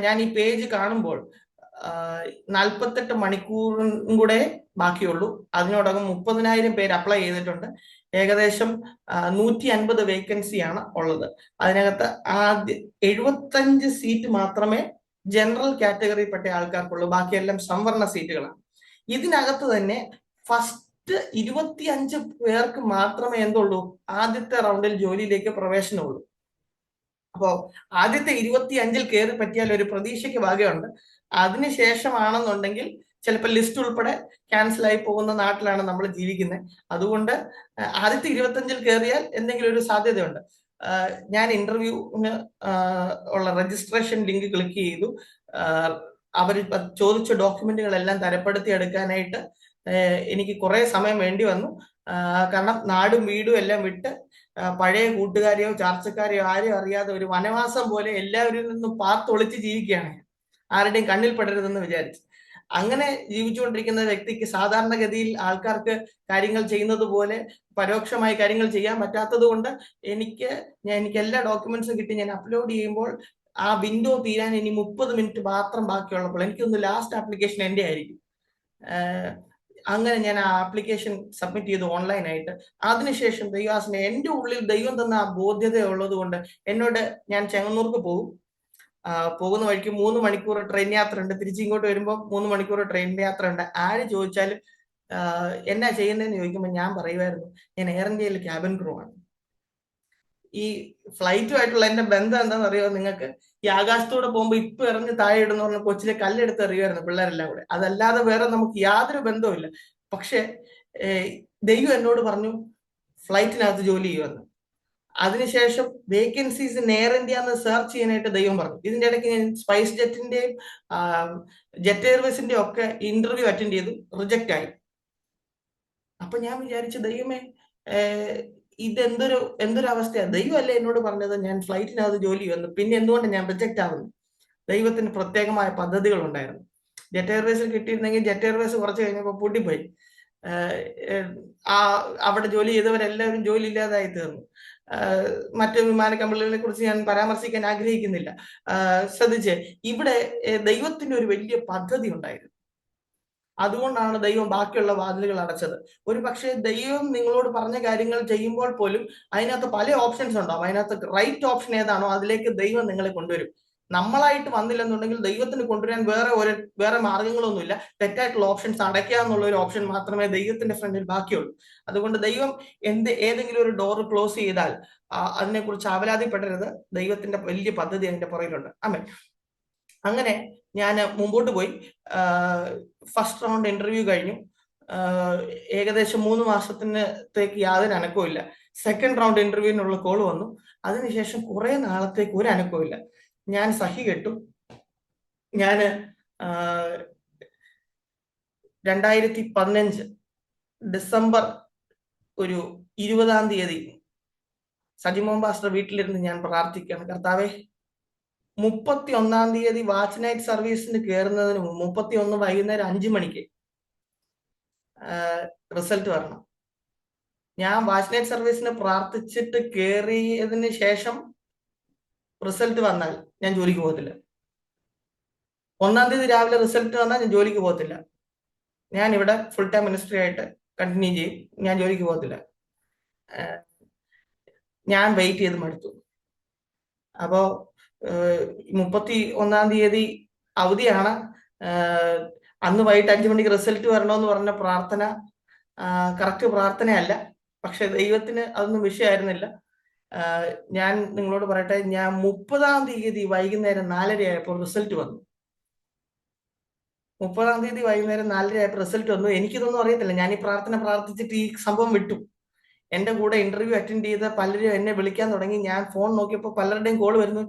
ഞാൻ ഈ പേജ് കാണുമ്പോൾ 48 മണിക്കൂറും കൂടെ ബാക്കിയുള്ളൂ. അതിനോടകം 30,000 പേര് അപ്ലൈ ചെയ്തിട്ടുണ്ട്. ഏകദേശം 150 വേക്കൻസിയാണ് ഉള്ളത്. അതിനകത്ത് ആദ്യ 75 സീറ്റ് മാത്രമേ ജനറൽ കാറ്റഗറിയിൽപ്പെട്ട ആൾക്കാർക്കുള്ളൂ, ബാക്കിയെല്ലാം സംവരണ സീറ്റുകളാണ്. ഇതിനകത്ത് തന്നെ ഫസ്റ്റ് 25 പേർക്ക് മാത്രമേ എന്തുള്ളൂ, ആദ്യത്തെ റൗണ്ടിൽ ജോലിയിലേക്ക് പ്രവേശനമുള്ളൂ. അപ്പോ ആദ്യത്തെ 25-ൽ കയറി പറ്റിയാൽ ഒരു പ്രതീക്ഷയ്ക്ക് ഭാഗ്യമുണ്ട്. അതിനുശേഷമാണെന്നുണ്ടെങ്കിൽ ചിലപ്പോൾ ലിസ്റ്റ് ഉൾപ്പെടെ ക്യാൻസൽ ആയി പോകുന്ന നാട്ടിലാണ് നമ്മൾ ജീവിക്കുന്നത്. അതുകൊണ്ട് ആദ്യത്തെ 25-ൽ കയറിയാൽ എന്തെങ്കിലും ഒരു സാധ്യതയുണ്ട്. ഞാൻ ഇന്റർവ്യൂവിന് ഉള്ള രജിസ്ട്രേഷൻ ലിങ്ക് ക്ലിക്ക് ചെയ്തു. അവർ ചോദിച്ച ഡോക്യുമെന്റുകളെല്ലാം തരപ്പെടുത്തി എടുക്കാനായിട്ട് എനിക്ക് കുറെ സമയം വേണ്ടി വന്നു. കാരണം നാടും വീടും എല്ലാം വിട്ട് പഴയ കൂട്ടുകാരെയോ ചാർച്ചക്കാരെയോ ആരെയും അറിയാതെ ഒരു വനവാസം പോലെ എല്ലാവരിൽ നിന്നും പാത്തൊളിച്ച് ജീവിക്കുകയാണ്. ആരുടെയും കണ്ണിൽ പെടരുതെന്ന് വിചാരിച്ച് അങ്ങനെ ജീവിച്ചുകൊണ്ടിരിക്കുന്ന വ്യക്തിക്ക് സാധാരണഗതിയിൽ ആൾക്കാർക്ക് കാര്യങ്ങൾ ചെയ്യുന്നത് പോലെ പരോക്ഷമായി കാര്യങ്ങൾ ചെയ്യാൻ പറ്റാത്തത് കൊണ്ട് എനിക്ക് എല്ലാ ഡോക്യുമെന്റ്സും കിട്ടി. ഞാൻ അപ്ലോഡ് ചെയ്യുമ്പോൾ ആ വിൻഡോ തീരാൻ ഇനി 30 മിനിറ്റ് മാത്രം ബാക്കിയുള്ളപ്പോൾ എനിക്കൊന്ന് ലാസ്റ്റ് ആപ്ലിക്കേഷൻ എൻ്റെ ആയിരിക്കും. അങ്ങനെ ഞാൻ ആ ആപ്ലിക്കേഷൻ സബ്മിറ്റ് ചെയ്തു ഓൺലൈനായിട്ട്. അതിനുശേഷം ദൈവാസന എൻ്റെ ഉള്ളിൽ ദൈവം തന്ന ആ ബോധ്യത ഉള്ളത് കൊണ്ട് ഞാൻ ചെങ്ങന്നൂർക്ക് പോകുന്ന വഴിക്ക് 3 മണിക്കൂർ ട്രെയിൻ യാത്ര ഉണ്ട്. തിരിച്ചിങ്ങോട്ട് വരുമ്പോൾ 3 മണിക്കൂർ ട്രെയിൻ യാത്ര ഉണ്ട്. ആര് ചോദിച്ചാലും എന്നാ ചെയ്യുന്നതെന്ന് ചോദിക്കുമ്പോൾ ഞാൻ പറയുമായിരുന്നു ഞാൻ എയർ ഇന്ത്യയിൽ ക്യാബിൻ ക്രൂ ആണ്. ഈ ഫ്ലൈറ്റുമായിട്ടുള്ള എന്റെ ബന്ധം എന്താണെന്ന് അറിയോ നിങ്ങൾക്ക്? ഈ ആകാശത്തൂടെ പോകുമ്പോൾ ഇപ്പൊ എറിഞ്ഞ് താഴെ ഇടുന്ന പറഞ്ഞ കൊച്ചിലെ കല്ലെടുത്ത് എറിയുമായിരുന്നു പിള്ളേരെല്ലാം കൂടെ. അതല്ലാതെ വേറെ നമുക്ക് യാതൊരു ബന്ധവുമില്ല. പക്ഷെ ദൈവം എന്നോട് പറഞ്ഞു ഫ്ലൈറ്റിനകത്ത് ജോലി ചെയ്യുമെന്ന്. അതിനുശേഷം വേക്കൻസീസ് ഇൻ എയർ ഇന്ത്യ എന്ന് സെർച്ച് ചെയ്യാനായിട്ട് ദൈവം പറഞ്ഞു. ഇതിന്റെ ഇടയ്ക്ക് ഞാൻ സ്പൈസ് ജെറ്റിന്റെയും ജെറ്റ് എയർവേസിന്റെയും ഒക്കെ ഇന്റർവ്യൂ അറ്റൻഡ് ചെയ്തു, റിജക്റ്റ് ആയി. അപ്പൊ ഞാൻ വിചാരിച്ചു ദൈവമേ എന്തൊരു അവസ്ഥയാണ്. ദൈവമല്ലേ എന്നോട് പറഞ്ഞത് ഞാൻ ഫ്ലൈറ്റിനകത്ത് ജോലി ചെയ്യുമെന്ന്, പിന്നെ എന്തുകൊണ്ട് ഞാൻ റിജക്റ്റ് ആവുന്നു? ദൈവത്തിന് പ്രത്യേകമായ പദ്ധതികൾ ഉണ്ടായിരുന്നു. ജെറ്റ് എയർവേസിൽ കിട്ടിയിരുന്നെങ്കിൽ ജെറ്റ് എയർവേസ് കുറച്ച് കഴിഞ്ഞപ്പോൾ പൂട്ടിപ്പോയി. അവിടെ ജോലി ചെയ്തവരെല്ലാവരും ജോലി ഇല്ലാതായി തീർന്നു. മറ്റ് വിമാന കമ്പനികളെ കുറിച്ച് ഞാൻ പരാമർശിക്കാൻ ആഗ്രഹിക്കുന്നില്ല. ശ്രദ്ധിച്ച്, ഇവിടെ ദൈവത്തിന്റെ ഒരു വലിയ പദ്ധതി ഉണ്ടായിരുന്നു. അതുകൊണ്ടാണ് ദൈവം ബാക്കിയുള്ള വാതിലുകൾ അടച്ചത്. ഒരു പക്ഷേ ദൈവം നിങ്ങളോട് പറഞ്ഞ കാര്യങ്ങൾ ചെയ്യുമ്പോൾ പോലും അതിനകത്ത് പല ഓപ്ഷൻസ് ഉണ്ടാവും. അതിനകത്ത് റൈറ്റ് ഓപ്ഷൻ ഏതാണോ അതിലേക്ക് ദൈവം നിങ്ങളെ കൊണ്ടുവരും. നമ്മളായിട്ട് വന്നില്ലെന്നുണ്ടെങ്കിൽ ദൈവത്തിന് കൊണ്ടുവരാൻ വേറെ മാർഗങ്ങളൊന്നുമില്ല. തെറ്റായിട്ടുള്ള ഓപ്ഷൻസ് അടയ്ക്കുക എന്നുള്ള ഒരു ഓപ്ഷൻ മാത്രമേ ദൈവത്തിന്റെ ഫ്രണ്ടിൽ ബാക്കിയുള്ളൂ. അതുകൊണ്ട് ദൈവം ഏതെങ്കിലും ഒരു ഡോർ ക്ലോസ് ചെയ്താൽ അതിനെക്കുറിച്ച് ആവലാതിപ്പെടരുത്. ദൈവത്തിന്റെ വലിയ പദ്ധതി അതിന്റെ പുറകിലുണ്ട്. ആമേൻ. അങ്ങനെ ഞാൻ മുമ്പോട്ട് പോയി. ഫസ്റ്റ് റൗണ്ട് ഇന്റർവ്യൂ കഴിഞ്ഞു. ഏകദേശം 3 മാസത്തിനത്തേക്ക് യാതൊരു അനക്കവും ഇല്ല. സെക്കൻഡ് റൗണ്ട് ഇന്റർവ്യൂവിനുള്ള കോൾ വന്നു. അതിനുശേഷം കുറെ നാളത്തേക്ക് ഒരു അനക്കവും ഇല്ല. ഞാൻ സഹി കെട്ടു. ഞാന് 2015 ഡിസംബർ 20 സജിമോൻ പാസ്റ്റർ വീട്ടിലിരുന്ന് ഞാൻ പ്രാർത്ഥിക്കുകയാണ്, കർത്താവേ 31 വാച്ച് നൈറ്റ് സർവീസിന് കയറുന്നതിന് 31 വൈകുന്നേരം 5 മണിക്ക് റിസൾട്ട് വരണം. ഞാൻ വാച്ച് നൈറ്റ് സർവീസിന് പ്രാർത്ഥിച്ചിട്ട് കയറിയതിന് ശേഷം റിസൾട്ട് വന്നാൽ ഞാൻ ജോലിക്ക് പോകത്തില്ല. 1 തീയതി രാവിലെ റിസൾട്ട് വന്നാൽ ഞാൻ ജോലിക്ക് പോകത്തില്ല. ഞാൻ ഇവിടെ ഫുൾ ടൈം മിനിസ്ട്രി ആയിട്ട് കണ്ടിന്യൂ ചെയ്യും, ഞാൻ ജോലിക്ക് പോകത്തില്ല. ഞാൻ വെയിറ്റ് ചെയ്ത് മടുത്തു. അപ്പോ 31 അവധിയാണ്. അന്ന് വൈകിട്ട് 5 മണിക്ക് റിസൾട്ട് വരണമെന്ന് പറഞ്ഞ പ്രാർത്ഥന കറക്റ്റ് പ്രാർത്ഥനയല്ല, പക്ഷെ ദൈവത്തിന് അതൊന്നും വിഷയമായിരുന്നില്ല. ഞാൻ നിങ്ങളോട് പറയട്ടെ, ഞാൻ 30 വൈകുന്നേരം 4:30 ആയപ്പോൾ റിസൾട്ട് വന്നു. 30 വൈകുന്നേരം 4:30 ആയപ്പോൾ റിസൾട്ട് വന്നു. എനിക്കിതൊന്നും അറിയത്തില്ല. ഞാൻ ഈ പ്രാർത്ഥന പ്രാർത്ഥിച്ചിട്ട് ഈ സംഭവം വിട്ടു. എന്റെ കൂടെ ഇന്റർവ്യൂ അറ്റൻഡ് ചെയ്ത പലരും എന്നെ വിളിക്കാൻ തുടങ്ങി. ഞാൻ ഫോൺ നോക്കിയപ്പോൾ പലരുടെയും കോൾ വരുന്നു.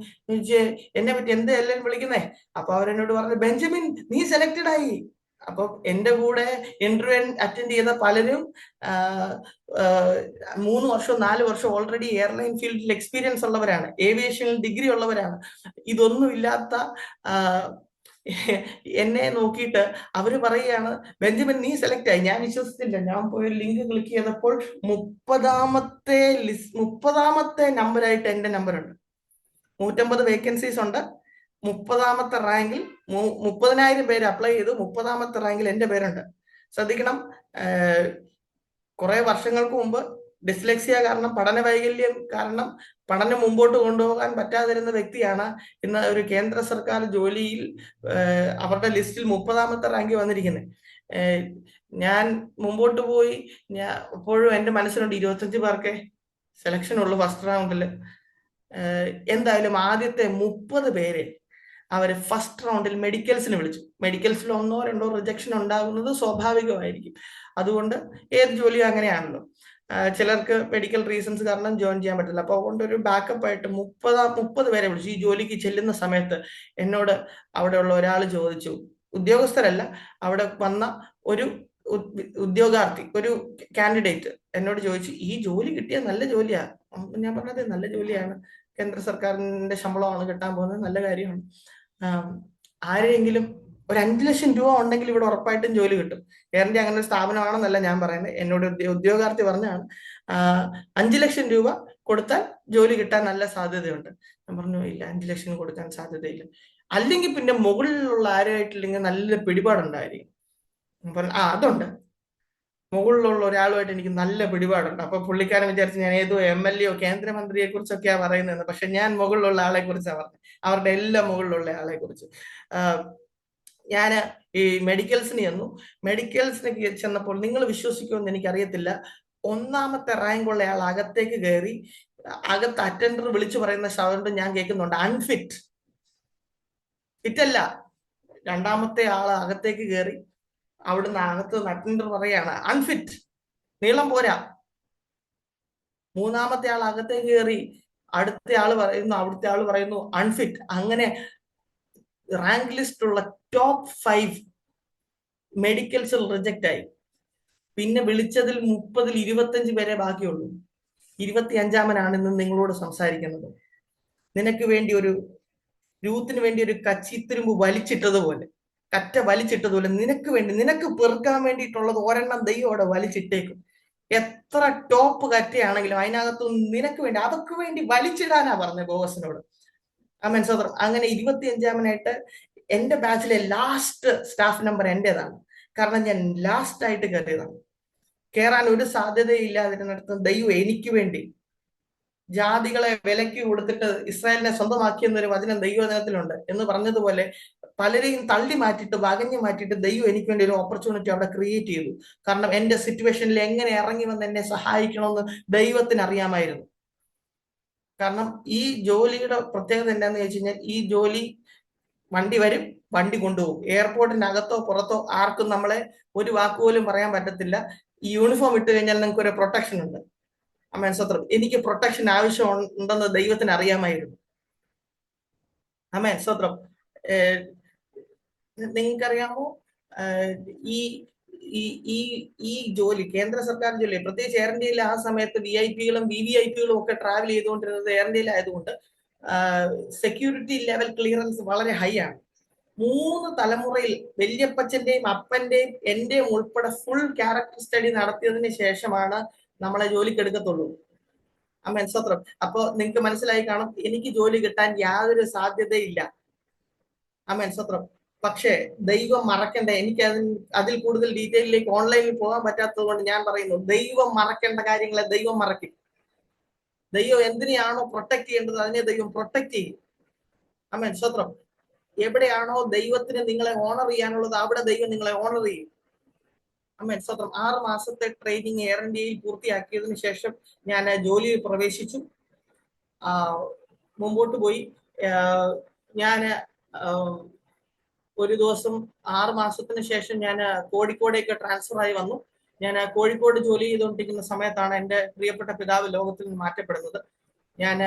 എന്നെ പറ്റി എന്താ എല്ലാവരും വിളിക്കുന്നേ? അപ്പൊ അവരെന്നോട് പറഞ്ഞു, ബെഞ്ചമിൻ നീ സെലക്റ്റഡ് ആയി. അപ്പൊ എന്റെ കൂടെ ഇന്റർവ്യൂ അറ്റൻഡ് ചെയ്ത പലരും 3 വർഷം 4 വർഷം ഓൾറെഡി എയർലൈൻ ഫീൽഡിൽ എക്സ്പീരിയൻസ് ഉള്ളവരാണ്, ഏവിയേഷനിൽ ഡിഗ്രി ഉള്ളവരാണ്. ഇതൊന്നും ഇല്ലാത്ത എന്നെ നോക്കിയിട്ട് അവര് പറയുകയാണ്, ബെഞ്ചമിൻ നീ സെലക്ട് ആയി. ഞാൻ വിശ്വസിച്ചില്ല. ഞാൻ പോയി ലിങ്ക് ക്ലിക്ക് ചെയ്തപ്പോൾ 30ാമത്തെ നമ്പറായിട്ട് എന്റെ നമ്പർ ഉണ്ട്. 150 വേക്കൻസീസ് ഉണ്ട്. 30ാമത്തെ റാങ്കിൽ 30,000 പേര് അപ്ലൈ ചെയ്തു. 30ാമത്തെ റാങ്കിൽ എന്റെ പേരുണ്ട്. ശ്രദ്ധിക്കണം, കുറെ വർഷങ്ങൾക്ക് മുമ്പ് ഡിസ്ലെക്സിയ കാരണം, പഠന വൈകല്യം കാരണം പഠനം മുമ്പോട്ട് കൊണ്ടുപോകാൻ പറ്റാതിരുന്ന വ്യക്തിയാണ് ഇന്ന് ഒരു കേന്ദ്ര സർക്കാർ ജോലിയിൽ അവരുടെ ലിസ്റ്റിൽ 30ാമത്തെ റാങ്ക് വന്നിരിക്കുന്നത്. ഞാൻ മുമ്പോട്ട് പോയി. ഞാൻ ഇപ്പോഴും എന്റെ മനസ്സിലുണ്ട് 25 പേർക്കെ സെലക്ഷൻ ഉള്ളു ഫസ്റ്റ് റൗണ്ടിൽ. എന്തായാലും ആദ്യത്തെ 30 പേരെ അവര് ഫസ്റ്റ് റൗണ്ടിൽ മെഡിക്കൽസിന് വിളിച്ചു. മെഡിക്കൽസിൽ 1 or 2 റിജക്ഷൻ ഉണ്ടാകുന്നത് സ്വാഭാവികമായിരിക്കും. അതുകൊണ്ട് ഏത് ജോലിയും അങ്ങനെയാണല്ലോ. ചിലർക്ക് മെഡിക്കൽ റീസൺസ് കാരണം ജോയിൻ ചെയ്യാൻ പറ്റില്ല. അപ്പൊ അതുകൊണ്ട് ഒരു ബാക്കപ്പ് ആയിട്ട് 30 പേരെ വിളിച്ചു. ഈ ജോലിക്ക് ചെല്ലുന്ന സമയത്ത് എന്നോട് അവിടെയുള്ള ഒരാൾ ചോദിച്ചു, ഉദ്യോഗസ്ഥരല്ല, അവിടെ വന്ന ഒരു ഉദ്യോഗാർത്ഥി, ഒരു കാൻഡിഡേറ്റ് എന്നോട് ചോദിച്ചു, ഈ ജോലി കിട്ടിയാൽ നല്ല ജോലിയാ? ഞാൻ പറഞ്ഞത് നല്ല ജോലിയാണ്, കേന്ദ്ര സർക്കാരിന്റെ ശമ്പളമാണ് കിട്ടാൻ പോകുന്നത്, നല്ല കാര്യമാണ്. ആരെങ്കിലും ഒരു 5 ലക്ഷം രൂപ ഉണ്ടെങ്കിൽ ഇവിടെ ഉറപ്പായിട്ടും ജോലി കിട്ടും. എയർ ഇന്ത്യ അങ്ങനെ ഒരു സ്ഥാപനമാണെന്നല്ല ഞാൻ പറയുന്നത്, എന്നോട് ഉദ്യോഗാർത്ഥി പറഞ്ഞാണ്. 5 ലക്ഷം രൂപ കൊടുത്താൽ ജോലി കിട്ടാൻ നല്ല സാധ്യതയുണ്ട്. ഞാൻ പറഞ്ഞു, ഇല്ല, 5 ലക്ഷം കൊടുക്കാൻ സാധ്യതയില്ല. അല്ലെങ്കിൽ പിന്നെ മുകളിലുള്ള ആരുമായിട്ടില്ലെങ്കിൽ നല്ല പിടിപാടുണ്ടായിരിക്കും. പറഞ്ഞു, അതുണ്ട്, മുകളിലുള്ള ഒരാളുമായിട്ട് എനിക്ക് നല്ല പിടിപാടുണ്ട്. അപ്പൊ പുള്ളിക്കാരൻ വിചാരിച്ച് ഞാൻ ഏതോ MLA കേന്ദ്രമന്ത്രിയെ കുറിച്ചൊക്കെയാ പറയുന്നത്. പക്ഷെ ഞാൻ മുകളിലുള്ള ആളെ കുറിച്ചാണ് പറഞ്ഞത്, അവരുടെ എല്ലാം മുകളിലുള്ള ആളെ കുറിച്ച്. ഞാൻ ഈ മെഡിക്കൽസിന് ചെന്നു. മെഡിക്കൽസിന് ചെന്നപ്പോൾ നിങ്ങൾ വിശ്വസിക്കുമെന്ന് എനിക്കറിയത്തില്ല, 1ാമത്തെ റാങ്ക് ഉള്ള ആൾ അകത്തേക്ക് കയറി. അകത്ത് അറ്റൻഡർ വിളിച്ചു പറയുന്ന സൗണ്ട് ഞാൻ കേൾക്കുന്നുണ്ട്, അൺഫിറ്റ്. ഫിറ്റല്ല. 2ാമത്തെ ആള് അകത്തേക്ക് കയറി. അവിടുന്ന് അകത്ത് അറ്റൻഡർ പറയാണ്, അൺഫിറ്റ്, നീളം പോരാ. 3ാമത്തെ ആൾ അകത്തേക്ക് കയറി. അവിടുത്തെ ആള് പറയുന്നു അൺഫിറ്റ്. അങ്ങനെ റാങ്ക് ലിസ്റ്റ് ഉള്ള ടോപ്പ് 5 മെഡിക്കൽസിൽ റിജക്റ്റ് ആയി. പിന്നെ വിളിച്ചതിൽ 30-ൽ 25 പേരെ ബാക്കിയുള്ളൂ. 25ാമനാണ് ഇന്ന് നിങ്ങളോട് സംസാരിക്കുന്നത്. നിനക്ക് വേണ്ടി രൂത്തിന് വേണ്ടി ഒരു കച്ചിത്തുരുമ്പ് വലിച്ചിട്ടതുപോലെ, കറ്റ വലിച്ചിട്ടതുപോലെ നിനക്ക് വേണ്ടി, നിനക്ക് പെറുക്കാൻ വേണ്ടിയിട്ടുള്ളത് ഒരെണ്ണം ദൈവം അവിടെ വലിച്ചിട്ടേക്കും. എത്ര ടോപ്പ് കറ്റയാണെങ്കിലും അതിനകത്ത് നിനക്ക് വേണ്ടി, അവർക്ക് വേണ്ടി വലിച്ചിടാനാ പറഞ്ഞ ബോസിനോട്. ആമേൻ സഹോദരൻ. അങ്ങനെ 25ാമനായിട്ട് എന്റെ ബാച്ചിലെ ലാസ്റ്റ് സ്റ്റാഫ് നമ്പർ എന്റേതാണ്. കാരണം ഞാൻ ലാസ്റ്റ് ആയിട്ട് കയറിയതാണ്. കയറാൻ ഒരു സാധ്യതയില്ലാതിരുന്നിടത്ത് ദൈവം എനിക്ക് വേണ്ടി ജാതികളെ വിലക്ക് കൊടുത്തിട്ട് ഇസ്രായേലിനെ സ്വന്തമാക്കിയെന്നൊരു വചനം ദൈവവചനത്തിലുണ്ട് എന്ന് പറഞ്ഞതുപോലെ, പലരെയും തള്ളി മാറ്റിയിട്ട് വകഞ്ഞു മാറ്റിയിട്ട് ദൈവം എനിക്ക് വേണ്ടി ഒരു ഓപ്പർച്യൂണിറ്റി അവിടെ ക്രിയേറ്റ് ചെയ്തു. കാരണം എന്റെ സിറ്റുവേഷനിൽ എങ്ങനെ ഇറങ്ങി വന്ന് എന്നെ സഹായിക്കണമെന്ന് ദൈവത്തിന് അറിയാമായിരുന്നു. കാരണം ഈ ജോലിയുടെ പ്രത്യേകത എന്താന്ന് ചോദിച്ചു കഴിഞ്ഞാൽ, ഈ ജോലി വണ്ടി വരും, വണ്ടി കൊണ്ടുപോകും. എയർപോർട്ടിന്റെ അകത്തോ പുറത്തോ ആർക്കും നമ്മളെ ഒരു വാക്കുപോലും പറയാൻ പറ്റത്തില്ല. ഈ യൂണിഫോം ഇട്ട് കഴിഞ്ഞാൽ നിങ്ങൾക്ക് ഒരു പ്രൊട്ടക്ഷൻ ഉണ്ട്. ആമേൻ സ്തോത്രം. എനിക്ക് പ്രൊട്ടക്ഷൻ ആവശ്യം ഉണ്ടെന്ന് ദൈവത്തിന് അറിയാമായിരുന്നു. ആമേൻ സ്തോത്രം. നിങ്ങൾക്കറിയാമോ, ഈ ഈ ഈ ഈ ജോലി, കേന്ദ്ര സർക്കാർ ജോലി, പ്രത്യേകിച്ച് എയർ ഇന്ത്യയിൽ ആ സമയത്ത് VIP-കളും VVIP-കളും ഒക്കെ ട്രാവൽ ചെയ്തുകൊണ്ടിരുന്നത് എയർ ഇന്ത്യയിലായതുകൊണ്ട് സെക്യൂരിറ്റി ലെവൽ ക്ലിയറൻസ് വളരെ ഹൈ ആണ്. 3 തലമുറയിൽ വല്യപ്പച്ചന്റെയും അപ്പന്റെയും എന്റെയും ഉൾപ്പെടെ ഫുൾ ക്യാരക്ടർ സ്റ്റഡി നടത്തിയതിന് ശേഷമാണ് നമ്മളെ ജോലിക്ക് എടുക്കത്തുള്ളൂ. ആമേൻ സ്തോത്രം. അപ്പൊ നിങ്ങൾക്ക് മനസ്സിലായി കാണും, എനിക്ക് ജോലി കിട്ടാൻ യാതൊരു സാധ്യതയില്ല. ആമേൻ സ്തോത്രം. പക്ഷേ ദൈവം മറക്കേണ്ട, എനിക്ക് അതിൽ കൂടുതൽ ഡീറ്റെയിലേക്ക് ഓൺലൈനിൽ പോകാൻ പറ്റാത്തത് കൊണ്ട് ഞാൻ പറയുന്നു, ദൈവം മറക്കേണ്ട കാര്യങ്ങളെ ദൈവം മറക്കും. ദൈവം എന്തിനെയാണോ പ്രൊട്ടക്ട് ചെയ്യേണ്ടത് അതിനെ ദൈവം പ്രൊട്ടക്ട് ചെയ്യും. ആമേൻ, സ്തോത്രം. എവിടെയാണോ ദൈവത്തിന് നിങ്ങളെ ഓണർ ചെയ്യാനുള്ളത് അവിടെ ദൈവം നിങ്ങളെ ഓണർ ചെയ്യും. ആമേൻ, സ്തോത്രം. 6 മാസത്തെ ട്രെയിനിങ് എയർ ഇന്ത്യയിൽ പൂർത്തിയാക്കിയതിനു ശേഷം ഞാൻ ജോലിയിൽ പ്രവേശിച്ചു. മുമ്പോട്ട് പോയി. ഞാൻ ഒരു ദിവസം 6 മാസത്തിന് ശേഷം ഞാൻ കോഴിക്കോടേക്ക് ട്രാൻസ്ഫർ ആയി വന്നു. ഞാൻ കോഴിക്കോട് ജോലി ചെയ്തുകൊണ്ടിരിക്കുന്ന സമയത്താണ് എൻ്റെ പ്രിയപ്പെട്ട പിതാവ് ലോകത്തിൽ നിന്ന് മാറ്റപ്പെടുന്നത്. ഞാൻ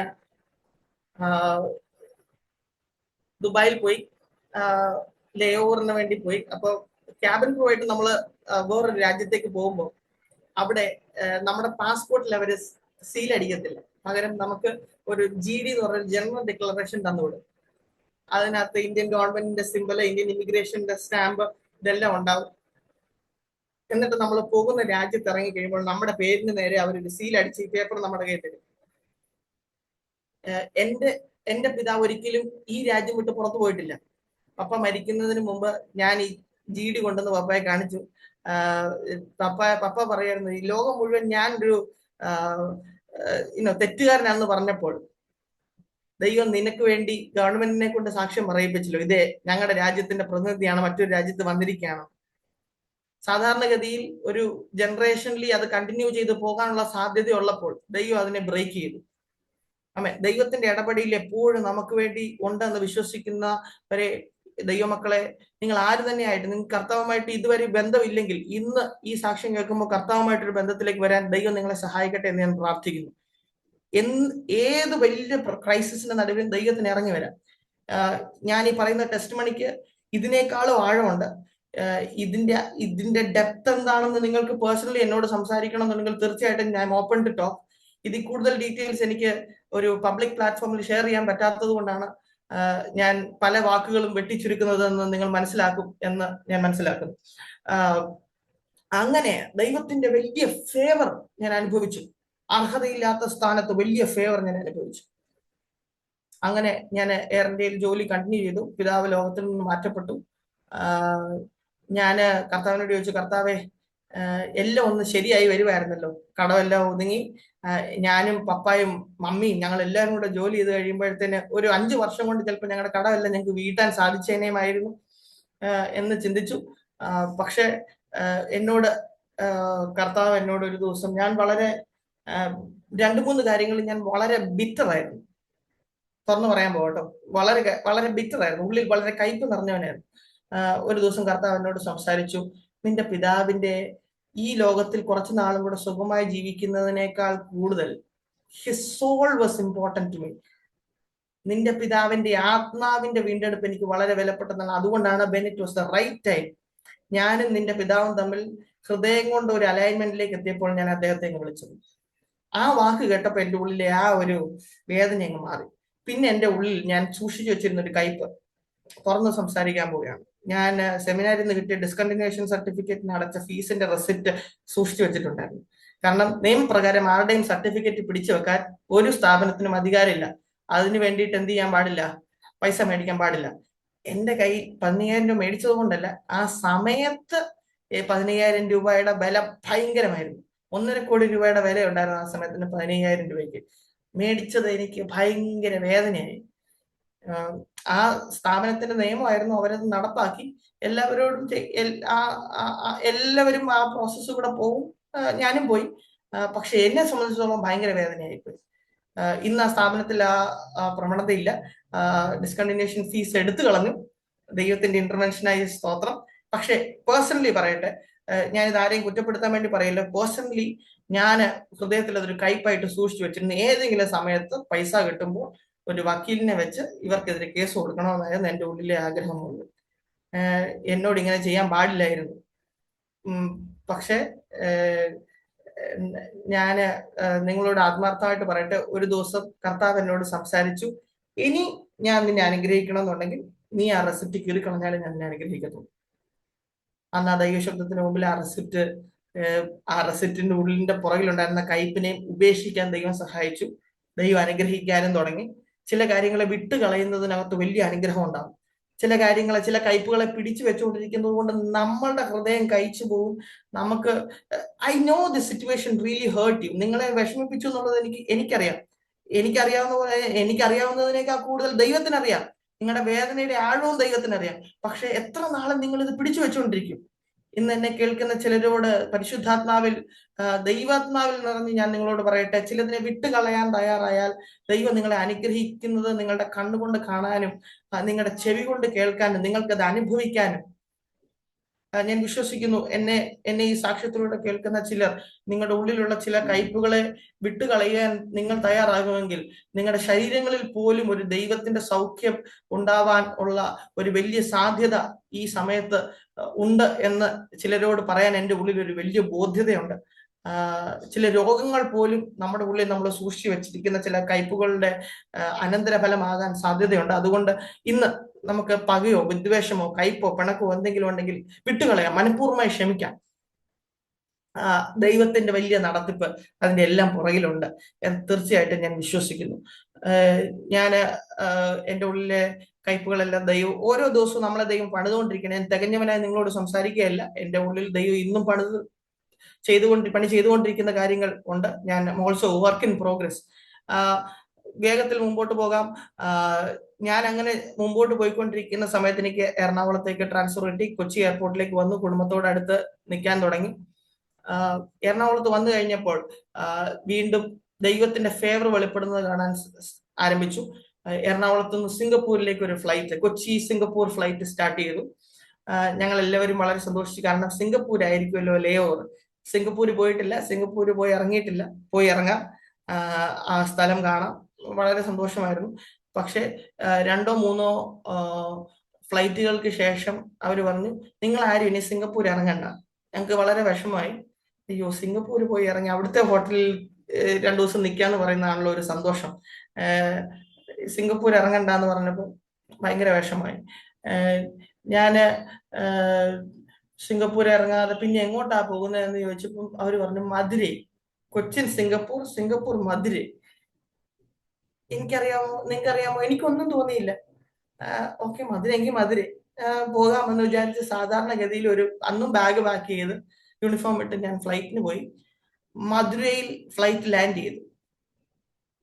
ദുബായിൽ പോയി, ലേ ഓവറിന് വേണ്ടി പോയി. അപ്പോൾ ക്യാബിൻ ക്രൂ ആയിട്ട് നമ്മൾ വേറൊരു രാജ്യത്തേക്ക് പോകുമ്പോൾ അവിടെ നമ്മുടെ പാസ്പോർട്ടിൽ അവർ സീൽ അടിക്കത്തില്ല. പകരം നമുക്ക് ഒരു GD എന്ന് പറഞ്ഞ ജനറൽ ഡിക്ലറേഷൻ തന്നുവിടും. അതിനകത്ത് ഇന്ത്യൻ ഗവൺമെന്റിന്റെ സിമ്പല്, ഇന്ത്യൻ ഇമിഗ്രേഷന്റെ സ്റ്റാമ്പ് ഇതെല്ലാം ഉണ്ടാവും. എന്നിട്ട് നമ്മൾ പോകുന്ന രാജ്യത്ത് ഇറങ്ങി കഴിയുമ്പോൾ നമ്മുടെ പേരിന് നേരെ അവരൊരു സീൽ അടിച്ച് ഈ പേപ്പർ നമ്മുടെ കയ്യിൽ തരും. എന്റെ പിതാവ് ഒരിക്കലും ഈ രാജ്യം വിട്ട് പുറത്തു പോയിട്ടില്ല. പപ്പ മരിക്കുന്നതിന് മുമ്പ് ഞാൻ ഈ GD കൊണ്ടുവന്ന് പപ്പയെ കാണിച്ചു. പപ്പ പറയായിരുന്നു, ഈ ലോകം മുഴുവൻ ഞാൻ ഒരു തെറ്റുകാരനാണെന്ന് പറഞ്ഞപ്പോൾ ദൈവം നിനക്ക് വേണ്ടി ഗവൺമെന്റിനെ കൊണ്ട് സാക്ഷ്യം പറയിപ്പിച്ചല്ലോ, ഇതേ ഞങ്ങളുടെ രാജ്യത്തിന്റെ പ്രതിനിധിയാണ്, മറ്റൊരു രാജ്യത്ത് വന്നിരിക്കുകയാണ്. സാധാരണഗതിയിൽ ഒരു ജനറേഷനിൽ അത് കണ്ടിന്യൂ ചെയ്ത് പോകാനുള്ള സാധ്യത ഉള്ളപ്പോൾ ദൈവം അതിനെ ബ്രേക്ക് ചെയ്തു. ആമേൻ. ദൈവത്തിന്റെ ഇടപെടലിൽ എപ്പോഴും നമുക്ക് വേണ്ടി ഉണ്ടെന്ന് വിശ്വസിക്കുന്നവരെ, ദൈവമക്കളെ, നിങ്ങൾ ആര് തന്നെയായിട്ട് നിങ്ങൾക്ക് കർത്താവുമായിട്ട് ഇതുവരെ ബന്ധമില്ലെങ്കിൽ ഇന്ന് ഈ സാക്ഷ്യം കേൾക്കുമ്പോൾ കർത്താവുമായിട്ടൊരു ബന്ധത്തിലേക്ക് വരാൻ ദൈവം നിങ്ങളെ സഹായിക്കട്ടെ എന്ന് ഞാൻ പ്രാർത്ഥിക്കുന്നു. ഏത് വലിയ ക്രൈസിസിന്റെ നടുവിൽ ദൈവത്തിന് ഇറങ്ങി വരാം. ഞാൻ ഈ പറയുന്ന ടെസ്റ്റ് മണിക്ക് ഇതിനേക്കാളും ആഴമുണ്ട്. ഇതിന്റെ ഡെപ്ത് എന്താണെന്ന് നിങ്ങൾക്ക് പേഴ്സണലി എന്നോട് സംസാരിക്കണം എന്നുണ്ടെങ്കിൽ തീർച്ചയായിട്ടും ഞാൻ ഓപ്പൺ ടു ടോക്ക്. ഇതിൽ കൂടുതൽ ഡീറ്റെയിൽസ് എനിക്ക് ഒരു പബ്ലിക് പ്ലാറ്റ്ഫോമിൽ ഷെയർ ചെയ്യാൻ പറ്റാത്തത് കൊണ്ടാണ് ഞാൻ പല വാക്കുകളും വെട്ടിച്ചുരുക്കുന്നത് എന്ന് നിങ്ങൾ മനസ്സിലാക്കും എന്ന് ഞാൻ മനസ്സിലാക്കുന്നു. അങ്ങനെ ദൈവത്തിന്റെ വലിയ ഫേവർ ഞാൻ അനുഭവിച്ചു. അർഹതയില്ലാത്ത സ്ഥാനത്ത് വലിയ ഫേവർ ഞാൻ അനുഭവിച്ചു. അങ്ങനെ ഞാൻ എയർ ഇന്ത്യയിൽ ജോലി കണ്ടിന്യൂ ചെയ്തു. പിതാവ് ലോകത്തിൽ നിന്ന് മാറ്റപ്പെട്ടു. ഞാൻ കർത്താവിനോട് ചോദിച്ചു, കർത്താവെ, എല്ലാം ഒന്ന് ശരിയായി വരുമായിരുന്നല്ലോ, കടമെല്ലാം ഒതുങ്ങി, ഞാനും പപ്പായും മമ്മിയും ഞങ്ങൾ എല്ലാവരും കൂടെ ജോലി ചെയ്ത് കഴിയുമ്പോഴത്തേന് ഒരു 5 വർഷം കൊണ്ട് ചിലപ്പോൾ ഞങ്ങളുടെ കടമെല്ലാം ഞങ്ങൾക്ക് വീട്ടാൻ സാധിച്ചേനേമായിരുന്നു എന്ന് ചിന്തിച്ചു. പക്ഷെ കർത്താവ് എന്നോട് ഒരു ദിവസം, ഞാൻ വളരെ 2-3 കാര്യങ്ങളിൽ ഞാൻ വളരെ ബിറ്ററായിരുന്നു, തുറന്നു പറയാൻ പോകട്ടോ, വളരെ വളരെ ബിറ്ററായിരുന്നു, ഉള്ളിൽ വളരെ കയ്പ് നിറഞ്ഞവനായിരുന്നു. ഒരു ദിവസം കർത്താവ് എന്നോട് സംസാരിച്ചു, നിന്റെ പിതാവിന്റെ ഈ ലോകത്തിൽ കുറച്ചു നാളും കൂടെ സുഖമായി ജീവിക്കുന്നതിനേക്കാൾ കൂടുതൽ his soul was important to me. നിന്റെ പിതാവിന്റെ ആത്മാവിന്റെ വീണ്ടെടുപ്പ് എനിക്ക് വളരെ വിലപ്പെട്ടതാണ്. അതുകൊണ്ടാണ് when it was the right time, ഞാനും നിന്റെ പിതാവും തമ്മിൽ ഹൃദയം കൊണ്ട് ഒരു അലൈൻമെന്റിലേക്ക് എത്തിയപ്പോൾ ഞാൻ അദ്ദേഹത്തെ വിളിച്ചത്. ആ വാക്ക് കേട്ടപ്പോൾ എൻ്റെ ഉള്ളിലെ ആ ഒരു വേദന അങ്ങ് മാറി. പിന്നെ എൻ്റെ ഉള്ളിൽ ഞാൻ സൂക്ഷിച്ചു വെച്ചിരുന്ന ഒരു കയ്പ് തുറന്ന് സംസാരിക്കാൻ പോവുകയാണ്. ഞാൻ സെമിനാരിൽ നിന്ന് കിട്ടിയ ഡിസ്കണ്ടിന്യൂഷൻ സർട്ടിഫിക്കറ്റിന് അടച്ച ഫീസിന്റെ റെസിപ്റ്റ് സൂക്ഷിച്ചു വെച്ചിട്ടുണ്ടായിരുന്നു. കാരണം നിയമപ്രകാരം ആരുടെയും സർട്ടിഫിക്കറ്റ് പിടിച്ചു വെക്കാൻ ഒരു സ്ഥാപനത്തിനും അധികാരമില്ല. അതിന് വേണ്ടിയിട്ട് എന്ത് ചെയ്യാൻ പാടില്ല, പൈസ മേടിക്കാൻ പാടില്ല. എൻ്റെ കയ്യിൽ 15,000 രൂപ മേടിച്ചത് കൊണ്ടല്ല, ആ സമയത്ത് 15,000 രൂപയുടെ വില ഭയങ്കരമായിരുന്നു. 1.5 കോടി രൂപയുടെ വില ഉണ്ടായിരുന്നു ആ സമയത്തിന്. 15,000 രൂപയ്ക്ക് മേടിച്ചത് എനിക്ക് ഭയങ്കര വേദനയായി. ആ സ്ഥാപനത്തിന്റെ നിയമമായിരുന്നു, അവരത് നടപ്പാക്കി. എല്ലാവരും ആ പ്രോസസ്സ് കൂടെ പോവും, ഞാനും പോയി. പക്ഷെ എന്നെ സംബന്ധിച്ചിടത്തോളം ഭയങ്കര വേദനയായിപ്പോയി. ഇന്ന് ആ സ്ഥാപനത്തിൽ ആ പ്രവണതയില്ല. ഡിസ്കണ്ടിന്യൂഷൻ ഫീസ് എടുത്തു കളഞ്ഞു. ദൈവത്തിന്റെ ഇന്റർവെൻഷനായി സ്തോത്രം. പക്ഷെ പേഴ്സണലി പറയട്ടെ, ഞാനിത് ആരെയും കുറ്റപ്പെടുത്താൻ വേണ്ടി പറയില്ല. പേഴ്സണലി ഞാൻ ഹൃദയത്തിൽ അതൊരു കയ്പായിട്ട് സൂക്ഷിച്ചു വെച്ചിരുന്നു. ഏതെങ്കിലും സമയത്ത് പൈസ കിട്ടുമ്പോൾ ഒരു വക്കീലിനെ വെച്ച് ഇവർക്കെതിരെ കേസ് കൊടുക്കണമെന്നായിരുന്നു എൻ്റെ ഉള്ളിലെ ആഗ്രഹമുള്ളൂ. എന്നോട് ഇങ്ങനെ ചെയ്യാൻ പാടില്ലായിരുന്നു. പക്ഷെ ഞാൻ നിങ്ങളോട് ആത്മാർത്ഥമായിട്ട് പറയട്ടെ, ഒരു ദിവസം കർത്താവ് എന്നോട് സംസാരിച്ചു, ഇനി ഞാൻ നിന്നെ അനുഗ്രഹിക്കണമെന്നുണ്ടെങ്കിൽ നീ ആ റെസിപ്റ്റ് കീറിക്കളഞ്ഞാലും ഞാൻ നിന്നെ അനുഗ്രഹിക്കത്തുള്ളൂ. അന്ന് ആ ദൈവശബ്ദത്തിന് മുമ്പിൽ ആ റെസിപ്റ്റിന്റെ ഉള്ളിന്റെ പുറകിലുണ്ടായിരുന്ന കയ്പിനെയും ഉപേക്ഷിക്കാൻ ദൈവം സഹായിച്ചു. ദൈവം അനുഗ്രഹിക്കാനും തുടങ്ങി. ചില കാര്യങ്ങളെ വിട്ട് കളയുന്നതിനകത്ത് വലിയ അനുഗ്രഹം ഉണ്ടാകും. ചില കാര്യങ്ങളെ, ചില കയ്പുകളെ പിടിച്ചു വെച്ചുകൊണ്ടിരിക്കുന്നത് കൊണ്ട് നമ്മളുടെ ഹൃദയം കഴിച്ചു പോകും. നമുക്ക് I know the situation really hurt you. നിങ്ങളെ വിഷമിപ്പിച്ചു എന്നുള്ളത് എനിക്കറിയാം. എനിക്കറിയാവുന്നതിനേക്കാൾ കൂടുതൽ ദൈവത്തിനറിയാം. നിങ്ങളുടെ വേദനയുടെ ആഴവും ദൈവത്തിനറിയാം. പക്ഷെ എത്ര നാളും നിങ്ങൾ ഇത് പിടിച്ചു വെച്ചുകൊണ്ടിരിക്കും? ഇന്ന് എന്നെ കേൾക്കുന്ന ചിലരോട് പരിശുദ്ധാത്മാവിൽ, ദൈവാത്മാവിൽ നിറഞ്ഞ് ഞാൻ നിങ്ങളോട് പറയട്ടെ, ചിലതിനെ വിട്ടുകളയാൻ തയ്യാറായാൽ ദൈവം നിങ്ങളെ അനുഗ്രഹിക്കുന്നത് നിങ്ങളുടെ കണ്ണുകൊണ്ട് കാണാനും നിങ്ങളുടെ ചെവി കൊണ്ട് കേൾക്കാനും നിങ്ങൾക്കത് അനുഭവിക്കാനും ഞാൻ വിശ്വസിക്കുന്നു. എന്നെ ഈ സാക്ഷ്യത്തിലൂടെ കേൾക്കുന്ന ചിലർ നിങ്ങളുടെ ഉള്ളിലുള്ള ചില കയ്പുകളെ വിട്ടുകളയാൻ നിങ്ങൾ തയ്യാറാകുമെങ്കിൽ നിങ്ങളുടെ ശരീരങ്ങളിൽ പോലും ഒരു ദൈവത്തിന്റെ സൗഖ്യം ഉണ്ടാവാൻ ഉള്ള ഒരു വലിയ സാധ്യത ഈ സമയത്ത് ഉണ്ട് എന്ന് ചിലരോട് പറയാൻ എൻ്റെ ഉള്ളിൽ ഒരു വലിയ ബോധ്യതയുണ്ട്. ചില രോഗങ്ങൾ പോലും നമ്മുടെ ഉള്ളിൽ നമ്മൾ സൂക്ഷിച്ചു വെച്ചിരിക്കുന്ന ചില കയ്പുകളുടെ അനന്തരഫലമാകാൻ സാധ്യതയുണ്ട്. അതുകൊണ്ട് ഇന്ന് നമുക്ക് പകയോ വിദ്വേഷമോ കയ്പോ പിണക്കോ എന്തെങ്കിലും ഉണ്ടെങ്കിൽ വിട്ടുകളയാം, മനഃപൂർവ്വമായി ക്ഷമിക്കാം. ദൈവത്തിന്റെ വലിയ നടത്തിപ്പ് അതിന്റെ എല്ലാം പുറകിലുണ്ട് എന്ന് തീർച്ചയായിട്ടും ഞാൻ വിശ്വസിക്കുന്നു. ഞാന് എൻ്റെ ഉള്ളിലെ കയ്പുകളെല്ലാം ദൈവം ഓരോ ദിവസവും നമ്മളെ ദൈവം പണിതുകൊണ്ടിരിക്കണം. ഞാൻ തികഞ്ഞവനായി നിങ്ങളോട് സംസാരിക്കുകയല്ല. എൻ്റെ ഉള്ളിൽ ദൈവം ഇന്നും പണി ചെയ്തുകൊണ്ടിരിക്കുന്ന കാര്യങ്ങൾ ഉണ്ട്. ഞാൻ ഓൾസോ വർക്ക് ഇൻ പ്രോഗ്രസ്. വേഗത്തിൽ മുമ്പോട്ട് പോകാം. ഞാൻ അങ്ങനെ മുമ്പോട്ട് പോയിക്കൊണ്ടിരിക്കുന്ന സമയത്ത് എനിക്ക് എറണാകുളത്തേക്ക് ട്രാൻസ്ഫർ കിട്ടി. കൊച്ചി എയർപോർട്ടിലേക്ക് വന്നു, കുടുംബത്തോട് അടുത്ത് നിൽക്കാൻ തുടങ്ങി. എറണാകുളത്ത് വന്നു കഴിഞ്ഞപ്പോൾ വീണ്ടും ദൈവത്തിന്റെ ഫേവർ വെളിപ്പെടുന്നത് കാണാൻ ആരംഭിച്ചു. എറണാകുളത്ത് നിന്ന് സിംഗപ്പൂരിലേക്ക് ഒരു flight, Kochi Singapore flight start ചെയ്തു. ഞങ്ങൾ എല്ലാവരും വളരെ സന്തോഷിച്ചു. കാരണം സിംഗപ്പൂർ ആയിരിക്കുമല്ലോ ലേ ഓവർ. സിംഗപ്പൂർ പോയിട്ടില്ല, സിംഗപ്പൂർ പോയി ഇറങ്ങിയിട്ടില്ല. പോയി ഇറങ്ങാം, ആ സ്ഥലം കാണാം. വളരെ സന്തോഷമായിരുന്നു. പക്ഷെ 2 or 3 ഫ്ലൈറ്റുകൾക്ക് ശേഷം അവർ പറഞ്ഞു, നിങ്ങൾ ആരും ഇനി സിംഗപ്പൂർ ഇറങ്ങണ്ട. ഞങ്ങൾക്ക് വളരെ വിഷമമായി. അയ്യോ, സിംഗപ്പൂർ പോയി ഇറങ്ങി അവിടുത്തെ ഹോട്ടലിൽ 2 ദിവസം നിൽക്കാന്ന് പറയുന്നതാണല്ലോ ഒരു സന്തോഷം. സിംഗപ്പൂർ ഇറങ്ങണ്ട എന്ന് പറഞ്ഞപ്പോൾ ഭയങ്കര വിഷമമായി. ഞാന് സിംഗപ്പൂർ ഇറങ്ങാതെ പിന്നെ എങ്ങോട്ടാ പോകുന്നതെന്ന് ചോദിച്ചപ്പോൾ അവർ പറഞ്ഞു മധുരൈ. Cochin Singapore, Singapore Madurai. നിങ്ങൾക്കറിയാമോ, എനിക്കൊന്നും തോന്നിയില്ല. ഓക്കെ, മധുരൈ മധുരൈ പോകാമെന്ന് വിചാരിച്ച് സാധാരണഗതിയിൽ അന്നും ബാഗ് പാക്ക് ചെയ്ത് യൂണിഫോം ഇട്ട് ഞാൻ ഫ്ലൈറ്റിന് പോയി. മധുരയിൽ ഫ്ലൈറ്റ് ലാൻഡ് ചെയ്തു.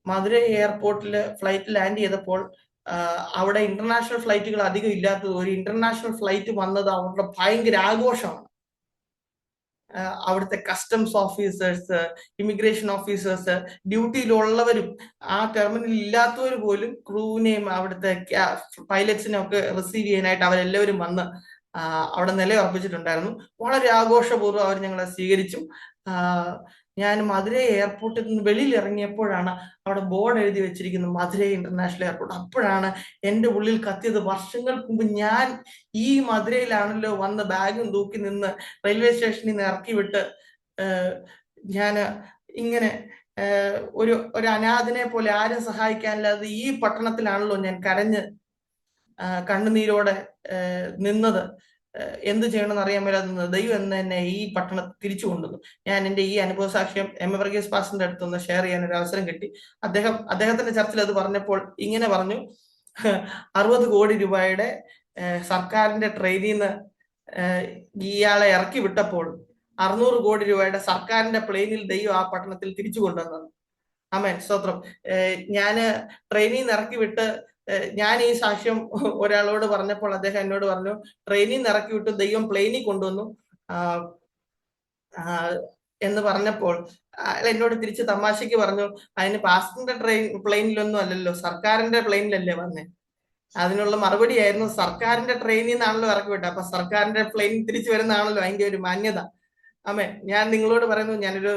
മധുരൈ എയർപോർട്ടിൽ ഫ്ലൈറ്റ് ലാൻഡ് ചെയ്തപ്പോൾ അവിടെ ഇന്റർനാഷണൽ ഫ്ലൈറ്റുകൾ അധികം ഇല്ലാത്തത് ഒരു ഇന്റർനാഷണൽ ഫ്ലൈറ്റ് വന്നത് അവരുടെ ഭയങ്കര ആഘോഷമാണ്. അവിടുത്തെ കസ്റ്റംസ് ഓഫീസേഴ്സ്, ഇമിഗ്രേഷൻ ഓഫീസേഴ്സ്, ഡ്യൂട്ടിയിലുള്ളവരും ആ ടെർമിനലിൽ ഇല്ലാത്തവർ പോലും ക്രൂവിനെയും അവിടുത്തെ പൈലറ്റ്സിനെ ഒക്കെ റിസീവ് ചെയ്യാനായിട്ട് അവരെല്ലാവരും വന്ന് അവിടെ നിലയുറപ്പിച്ചിട്ടുണ്ടായിരുന്നു. വളരെ ആഘോഷപൂർവ്വം അവർ ഞങ്ങളെ സ്വീകരിച്ചു. ഞാൻ മധുരൈ എയർപോർട്ടിൽ നിന്ന് വെളിയിൽ ഇറങ്ങിയപ്പോഴാണ് അവിടെ ബോർഡ് എഴുതി വെച്ചിരിക്കുന്നത് മധുരൈ ഇന്റർനാഷണൽ എയർപോർട്ട്. അപ്പോഴാണ് എൻ്റെ ഉള്ളിൽ കത്തിയത്, വർഷങ്ങൾക്ക് മുമ്പ് ഞാൻ ഈ മധുരയിലാണല്ലോ വന്ന് ബാഗും തൂക്കി നിന്ന് റെയിൽവേ സ്റ്റേഷനിൽ നിന്ന് ഇറക്കി വിട്ട് ഞാൻ ഇങ്ങനെ ഒരു അനാഥനെ പോലെ ആരും സഹായിക്കാനില്ലാതെ ഈ പട്ടണത്തിലാണല്ലോ ഞാൻ കരഞ്ഞ് കണ്ണുനീരോടെ നിന്നത്. എന്ത് ചെയ്യണമെന്ന് അറിയാൻ മേലാതെ നിന്നത്. ദൈവം എന്ന് തന്നെ ഈ പട്ടണത്തിൽ തിരിച്ചു കൊണ്ടുവന്നു. ഞാൻ എൻ്റെ ഈ അനുഭവ സാക്ഷ്യം വർഗീസ് പാസ്റ്ററിന്റെ അടുത്തൊന്ന് ഷെയർ ചെയ്യാൻ ഒരു അവസരം കിട്ടി. അദ്ദേഹത്തിന്റെ ചർച്ചിൽ അത് പറഞ്ഞപ്പോൾ ഇങ്ങനെ പറഞ്ഞു, 60 കോടി രൂപയുടെ സർക്കാരിന്റെ ട്രെയിനിൽ നിന്ന് ഇയാളെ ഇറക്കി വിട്ടപ്പോൾ 600 കോടി രൂപയുടെ സർക്കാരിന്റെ പ്ലെയിനിൽ ദൈവം ആ പട്ടണത്തിൽ തിരിച്ചു കൊണ്ടുവന്നത്. ആമേൻ, സ്തോത്രം. ഞാന് ട്രെയിനിൽ നിന്ന് ഇറക്കി വിട്ട് ഞാൻ ഈ സാക്ഷ്യം ഒരാളോട് പറഞ്ഞപ്പോൾ അദ്ദേഹം എന്നോട് പറഞ്ഞു, ട്രെയിനിൽ നിന്ന് ഇറക്കി വിട്ടു ദൈവം പ്ലെയിനിൽ കൊണ്ടുവന്നു എന്ന് പറഞ്ഞപ്പോൾ എന്നോട് തിരിച്ച് തമാശക്ക് പറഞ്ഞു, അതിന് പാസ്റ്ററിന്റെ പ്ലെയിനിലൊന്നും അല്ലല്ലോ, സർക്കാരിന്റെ പ്ലെയിനിലല്ലേ വന്നേ. അതിനുള്ള മറുപടി ആയിരുന്നു, സർക്കാരിന്റെ ട്രെയിനിൽ നിന്നാണല്ലോ ഇറക്കി വിട്ടത്, അപ്പൊ സർക്കാരിന്റെ പ്ലെയിനിൽ തിരിച്ചു വരുന്നതാണല്ലോ അതിന്റെ ഒരു മാന്യത. ആമേ, ഞാൻ നിങ്ങളോട് പറയുന്നു, ഞാനൊരു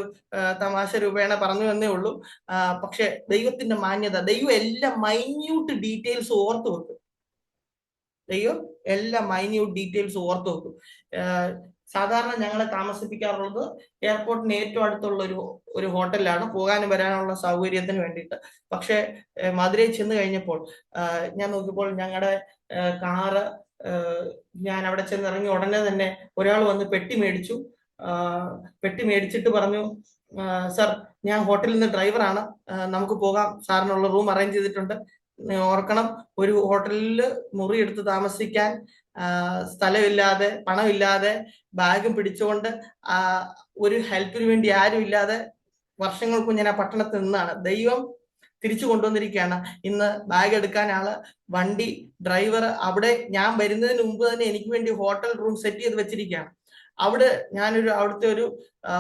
തമാശ രൂപേണ പറഞ്ഞു എന്നേ ഉള്ളൂ. പക്ഷെ ദൈവത്തിന്റെ മാന്യത, ദൈവം എല്ലാ മൈന്യൂട്ട് ഡീറ്റെയിൽസ് ഓർത്തു വെക്കും. ദൈവം എല്ലാ മൈന്യൂട്ട് ഡീറ്റെയിൽസ് ഓർത്തു വെക്കും. സാധാരണ ഞങ്ങളെ താമസിപ്പിക്കാറുള്ളത് എയർപോർട്ടിന് ഏറ്റവും അടുത്തുള്ള ഒരു ഹോട്ടലിലാണ്, പോകാനും വരാനുള്ള സൗകര്യത്തിന് വേണ്ടിയിട്ട്. പക്ഷെ മധുരയിൽ ചെന്ന് കഴിഞ്ഞപ്പോൾ ഞാൻ നോക്കിയപ്പോൾ ഞങ്ങളുടെ കാറ്, ഞാൻ അവിടെ ചെന്ന് ഇറങ്ങി ഉടനെ തന്നെ ഒരാൾ വന്ന് പെട്ടി മേടിച്ചിട്ട് പറഞ്ഞു, സർ, ഞാൻ ഹോട്ടലിൽ നിന്ന് ഡ്രൈവറാണ്, നമുക്ക് പോകാം, സാറിനുള്ള റൂം അറേഞ്ച് ചെയ്തിട്ടുണ്ട്, ഓർക്കണം, ഒരു ഹോട്ടലിൽ മുറി എടുത്ത് താമസിക്കാൻ സ്ഥലമില്ലാതെ, പണമില്ലാതെ, ബാഗും പിടിച്ചുകൊണ്ട് ഒരു ഹെൽപ്പിന് വേണ്ടി ആരും ഇല്ലാതെ വർഷങ്ങൾക്ക് ഞാൻ ആ പട്ടണത്തിൽ നിന്നാണ്. ദൈവം തിരിച്ചു കൊണ്ടുവന്നിരിക്കുകയാണ്. ഇന്ന് ബാഗ് എടുക്കാൻ ആള്, വണ്ടി, ഡ്രൈവർ, അവിടെ ഞാൻ വരുന്നതിന് മുമ്പ് തന്നെ എനിക്ക് വേണ്ടി ഹോട്ടൽ റൂം സെറ്റ് ചെയ്ത് വെച്ചിരിക്കുകയാണ്. അവിടെ അവിടുത്തെ ഒരു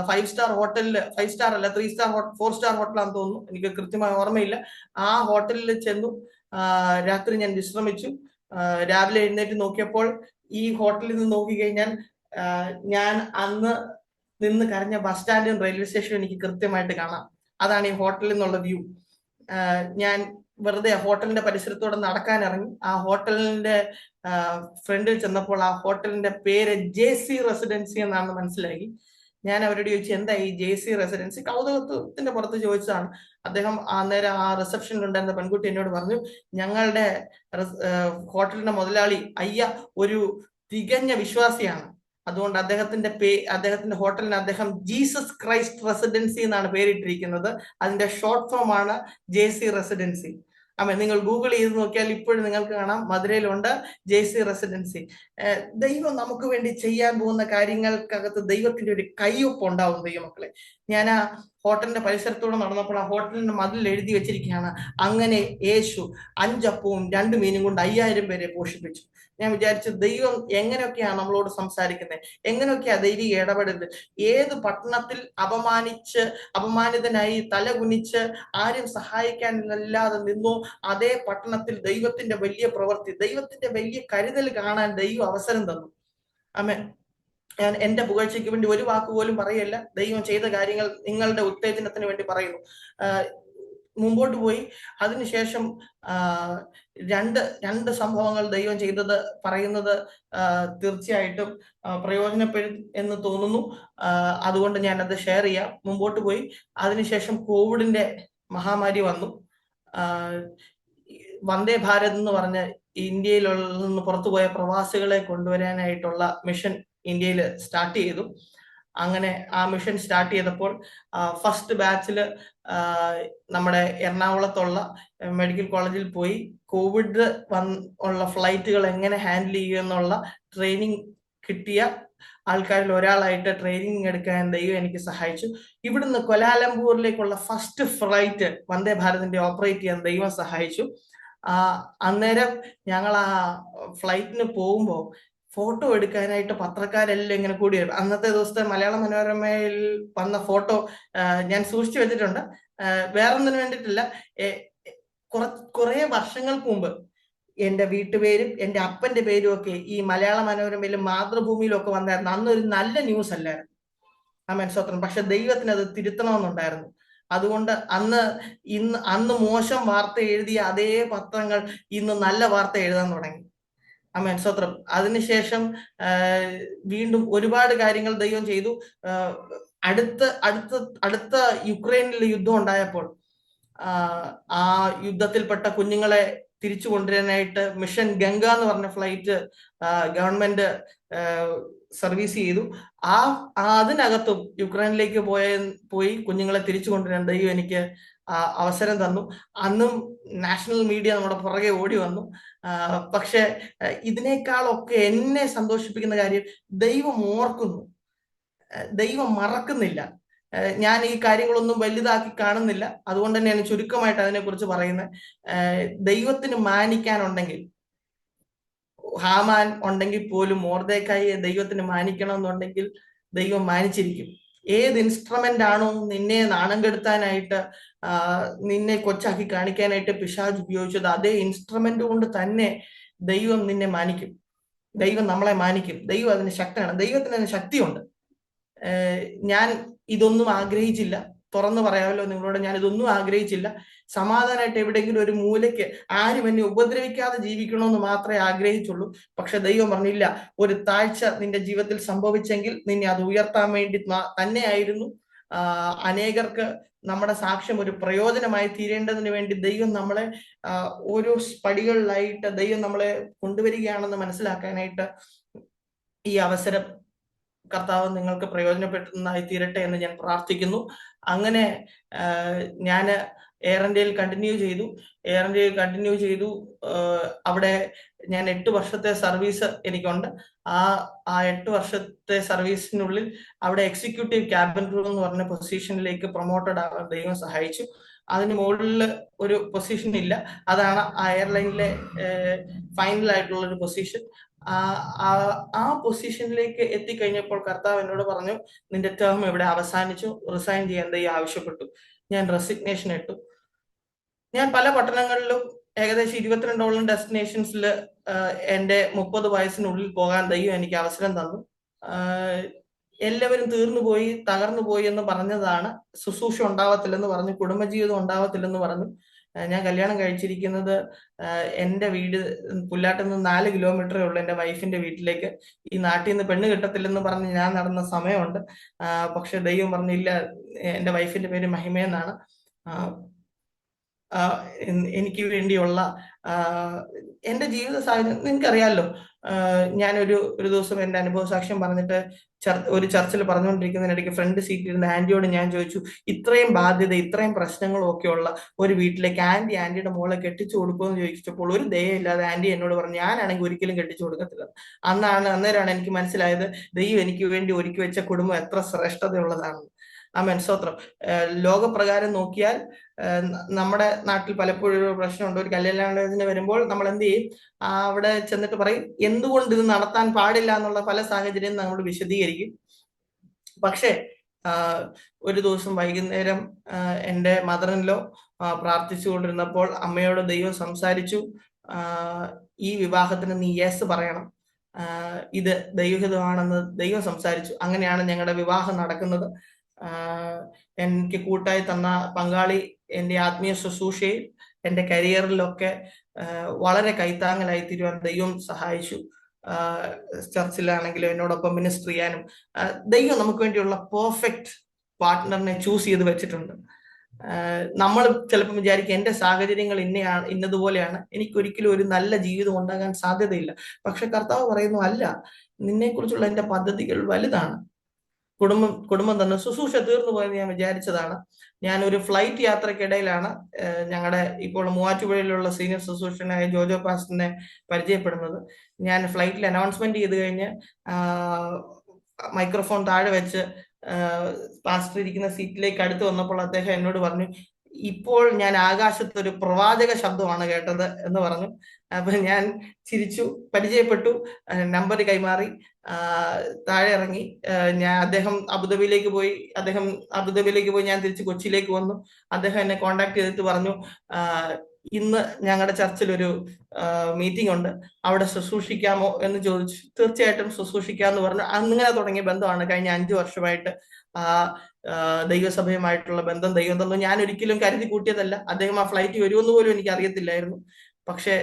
5 സ്റ്റാർ ഹോട്ടലില്, 5 സ്റ്റാർ അല്ല, 3 സ്റ്റാർ 4 സ്റ്റാർ ഹോട്ടലാണെന്ന് തോന്നുന്നു, എനിക്ക് കൃത്യമായി ഓർമ്മയില്ല. ആ ഹോട്ടലിൽ ചെന്നു. രാത്രി ഞാൻ വിശ്രമിച്ചു. രാവിലെ എഴുന്നേറ്റ് നോക്കിയപ്പോൾ ഈ ഹോട്ടലിൽ നിന്ന് നോക്കിക്കഴിഞ്ഞാൽ ഞാൻ അന്ന് നിന്ന് കരഞ്ഞ ബസ് സ്റ്റാൻഡും റെയിൽവേ സ്റ്റേഷനും എനിക്ക് കൃത്യമായിട്ട് കാണാം. അതാണ് ഈ ഹോട്ടലിൽ നിന്നുള്ള വ്യൂ. ഞാൻ വെറുതെ ഹോട്ടലിന്റെ പരിസരത്തൂടെ നടക്കാൻ ഇറങ്ങി. ആ ഹോട്ടലിന്റെ ഫ്രണ്ടിൽ ചെന്നപ്പോൾ ആ ഹോട്ടലിന്റെ പേര് JC റെസിഡൻസി എന്നാണ് മനസ്സിലാക്കി. ഞാൻ അവരോട് ചോദിച്ചു, എന്താ ഈ JC റെസിഡൻസി? കൗതുകത്തിന്റെ പുറത്ത് ചോദിച്ചതാണ്. അദ്ദേഹം അന്നേരം ആ റിസപ്ഷനിൽ ഉണ്ടായിരുന്ന പെൺകുട്ടി എന്നോട് പറഞ്ഞു, ഞങ്ങളുടെ ഹോട്ടലിന്റെ മുതലാളി അയ്യ ഒരു തികഞ്ഞ വിശ്വാസിയാണ്, അതുകൊണ്ട് അദ്ദേഹത്തിന്റെ ഹോട്ടലിന് അദ്ദേഹം ജീസസ് ക്രൈസ്റ്റ് റെസിഡൻസി എന്നാണ് പേരിട്ടിരിക്കുന്നത്. അതിന്റെ ഷോർട്ട് ഫോം ആണ് JC റെസിഡൻസി. നിങ്ങൾ ഗൂഗിൾ ചെയ്ത് നോക്കിയാൽ ഇപ്പോഴും നിങ്ങൾക്ക് കാണാം, മധുരയിലുണ്ട് JC റെസിഡൻസി. ദൈവം നമുക്ക് വേണ്ടി ചെയ്യാൻ പോകുന്ന കാര്യങ്ങൾക്കകത്ത് ദൈവത്തിന്റെ ഒരു കയ്യൊപ്പ് ഉണ്ടാവും ദൈവമക്കളെ. ഞാൻ ആ ഹോട്ടലിന്റെ പരിസരത്തൂടെ നടന്നപ്പോൾ ആ ഹോട്ടലിന്റെ മതിൽ എഴുതി വെച്ചിരിക്കുകയാണ്, അങ്ങനെ യേശു 5 അപ്പവും 2 മീനും കൊണ്ട് 5000 പേരെ പോഷിപ്പിച്ചു. ഞാൻ വിചാരിച്ചു, ദൈവം എങ്ങനെയൊക്കെയാണ് നമ്മളോട് സംസാരിക്കുന്നത്, എങ്ങനെയൊക്കെയാ ദൈവിക ഇടപെടൽ. ഏത് പട്ടണത്തിൽ അപമാനിതനായി തല കുനിച്ച് ആരും സഹായിക്കാനില്ലാതെ നിന്നു, അതേ പട്ടണത്തിൽ ദൈവത്തിന്റെ വലിയ പ്രവൃത്തി, ദൈവത്തിന്റെ വലിയ കരുതൽ കാണാൻ ദൈവം അവസരം തന്നു. ആമേൻ. ഞാൻ എന്റെ പുകഴ്ചയ്ക്ക് വേണ്ടി ഒരു വാക്ക് പോലും പറയല്ല, ദൈവം ചെയ്ത കാര്യങ്ങൾ നിങ്ങളുടെ ഉത്തേജനത്തിന് വേണ്ടി പറയുന്നു. മുമ്പോട്ട് പോയി അതിനുശേഷം രണ്ട് സംഭവങ്ങൾ ദൈവം ചെയ്തത് പറയുന്നത് തീർച്ചയായിട്ടും പ്രയോജനപ്പെടും എന്ന് തോന്നുന്നു. അതുകൊണ്ട് ഞാൻ അത് ഷെയർ ചെയ്യാം. മുമ്പോട്ട് പോയി അതിനുശേഷം കോവിഡിന്റെ മഹാമാരി വന്നു. വന്ദേ ഭാരത് എന്ന് പറഞ്ഞ ഇന്ത്യയിൽ നിന്ന് പുറത്തുപോയ പ്രവാസികളെ കൊണ്ടുവരാനായിട്ടുള്ള മിഷൻ ഇന്ത്യയിൽ സ്റ്റാർട്ട് ചെയ്തു. അങ്ങനെ ആ മിഷൻ സ്റ്റാർട്ട് ചെയ്തപ്പോൾ ഫസ്റ്റ് ബാച്ചില് നമ്മുടെ എറണാകുളത്തുള്ള മെഡിക്കൽ കോളേജിൽ പോയി കോവിഡ് ഉള്ള ഫ്ലൈറ്റുകൾ എങ്ങനെ ഹാൻഡിൽ ചെയ്യുമെന്നുള്ള ട്രെയിനിങ് കിട്ടിയ ആൾക്കാരിൽ ഒരാളായിട്ട് ട്രെയിനിങ് എടുക്കാൻ ദൈവം എനിക്ക് സഹായിച്ചു. ഇവിടുന്ന് കൊലാലംപൂരിലേക്കുള്ള ഫസ്റ്റ് ഫ്ലൈറ്റ് വന്ദേ ഭാരതിന്റെ ഓപ്പറേറ്റ് ചെയ്യാൻ ദൈവം സഹായിച്ചു. അന്നേരം ഞങ്ങൾ ആ ഫ്ലൈറ്റിന് പോകുമ്പോൾ ഫോട്ടോ എടുക്കാനായിട്ട് പത്രക്കാരെല്ലാം ഇങ്ങനെ കൂടി വരും. അന്നത്തെ ദിവസത്തെ മലയാള മനോരമയിൽ വന്ന ഫോട്ടോ ഞാൻ സൂക്ഷിച്ചു വെച്ചിട്ടുണ്ട്. വേറൊന്നിനു വേണ്ടിയിട്ടില്ല, കുറെ വർഷങ്ങൾക്ക് മുമ്പ് എന്റെ വീട്ടുപേരും എന്റെ അപ്പന്റെ പേരും ഒക്കെ ഈ മലയാള മനോരമയിലും മാതൃഭൂമിയിലും ഒക്കെ വന്നായിരുന്നു. അന്നൊരു നല്ല ന്യൂസ് അല്ലായിരുന്നു. ആമേൻ, സ്തോത്രം. പക്ഷെ ദൈവത്തിന് അത് തിരുത്തണമെന്നുണ്ടായിരുന്നു. അതുകൊണ്ട് അന്ന് മോശം വാർത്ത എഴുതിയ അതേ പത്രങ്ങൾ ഇന്ന് നല്ല വാർത്ത എഴുതാൻ തുടങ്ങി. ആമേൻ, സ്തോത്രം. അതിനുശേഷം വീണ്ടും ഒരുപാട് കാര്യങ്ങൾ ദൈവം ചെയ്തു. അടുത്ത യുക്രൈനിൽ യുദ്ധം ഉണ്ടായപ്പോൾ ആ യുദ്ധത്തിൽപ്പെട്ട കുഞ്ഞുങ്ങളെ തിരിച്ചു കൊണ്ടുവരാനായിട്ട് മിഷൻ ഗംഗ എന്ന് പറഞ്ഞ ഫ്ലൈറ്റ് ഗവൺമെന്റ് സർവീസ് ചെയ്തു. അതിനകത്തും യുക്രൈനിലേക്ക് പോയി കുഞ്ഞുങ്ങളെ തിരിച്ചു കൊണ്ടുവരാൻ ദൈവം എനിക്ക് അവസരം തന്നു. അന്നും നാഷണൽ മീഡിയ നമ്മുടെ പുറകെ ഓടി വന്നു. പക്ഷെ ഇതിനേക്കാളൊക്കെ എന്നെ സന്തോഷിപ്പിക്കുന്ന കാര്യം, ദൈവം ഓർക്കുന്നു, ദൈവം മറക്കുന്നില്ല. ഞാൻ ഈ കാര്യങ്ങളൊന്നും വലുതാക്കി കാണുന്നില്ല, അതുകൊണ്ട് തന്നെയാണ് ചുരുക്കമായിട്ട് അതിനെക്കുറിച്ച് പറയുന്നത്. ദൈവത്തിന് മാനിക്കാനുണ്ടെങ്കിൽ, ഹാമാൻ ഉണ്ടെങ്കിൽ പോലും മൊർദെഖായിയെ ദൈവത്തിന് മാനിക്കണമെന്നുണ്ടെങ്കിൽ ദൈവം മാനിച്ചിരിക്കും. ഏത് ഇൻസ്ട്രുമെന്റ് ആണോ നിന്നെ നാണം കെടുത്താനായിട്ട്, നിന്നെ കൊച്ചാക്കി കാണിക്കാനായിട്ട് പിശാച് ഉപയോഗിച്ചത്, അതേ ഇൻസ്ട്രുമെന്റ് കൊണ്ട് തന്നെ ദൈവം നിന്നെ മാനിക്കും. ദൈവം നമ്മളെ മാനിക്കും. ദൈവം അതിന് ശക്തനാണ്. ദൈവത്തിന് അതിന് ശക്തിയുണ്ട്. ഞാൻ ഇതൊന്നും ആഗ്രഹിച്ചില്ല, തുറന്നു പറയാമല്ലോ നിങ്ങളോട്, ഞാൻ ഇതൊന്നും ആഗ്രഹിച്ചില്ല. സമാധാനമായിട്ട് എവിടെയെങ്കിലും ഒരു മൂലയ്ക്ക് ആരും എന്നെ ഉപദ്രവിക്കാതെ ജീവിക്കണമെന്ന് മാത്രമേ ആഗ്രഹിച്ചുള്ളൂ. പക്ഷെ ദൈവം പറഞ്ഞില്ല, ഒരു താഴ്ച നിന്റെ ജീവിതത്തിൽ സംഭവിച്ചെങ്കിൽ നിന്നെ അത് ഉയർത്താൻ വേണ്ടി തന്നെയായിരുന്നു. അനേകർക്ക് നമ്മുടെ സാക്ഷ്യം ഒരു പ്രയോജനമായി തീരേണ്ടതിന് വേണ്ടി ദൈവം നമ്മളെ ഓരോ പടികളിലായിട്ട് ദൈവം നമ്മളെ കൊണ്ടുവരികയാണെന്ന് മനസ്സിലാക്കാനായിട്ട് ഈ അവസരം കർത്താവ് നിങ്ങൾക്ക് പ്രയോജനപ്പെടുന്നതായി തീരട്ടെ എന്ന് ഞാൻ പ്രാർത്ഥിക്കുന്നു. അങ്ങനെ ഞാൻ എയർ ഇന്ത്യയിൽ കണ്ടിന്യൂ ചെയ്തു. അവിടെ ഞാൻ 8 വർഷത്തെ സർവീസ് എനിക്കുണ്ട്. ആ ആ 8 വർഷത്തെ സർവീസിനുള്ളിൽ അവിടെ എക്സിക്യൂട്ടീവ് ക്യാബിൻ ക്രൂ എന്ന് പറഞ്ഞ പൊസിഷനിലേക്ക് പ്രൊമോട്ടഡ് ആവാൻ ദൈവം സഹായിച്ചു. അതിന് മുകളിൽ ഒരു പൊസിഷൻ ഇല്ല. അതാണ് ആ എയർലൈനിലെ ഫൈനൽ ആയിട്ടുള്ള ഒരു പൊസിഷൻ. ആ പൊസിഷനിലേക്ക് എത്തിക്കഴിഞ്ഞപ്പോൾ കർത്താവ് എന്നോട് പറഞ്ഞു, നിന്റെ ടേം ഇവിടെ അവസാനിച്ചു, റിസൈൻ ചെയ്യാൻ ദൈവം ആവശ്യപ്പെട്ടു. ഞാൻ റെസിഗ്നേഷൻ ഇട്ടു. ഞാൻ പല പട്ടണങ്ങളിലും ഏകദേശം 22ഓളം ഡെസ്റ്റിനേഷൻസിൽ എന്റെ 30 വയസ്സിനുള്ളിൽ പോകാൻ ദൈവം എനിക്ക് അവസരം തന്നു. എല്ലാവരും തകർന്നു പോയി എന്ന് പറഞ്ഞതാണ്. ശുശ്രൂഷ ഉണ്ടാവത്തില്ലെന്ന് പറഞ്ഞു, കുടുംബജീവിതം ഉണ്ടാവത്തില്ലെന്ന് പറഞ്ഞു. ഞാൻ കല്യാണം കഴിച്ചിരിക്കുന്നത് എന്റെ വീട് പുല്ലാട്ടിൽ നിന്ന് 4 കിലോമീറ്ററേ ഉള്ളൂ എന്റെ വൈഫിന്റെ വീട്ടിലേക്ക്. ഈ നാട്ടിൽ നിന്ന് പെണ്ണ് കിട്ടത്തില്ലെന്ന് പറഞ്ഞ് ഞാൻ നടന്ന സമയമുണ്ട്. പക്ഷെ ദൈവം പറഞ്ഞില്ല. എന്റെ വൈഫിന്റെ പേര് മഹിമയെന്നാണ്. എനിക്ക് വേണ്ടിയുള്ള എന്റെ ജീവിത സാഹചര്യം നിനക്കറിയാലോ. ഞാനൊരു ദിവസം എന്റെ അനുഭവ സാക്ഷ്യം പറഞ്ഞിട്ട് ഒരു ചർച്ചിൽ പറഞ്ഞുകൊണ്ടിരിക്കുന്നതിനിടയ്ക്ക് ഫ്രണ്ട് സീറ്റിൽ ഇരുന്ന ആന്റിയോട് ഞാൻ ചോദിച്ചു, ഇത്രയും ബാധ്യത, ഇത്രയും പ്രശ്നങ്ങളും ഒക്കെ ഉള്ള ഒരു വീട്ടിലേക്ക് ആന്റിയുടെ മോളെ കെട്ടിച്ചു കൊടുക്കുമെന്ന് ചോദിച്ചപ്പോൾ ഒരു ദയയില്ലാതെ ആന്റി എന്നോട് പറഞ്ഞു, ഞാനാണെങ്കിൽ ഒരിക്കലും കെട്ടിച്ചു കൊടുക്കത്തില്ല. അന്നേരമാണ് എനിക്ക് മനസ്സിലായത് ദൈവം എനിക്ക് വേണ്ടി ഒരുക്കി വെച്ച കുടുംബം എത്ര ശ്രേഷ്ഠതയുള്ളതാണ്. ആമേൻ, സ്തോത്രം. ലോകപ്രകാരം നോക്കിയാൽ നമ്മുടെ നാട്ടിൽ പലപ്പോഴും ഒരു പ്രശ്നമുണ്ട്. ഒരു കല്യാണാലോചന വരുമ്പോൾ നമ്മൾ എന്ത് ചെയ്യും? അവിടെ ചെന്നിട്ട് പറയും എന്തുകൊണ്ട് ഇത് നടത്താൻ പാടില്ല എന്നുള്ള പല സാഹചര്യം നമ്മൾ വിശദീകരിക്കും. പക്ഷേ ഒരു ദിവസം വൈകുന്നേരം എൻ്റെ മദറിൻലോ പ്രാർത്ഥിച്ചുകൊണ്ടിരുന്നപ്പോൾ അമ്മയോട് ദൈവം സംസാരിച്ചു, ഈ വിവാഹത്തിന് നീ യെസ് പറയണം, ഇത് ദൈവഹിതമാണെന്ന് ദൈവം സംസാരിച്ചു. അങ്ങനെയാണ് ഞങ്ങളുടെ വിവാഹം നടക്കുന്നത്. എനിക്ക് കൂട്ടായി തന്ന പങ്കാളി എൻ്റെ ആത്മീയ ശുശ്രൂഷയിൽ എൻ്റെ കരിയറിലൊക്കെ വളരെ കൈത്താങ്ങലായി തീരുവാൻ ദൈവം സഹായിച്ചു. ചർച്ചിലാണെങ്കിലും എന്നോടൊപ്പം മിനിസ്റ്റർ ചെയ്യാനും ദൈവം നമുക്ക് വേണ്ടിയുള്ള പെർഫെക്റ്റ് പാർട്ട്ണറിനെ ചൂസ് ചെയ്ത് വെച്ചിട്ടുണ്ട്. നമ്മൾ ചിലപ്പോൾ വിചാരിക്കും എന്റെ സാഹചര്യങ്ങൾ ഇന്നതുപോലെയാണ്, എനിക്കൊരിക്കലും ഒരു നല്ല ജീവിതം ഉണ്ടാകാൻ സാധ്യതയില്ല. പക്ഷെ കർത്താവ് പറയുന്നു, അല്ല, നിന്നെക്കുറിച്ചുള്ള എന്റെ പദ്ധതികൾ വലുതാണ്. കുടുംബം തന്നെ ശുശ്രൂഷ തീർന്നു പോയെന്ന് ഞാൻ വിചാരിച്ചതാണ്. ഞാൻ ഒരു ഫ്ലൈറ്റ് യാത്രക്കിടയിലാണ് ഞങ്ങളുടെ ഇപ്പോൾ മൂവാറ്റുപുഴയിലുള്ള സീനിയർ ശുശ്രൂഷകനായ ജോജോ പാസ്റ്ററിനെ പരിചയപ്പെടുന്നത്. ഞാൻ ഫ്ലൈറ്റിൽ അനൗൺസ്മെന്റ് ചെയ്ത് കഴിഞ്ഞ് മൈക്രോഫോൺ താഴെ വെച്ച് പാസ്റ്റർ ഇരിക്കുന്ന സീറ്റിലേക്ക് അടുത്ത് വന്നപ്പോൾ അദ്ദേഹം എന്നോട് പറഞ്ഞു, ഇപ്പോൾ ഞാൻ ആകാശത്ത് ഒരു പ്രവാചക ശബ്ദമാണ് കേട്ടത് എന്ന് പറഞ്ഞു. അപ്പൊ ഞാൻ ചിരിച്ചു, പരിചയപ്പെട്ടു, നമ്പർ കൈമാറി, താഴെ ഇറങ്ങി. അദ്ദേഹം അബുദാബിയിലേക്ക് പോയി ഞാൻ തിരിച്ച് കൊച്ചിയിലേക്ക് വന്നു. അദ്ദേഹം എന്നെ കോണ്ടാക്ട് ചെയ്തിട്ട് പറഞ്ഞു, ഇന്ന് ഞങ്ങളുടെ ചർച്ചിൽ ഒരു മീറ്റിംഗ് ഉണ്ട്, അവിടെ ശുശ്രൂഷിക്കാമോ എന്ന് ചോദിച്ചു. തീർച്ചയായിട്ടും ശുശ്രൂഷിക്കാന്ന് പറഞ്ഞു. അങ്ങനെ തുടങ്ങിയ ബന്ധമാണ് കഴിഞ്ഞ 5 വർഷമായിട്ട് ദൈവസഭയുമായിട്ടുള്ള ബന്ധം ദൈവം തന്നു. ഞാൻ ഒരിക്കലും കരുതി കൂട്ടിയതല്ല. അദ്ദേഹം ആ ഫ്ലൈറ്റ് വരുമെന്ന് പോലും എനിക്ക് അറിയത്തില്ലായിരുന്നു. പക്ഷെ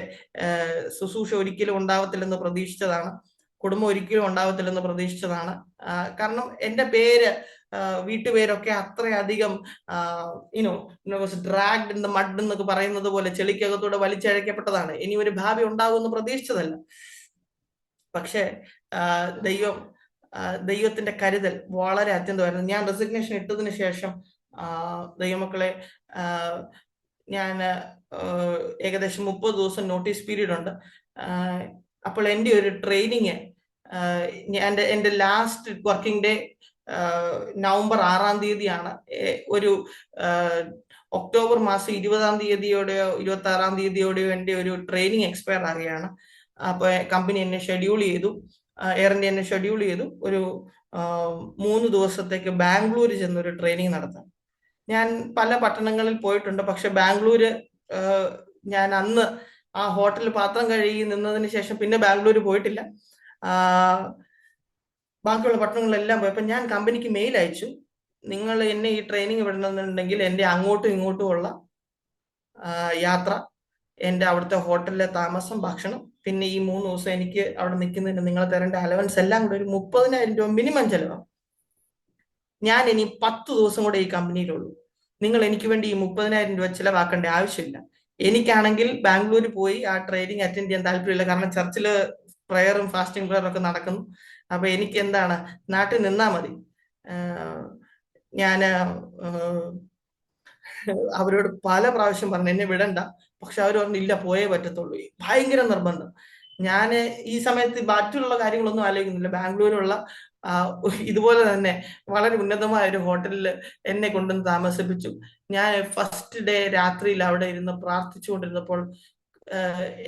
ശുശ്രൂഷ ഒരിക്കലും ഉണ്ടാവത്തില്ലെന്ന് പ്രതീക്ഷിച്ചതാണ്, കുടുംബം ഒരിക്കലും ഉണ്ടാവത്തില്ലെന്ന് പ്രതീക്ഷിച്ചതാണ്. കാരണം എന്റെ പേര്, വീട്ടുപേരൊക്കെ അത്രയധികം ഡ്രാഗ്ഡ് ഇൻ ദ മഡ് എന്നൊക്കെ പറയുന്നത് പോലെ ചെളിക്കകത്തൂടെ വലിച്ചഴക്കപ്പെട്ടതാണ്. ഇനി ഒരു ഭാവി ഉണ്ടാകുമെന്ന് പ്രതീക്ഷിച്ചതല്ല. പക്ഷെ ദൈവത്തിന്റെ കരുതൽ വളരെ അത്യന്തമായിരുന്നു. ഞാൻ റെസിഗ്നേഷൻ ഇട്ടതിന് ശേഷം ദൈവമക്കളെ, ഞാൻ ഏകദേശം 30 ദിവസം നോട്ടീസ് പീരീഡ് ഉണ്ട്. അപ്പോൾ എൻ്റെ ഒരു ട്രെയിനിങ്, എൻ്റെ ലാസ്റ്റ് വർക്കിംഗ് ഡേ നവംബർ 6-ാം തീയതിയാണ്. ഒരു ഒക്ടോബർ മാസം 20-ാം തീയതിയോടെയോ 26-ാം തീയതിയോടെയോ എൻ്റെ ഒരു ട്രെയിനിങ് എക്സ്പയർ ആകുകയാണ്. അപ്പൊ കമ്പനി എന്നെ ഷെഡ്യൂൾ ചെയ്തു, എയർ ഇന്ത്യ എന്നെ ഷെഡ്യൂൾ ചെയ്തു ഒരു 3 ദിവസത്തേക്ക് ബാംഗ്ലൂര് ചെന്നൊരു ട്രെയിനിങ് നടത്താൻ. ഞാൻ പല പട്ടണങ്ങളിൽ പോയിട്ടുണ്ട്, പക്ഷെ ബാംഗ്ലൂര് ഞാൻ അന്ന് ആ ഹോട്ടലിൽ പാത്രം കഴുകി നിന്നതിന് ശേഷം പിന്നെ ബാംഗ്ലൂര് പോയിട്ടില്ല. ബാക്കിയുള്ള പട്ടണങ്ങളിലെല്ലാം പോയപ്പോ ഞാൻ കമ്പനിക്ക് മെയിൽ അയച്ചു, നിങ്ങൾ എന്നെ ഈ ട്രെയിനിങ് വിടണമെന്നുണ്ടെങ്കിൽ എൻ്റെ അങ്ങോട്ടും ഇങ്ങോട്ടും ഉള്ള യാത്ര, എൻ്റെ അവിടുത്തെ ഹോട്ടലിലെ താമസം, ഭക്ഷണം, പിന്നെ ഈ 3 ദിവസം എനിക്ക് അവിടെ നിൽക്കുന്നതിന് നിങ്ങൾ തരേണ്ട അലവൻസ് എല്ലാം കൂടെ ഒരു 30,000 രൂപ മിനിമം ചെലവാണ്. ഞാൻ ഇനി 10 ദിവസം കൂടെ ഈ കമ്പനിയിലുള്ളൂ. നിങ്ങൾ എനിക്ക് വേണ്ടി ഈ 30,000 രൂപ ചിലവാക്കേണ്ട ആവശ്യമില്ല. എനിക്കാണെങ്കിൽ ബാംഗ്ലൂർ പോയി ആ ട്രെയിനിങ് അറ്റൻഡ് ചെയ്യാൻ താല്പര്യമില്ല. കാരണം ചർച്ചില് പ്രയറും ഫാസ്റ്റിംഗ് പ്രയറും ഒക്കെ നടക്കുന്നു. അപ്പൊ എനിക്ക് എന്താണ്, നാട്ടിൽ നിന്നാ മതി. ഞാന് അവരോട് പല പ്രാവശ്യം പറഞ്ഞു എന്നെ വിടണ്ട, പക്ഷെ അവർ പറഞ്ഞു ഇല്ല, പോയേ പറ്റത്തുള്ളൂ. ഭയങ്കര നിർബന്ധം. ഞാൻ ഈ സമയത്ത് മറ്റുള്ള കാര്യങ്ങളൊന്നും ആലോചിക്കുന്നില്ല. ബാംഗ്ലൂരുള്ള ഇതുപോലെ തന്നെ വളരെ ഉന്നതമായ ഒരു ഹോട്ടലിൽ എന്നെ കൊണ്ടുവന്ന് താമസിപ്പിച്ചു. ഞാൻ ഫസ്റ്റ് ഡേ രാത്രിയിൽ അവിടെ ഇരുന്ന് പ്രാർത്ഥിച്ചുകൊണ്ടിരുന്നപ്പോൾ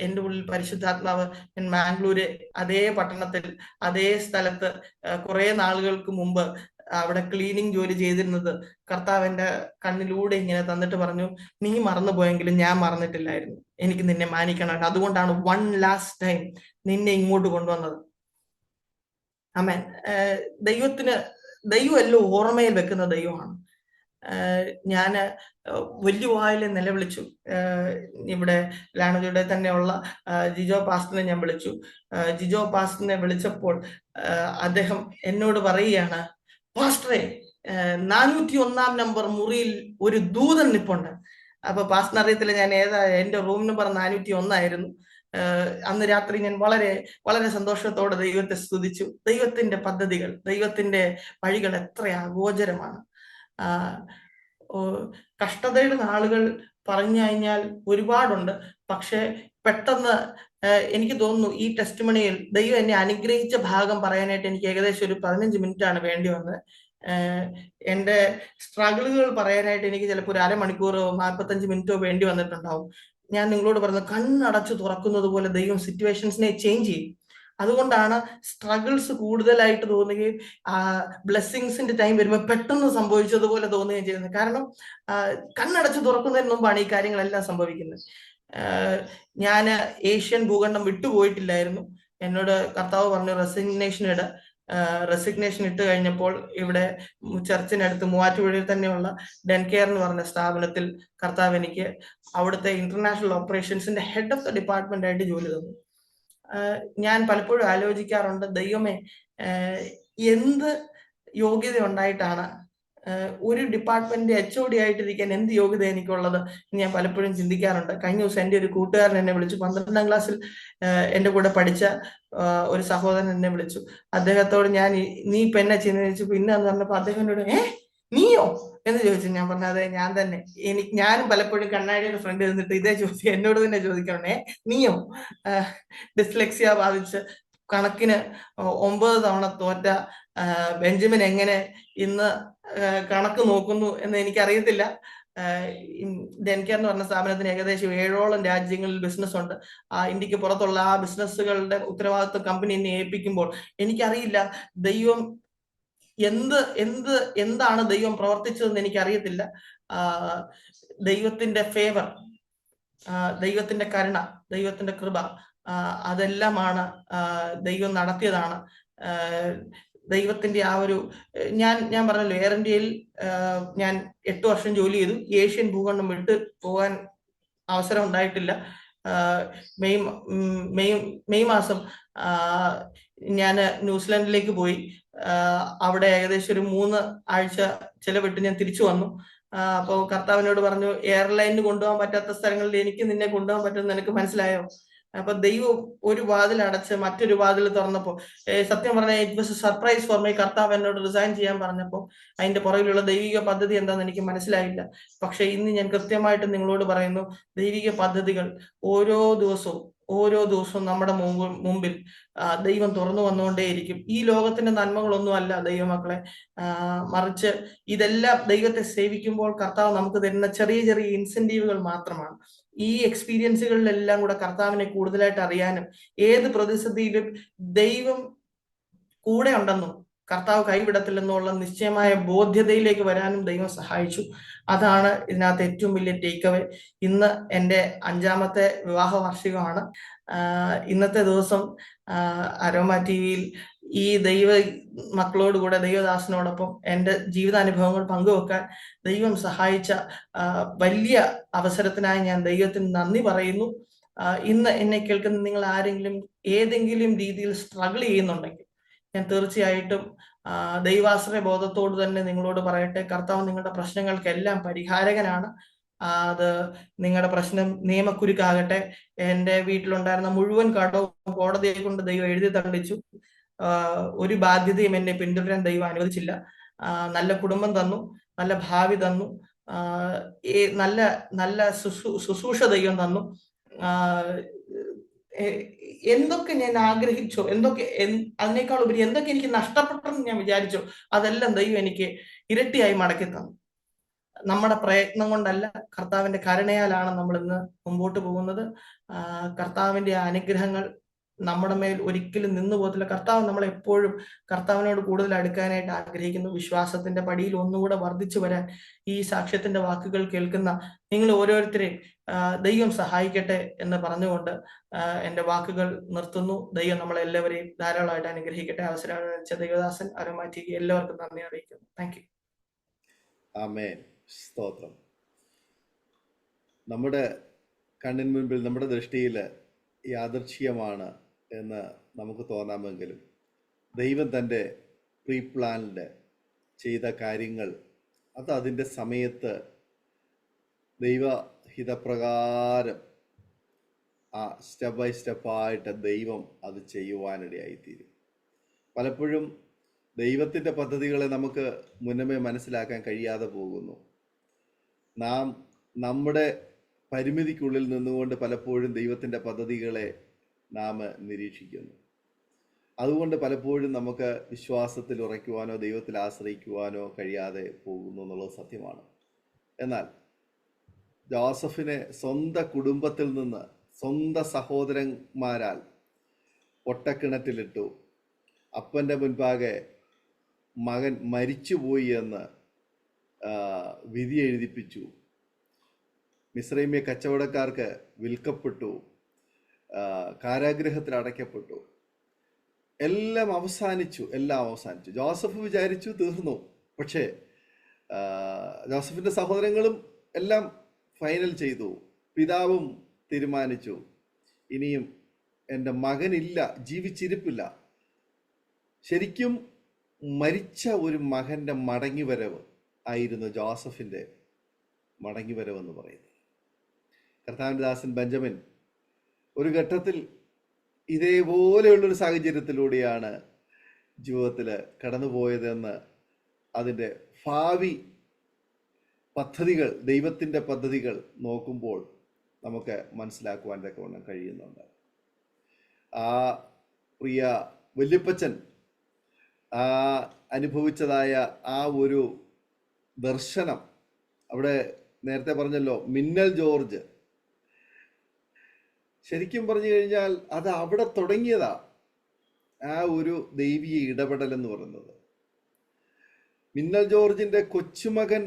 എൻ്റെ ഉള്ളിൽ പരിശുദ്ധാത്മാവ്, ഞാൻ ബാംഗ്ലൂര് അതേ പട്ടണത്തിൽ അതേ സ്ഥലത്ത് കുറെ നാളുകൾക്ക് മുമ്പ് അവിടെ ക്ലീനിങ് ജോലി ചെയ്തിരുന്നത് കർത്താവ് എൻ്റെ കണ്ണിലൂടെ ഇങ്ങനെ തന്നിട്ട് പറഞ്ഞു, നീ മറന്നുപോയെങ്കിലും ഞാൻ മറന്നിട്ടില്ലായിരുന്നു, എനിക്ക് നിന്നെ മാനിക്കണം, അതുകൊണ്ടാണ് വൺ ലാസ്റ്റ് ടൈം നിന്നെ ഇങ്ങോട്ട് കൊണ്ടുവന്നത്. ആമേൻ. ദൈവം എല്ലാം ഓർമ്മയിൽ വെക്കുന്ന ദൈവമാണ്. ഞാന് വലിയ വായിൽ നിലവിളിച്ചു. ഇവിടെ ലാണജയുടെ തന്നെയുള്ള ജിജോ പാസ്റ്ററിനെ ഞാൻ വിളിച്ചു. ജിജോ പാസ്റ്ററിനെ വിളിച്ചപ്പോൾ അദ്ദേഹം എന്നോട് പറയുകയാണ്, പാസ്റ്ററെ, 401 നമ്പർ മുറിയിൽ ഒരു ദൂതൻ നിപ്പുണ്ട്. അപ്പൊ പാസ്റ്ററിന് അറിയത്തില്ല ഞാൻ ഏതാ, എന്റെ റൂം നമ്പർ 401 ആയിരുന്നു. അന്ന് രാത്രി ഞാൻ വളരെ വളരെ സന്തോഷത്തോടെ ദൈവത്തെ സ്തുതിച്ചു. ദൈവത്തിന്റെ പദ്ധതികൾ, ദൈവത്തിന്റെ വഴികൾ എത്ര അഗോചരമാണ്. കഷ്ടതയുടെ നാളുകൾ പറഞ്ഞു കഴിഞ്ഞാൽ ഒരുപാടുണ്ട്. പക്ഷെ പെട്ടെന്ന് എനിക്ക് തോന്നുന്നു ഈ ടെസ്റ്റിമണിയിൽ ദൈവം എന്നെ അനുഗ്രഹിച്ച ഭാഗം പറയാനായിട്ട് എനിക്ക് ഏകദേശം ഒരു 15 മിനിറ്റാണ് വേണ്ടി വന്നത്. എൻ്റെ സ്ട്രഗിളുകൾ പറയാനായിട്ട് എനിക്ക് ചിലപ്പോൾ ഒരു അരമണിക്കൂറോ 45 മിനിറ്റോ വേണ്ടി വന്നിട്ടുണ്ടാവും. ഞാൻ നിങ്ങളോട് പറഞ്ഞത്, കണ്ണടച്ചു തുറക്കുന്നത് പോലെ ദൈവം സിറ്റുവേഷൻസിനെ ചേഞ്ച് ചെയ്യും. അതുകൊണ്ടാണ് സ്ട്രഗിൾസ് കൂടുതലായിട്ട് തോന്നുകയും ബ്ലെസ്സിങ്സിന്റെ ടൈം വരുമ്പോൾ പെട്ടെന്ന് സംഭവിച്ചതുപോലെ തോന്നുകയും ചെയ്യുന്നത്. കാരണം കണ്ണടച്ച് തുറക്കുന്നതിന് മുമ്പാണ് ഈ കാര്യങ്ങളെല്ലാം സംഭവിക്കുന്നത്. ഞാൻ ഏഷ്യൻ ഭൂഖണ്ഡം വിട്ടുപോയിട്ടില്ലായിരുന്നു. എന്നോട് കർത്താവ് പറഞ്ഞു റെസിഗ്നേഷൻ ഇട്ട് കഴിഞ്ഞപ്പോൾ ഇവിടെ ചർച്ചിനടുത്ത് മൂവാറ്റുപുഴയിൽ തന്നെയുള്ള ഡെൻകെയർ എന്ന് പറഞ്ഞ സ്ഥാപനത്തിൽ കർത്താവ് എനിക്ക് അവിടുത്തെ ഇന്റർനാഷണൽ ഓപ്പറേഷൻസിന്റെ ഹെഡ് ഓഫ് ദ ഡിപ്പാർട്ട്മെന്റ് ആയിട്ട് ജോലി തന്നു. ഞാൻ പലപ്പോഴും ആലോചിക്കാറുണ്ട്, ദൈവമേ, എന്ത് യോഗ്യത ഉണ്ടായിട്ടാണ് ഒരു ഡിപ്പാർട്ട്മെന്റ് HOD ആയിട്ടിരിക്കാൻ എന്ത് യോഗ്യത എനിക്കുള്ളത് ഞാൻ പലപ്പോഴും ചിന്തിക്കാറുണ്ട്. കഴിഞ്ഞ ദിവസം എൻ്റെ ഒരു കൂട്ടുകാരൻ എന്നെ വിളിച്ചു. 12ാം ക്ലാസ്സിൽ എൻ്റെ കൂടെ പഠിച്ച ഒരു സഹോദരൻ എന്നെ വിളിച്ചു. അദ്ദേഹത്തോട് ഞാൻ നീ ഇപ്പൊ എന്നെ ചിന്തിച്ചു പിന്നെന്ന് പറഞ്ഞപ്പോ അദ്ദേഹം എന്നോട് നീയോ എന്ന് ചോദിച്ചു. ഞാൻ പറഞ്ഞ അതെ, ഞാൻ തന്നെ. ഞാനും പലപ്പോഴും കണ്ണാടിയുടെ ഫ്രണ്ട് ഇരുന്നിട്ട് ഇതേ ചോദിച്ചു എന്നോട് തന്നെ ചോദിക്കണേ, നീയോ? ഡിസ്ലെക്സിയ ബാധിച്ച് കണക്കിന് 9 തവണ തോറ്റ ബെഞ്ചമിൻ എങ്ങനെ ഇന്ന് കണക്ക് നോക്കുന്നു എന്ന് എനിക്കറിയത്തില്ല. ഡെൻകെയർ എന്ന് പറഞ്ഞ സ്ഥാപനത്തിന് ഏകദേശം 7ഓളം രാജ്യങ്ങളിൽ ബിസിനസ് ഉണ്ട്. ഇന്ത്യക്ക് പുറത്തുള്ള ആ ബിസിനസ്സുകളുടെ ഉത്തരവാദിത്വം കമ്പനി എന്നെ ഏൽപ്പിക്കുമ്പോൾ എനിക്കറിയില്ല ദൈവം എന്താണ് ദൈവം പ്രവർത്തിച്ചതെന്ന് എനിക്കറിയത്തില്ല. ദൈവത്തിന്റെ ഫേവർ, ദൈവത്തിന്റെ കരുണ, ദൈവത്തിന്റെ കൃപ, അതെല്ലാമാണ് ദൈവം നടത്തിയതാണ്. ദൈവത്തിന്റെ ആ ഒരു ഞാൻ പറഞ്ഞല്ലോ, എയർ ഇന്ത്യയിൽ ഞാൻ 8 വർഷം ജോലി ചെയ്തു. ഏഷ്യൻ ഭൂഖണ്ഡം വിട്ട് പോകാൻ അവസരം ഉണ്ടായിട്ടില്ല. മെയ് മാസം ഞാൻ ന്യൂസിലാൻഡിലേക്ക് പോയി. അവിടെ ഏകദേശം ഒരു 3 ആഴ്ച ചിലവിട്ട് ഞാൻ തിരിച്ചു വന്നു. അപ്പോൾ കർത്താവിനോട് പറഞ്ഞു, എയർലൈനിന് കൊണ്ടുപോകാൻ പറ്റാത്ത സ്ഥലങ്ങളിൽ എനിക്ക് നിന്നെ കൊണ്ടുപോകാൻ പറ്റുമെന്ന് എനിക്ക് മനസ്സിലായോ? അപ്പൊ ദൈവം ഒരു വാതിൽ അടച്ച് മറ്റൊരു വാതിൽ തുറന്നപ്പോ സത്യം പറഞ്ഞാൽ it was A surprise for my. കർത്താവ് എന്നോട് റിസൈൻ ചെയ്യാൻ പറഞ്ഞപ്പോൾ അതിന്റെ പുറകിലുള്ള ദൈവിക പദ്ധതി എന്താണെന്ന് എനിക്ക് മനസ്സിലായില്ല. പക്ഷെ ഇന്ന് ഞാൻ കൃത്യമായിട്ട് നിങ്ങളോട് പറയുന്നു, ദൈവിക പദ്ധതികൾ ഓരോ ദിവസവും നമ്മുടെ മുമ്പിൽ ദൈവം തുറന്നു വന്നുകൊണ്ടേയിരിക്കും. ഈ ലോകത്തിന്റെ നന്മകളൊന്നും അല്ല ദൈവമക്കളെ, മറിച്ച് ഇതെല്ലാം ദൈവത്തെ സേവിക്കുമ്പോൾ കർത്താവ് നമുക്ക് തരുന്ന ചെറിയ ചെറിയ ഇൻസെന്റീവുകൾ മാത്രമാണ്. ഈ എക്സ്പീരിയൻസുകളിലെല്ലാം കൂടെ കർത്താവിനെ കൂടുതലായിട്ട് അറിയാനും ഏത് പ്രതിസന്ധിയിലും ദൈവം കൂടെ ഉണ്ടെന്നും കർത്താവ് കൈവിടത്തില്ലെന്നുള്ള നിശ്ചയമായ ബോധ്യതയിലേക്ക് വരാനും ദൈവം സഹായിച്ചു. അതാണ് ഇതിനകത്ത് ഏറ്റവും വലിയ ടേക്ക് അവേ. ഇന്ന് എൻ്റെ 5ാമത്തെ വിവാഹ വാർഷികമാണ്. ഇന്നത്തെ ദിവസം അരോമ TVയിൽ ഈ ദൈവ മക്കളോടുകൂടെ ദൈവദാസനോടൊപ്പം എൻ്റെ ജീവിതാനുഭവങ്ങൾ പങ്കുവെക്കാൻ ദൈവം സഹായിച്ച വലിയ അവസരത്തിനായി ഞാൻ ദൈവത്തിന് നന്ദി പറയുന്നു. ഇന്ന് എന്നെ കേൾക്കുന്ന നിങ്ങൾ ആരെങ്കിലും ഏതെങ്കിലും രീതിയിൽ സ്ട്രഗിൾ ചെയ്യുന്നുണ്ടെങ്കിൽ ഞാൻ തീർച്ചയായിട്ടും ദൈവാശ്രയ ബോധത്തോട് തന്നെ നിങ്ങളോട് പറയട്ടെ, കർത്താവ് നിങ്ങളുടെ പ്രശ്നങ്ങൾക്കെല്ലാം പരിഹാരകനാണ്. അത് നിങ്ങളുടെ പ്രശ്നം നിയമക്കുരുക്കാകട്ടെ, എൻ്റെ വീട്ടിലുണ്ടായിരുന്ന മുഴുവൻ കടവും കോടതിയെ കൊണ്ട് ദൈവം എഴുതി തള്ളിച്ചു. ഒരു ബാധ്യതയും എന്നെ പിന്തുടരാൻ ദൈവം അനുവദിച്ചില്ല. നല്ല കുടുംബം തന്നു, നല്ല ഭാവി തന്നു, ഈ നല്ല നല്ല ശുശ്രൂഷ ദൈവം തന്നു. എന്തൊക്കെ ഞാൻ ആഗ്രഹിച്ചോ, എന്തൊക്കെ അതിനേക്കാൾ ഉപരി എന്തൊക്കെ എനിക്ക് നഷ്ടപ്പെട്ടെന്ന് ഞാൻ വിചാരിച്ചോ, അതെല്ലാം ദൈവം എനിക്ക് ഇരട്ടിയായി മടക്കി തന്നു. നമ്മുടെ പ്രയത്നം കൊണ്ടല്ല, കർത്താവിന്റെ കരുണയാലാണ് നമ്മൾ ഇന്ന് മുമ്പോട്ട് പോകുന്നത്. കർത്താവിന്റെ അനുഗ്രഹങ്ങൾ നമ്മുടെ മേൽ ഒരിക്കലും നിന്നു പോകത്തില്ല. കർത്താവ് നമ്മളെപ്പോഴും കർത്താവിനോട് കൂടുതൽ അടുക്കാനായിട്ട് ആഗ്രഹിക്കുന്നു. വിശ്വാസത്തിന്റെ പടിയിൽ ഒന്നുകൂടെ വർദ്ധിച്ചു വരാൻ ഈ സാക്ഷ്യത്തിന്റെ വാക്കുകൾ കേൾക്കുന്ന നിങ്ങൾ ഓരോരുത്തരെയും ദൈവം സഹായിക്കട്ടെ എന്ന് പറഞ്ഞുകൊണ്ട് എന്റെ വാക്കുകൾ നിർത്തുന്നു. ദൈവം നമ്മളെല്ലാവരെയും ധാരാളമായിട്ട് അനുഗ്രഹിക്കട്ടെ. അവസരം അനുവദിച്ച ദൈവദാസൻ അരോമാറ്റി എല്ലാവർക്കും നന്ദി അറിയിക്കുന്നു. Thank you. ആമേൻ. സ്തോത്രം. നമ്മുടെ കണ്ണിന് മുൻപിൽ, നമ്മുടെ ദൃഷ്ടിയിൽ യാദൃച്ഛികമാണ് എന്ന് നമുക്ക് തോന്നാമെങ്കിലും ദൈവം തൻ്റെ പ്രീ പ്ലാനിൽ ചെയ്ത കാര്യങ്ങൾ അത് അതിൻ്റെ സമയത്ത് ദൈവഹിതപ്രകാരം ആ സ്റ്റെപ്പ് ബൈ സ്റ്റെപ്പായിട്ട് ദൈവം അത് ചെയ്യുവാനിടയായിത്തീരും. പലപ്പോഴും ദൈവത്തിൻ്റെ പദ്ധതികളെ നമുക്ക് മുന്നമേ മനസ്സിലാക്കാൻ കഴിയാതെ പോകുന്നു. നാം നമ്മുടെ പരിമിതിക്കുള്ളിൽ നിന്നുകൊണ്ട് പലപ്പോഴും ദൈവത്തിൻ്റെ പദ്ധതികളെ നാം നിരീക്ഷിക്കുന്നു. അതുകൊണ്ട് പലപ്പോഴും നമുക്ക് വിശ്വാസത്തിൽ ഉറയ്ക്കുവാനോ ദൈവത്തിൽ ആശ്രയിക്കുവാനോ കഴിയാതെ പോകുന്നു എന്നുള്ളത് സത്യമാണ്. എന്നാൽ ജോസഫിനെ സ്വന്തം കുടുംബത്തിൽ നിന്ന്, സ്വന്തം സഹോദരന്മാരാൽ ഒട്ടക്കിണറ്റിലിട്ടു. അപ്പൻ്റെ മുൻപാകെ മകൻ മരിച്ചുപോയി എന്ന് വിധി എഴുതിപ്പിച്ചു. മിസ്രൈമ്യ കച്ചവടക്കാർക്ക് വിൽക്കപ്പെട്ടു. കാരാഗൃഹത്തിൽ അടയ്ക്കപ്പെട്ടു. എല്ലാം അവസാനിച്ചു. ജോസഫ് വിചാരിച്ചു തീർന്നു. പക്ഷേ ജോസഫിൻ്റെ സഹോദരങ്ങളും എല്ലാം ഫൈനൽ ചെയ്തു. പിതാവും തീരുമാനിച്ചു, ഇനിയും എൻ്റെ മകനില്ല, ജീവിച്ചിരിപ്പില്ല. ശരിക്കും മരിച്ച ഒരു മകൻ്റെ മടങ്ങിവരവ് ആയിരുന്നു ജോസഫിൻ്റെ മടങ്ങിവരവെന്ന് പറയുന്നത്. കർത്താവിൻ്റെ ദാസൻ ബെഞ്ചമിൻ ഒരു ഘട്ടത്തിൽ ഇതേപോലെയുള്ളൊരു സാഹചര്യത്തിലൂടെയാണ് ജീവിതത്തിൽ കടന്നുപോയതെന്ന് അതിൻ്റെ ഭാവി പദ്ധതികൾ, ദൈവത്തിൻ്റെ പദ്ധതികൾ നോക്കുമ്പോൾ നമുക്ക് മനസ്സിലാക്കുവാൻ തക്കവണ്ണം കഴിയുന്നുണ്ട്. ആ പ്രിയ വല്യപ്പച്ചൻ അനുഭവിച്ചതായ ആ ഒരു ദർശനം, അവിടെ നേരത്തെ പറഞ്ഞല്ലോ മിന്നൽ ജോർജ്, ശരിക്കും പറഞ്ഞു കഴിഞ്ഞാൽ അത് അവിടെ തുടങ്ങിയതാ ആ ഒരു ദൈവീയ ഇടപെടൽ എന്ന് പറയുന്നത്. മിന്നൽ ജോർജിന്റെ കൊച്ചുമകൻ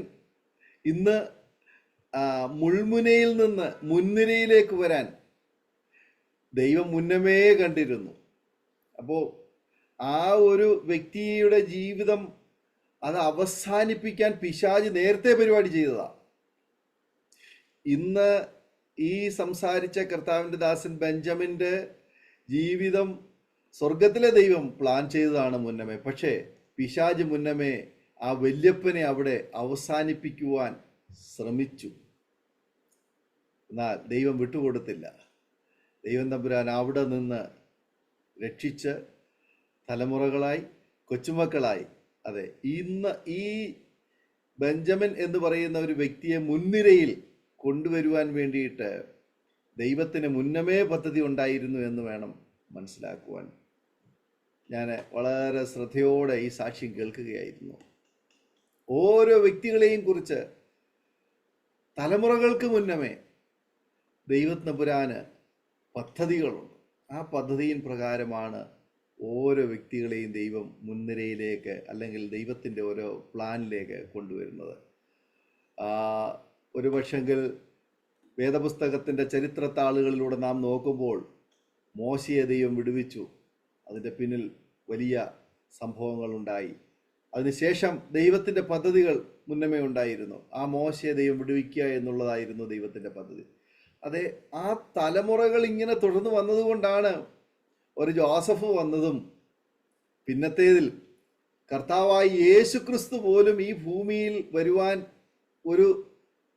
ഇന്ന് മുൾമുനയിൽ നിന്ന് മുൻനിരയിലേക്ക് വരാൻ ദൈവം മുന്നമേ കണ്ടിരുന്നു. അപ്പോൾ ആ ഒരു വ്യക്തിയുടെ ജീവിതം അത് അവസാനിപ്പിക്കാൻ പിശാച് നേരത്തെ പരിപാടി ചെയ്തതാ. ഇന്ന് ഈ സംസാരിച്ച കർത്താവിൻ്റെ ദാസൻ ബെഞ്ചമിൻ്റെ ജീവിതം സ്വർഗത്തിലെ ദൈവം പ്ലാൻ ചെയ്തതാണ് മുന്നമേ. പക്ഷേ പിശാച് മുന്നമേ ആ വല്യപ്പനെ അവിടെ അവസാനിപ്പിക്കുവാൻ ശ്രമിച്ചു. എന്നാൽ ദൈവം വിട്ടുകൊടുത്തില്ല. ദൈവം തമ്പുരാൻ അവിടെ നിന്ന് രക്ഷിച്ച് തലമുറകളായി, കൊച്ചുമക്കളായി, അതെ, ഇന്ന് ഈ ബെഞ്ചമിൻ എന്ന് പറയുന്ന ഒരു വ്യക്തിയെ മുൻനിരയിൽ കൊണ്ടുവരുവാൻ വേണ്ടിയിട്ട് ദൈവത്തിന് മുന്നമേ പദ്ധതി ഉണ്ടായിരുന്നു എന്ന് വേണം മനസ്സിലാക്കുവാൻ. ഞാൻ വളരെ ശ്രദ്ധയോടെ ഈ സാക്ഷ്യം കേൾക്കുകയായിരുന്നു. ഓരോ വ്യക്തികളെയും കുറിച്ച് തലമുറകൾക്ക് മുന്നമേ ദൈവത്തമ്പുരാന് പദ്ധതികളുണ്ട്. ആ പദ്ധതിயின் പ്രകാരമാണ് ഓരോ വ്യക്തികളെയും ദൈവം മുൻനിരയിലേക്ക്, അല്ലെങ്കിൽ ദൈവത്തിൻ്റെ ഓരോ പ്ലാനിലേക്ക് കൊണ്ടുവരുന്നത്. ഒരു പക്ഷെങ്കിൽ വേദപുസ്തകത്തിൻ്റെ ചരിത്രത്താളുകളിലൂടെ നാം നോക്കുമ്പോൾ മോശയെ ദൈവം വിടുവിച്ചു. അതിൻ്റെ പിന്നിൽ വലിയ സംഭവങ്ങളുണ്ടായി. അതിനുശേഷം ദൈവത്തിൻ്റെ പദ്ധതികൾ മുന്നമേ ഉണ്ടായിരുന്നു. ആ മോശയെ ദൈവം വിടുവിക്കുക എന്നുള്ളതായിരുന്നു ദൈവത്തിൻ്റെ പദ്ധതി. അതെ, ആ തലമുറകൾ ഇങ്ങനെ തുടർന്ന് വന്നതുകൊണ്ടാണ് ഒരു ജോസഫ് വന്നതും പിന്നത്തേതിൽ കർത്താവായ യേശുക്രിസ്തു പോലും ഈ ഭൂമിയിൽ വരുവാൻ ഒരു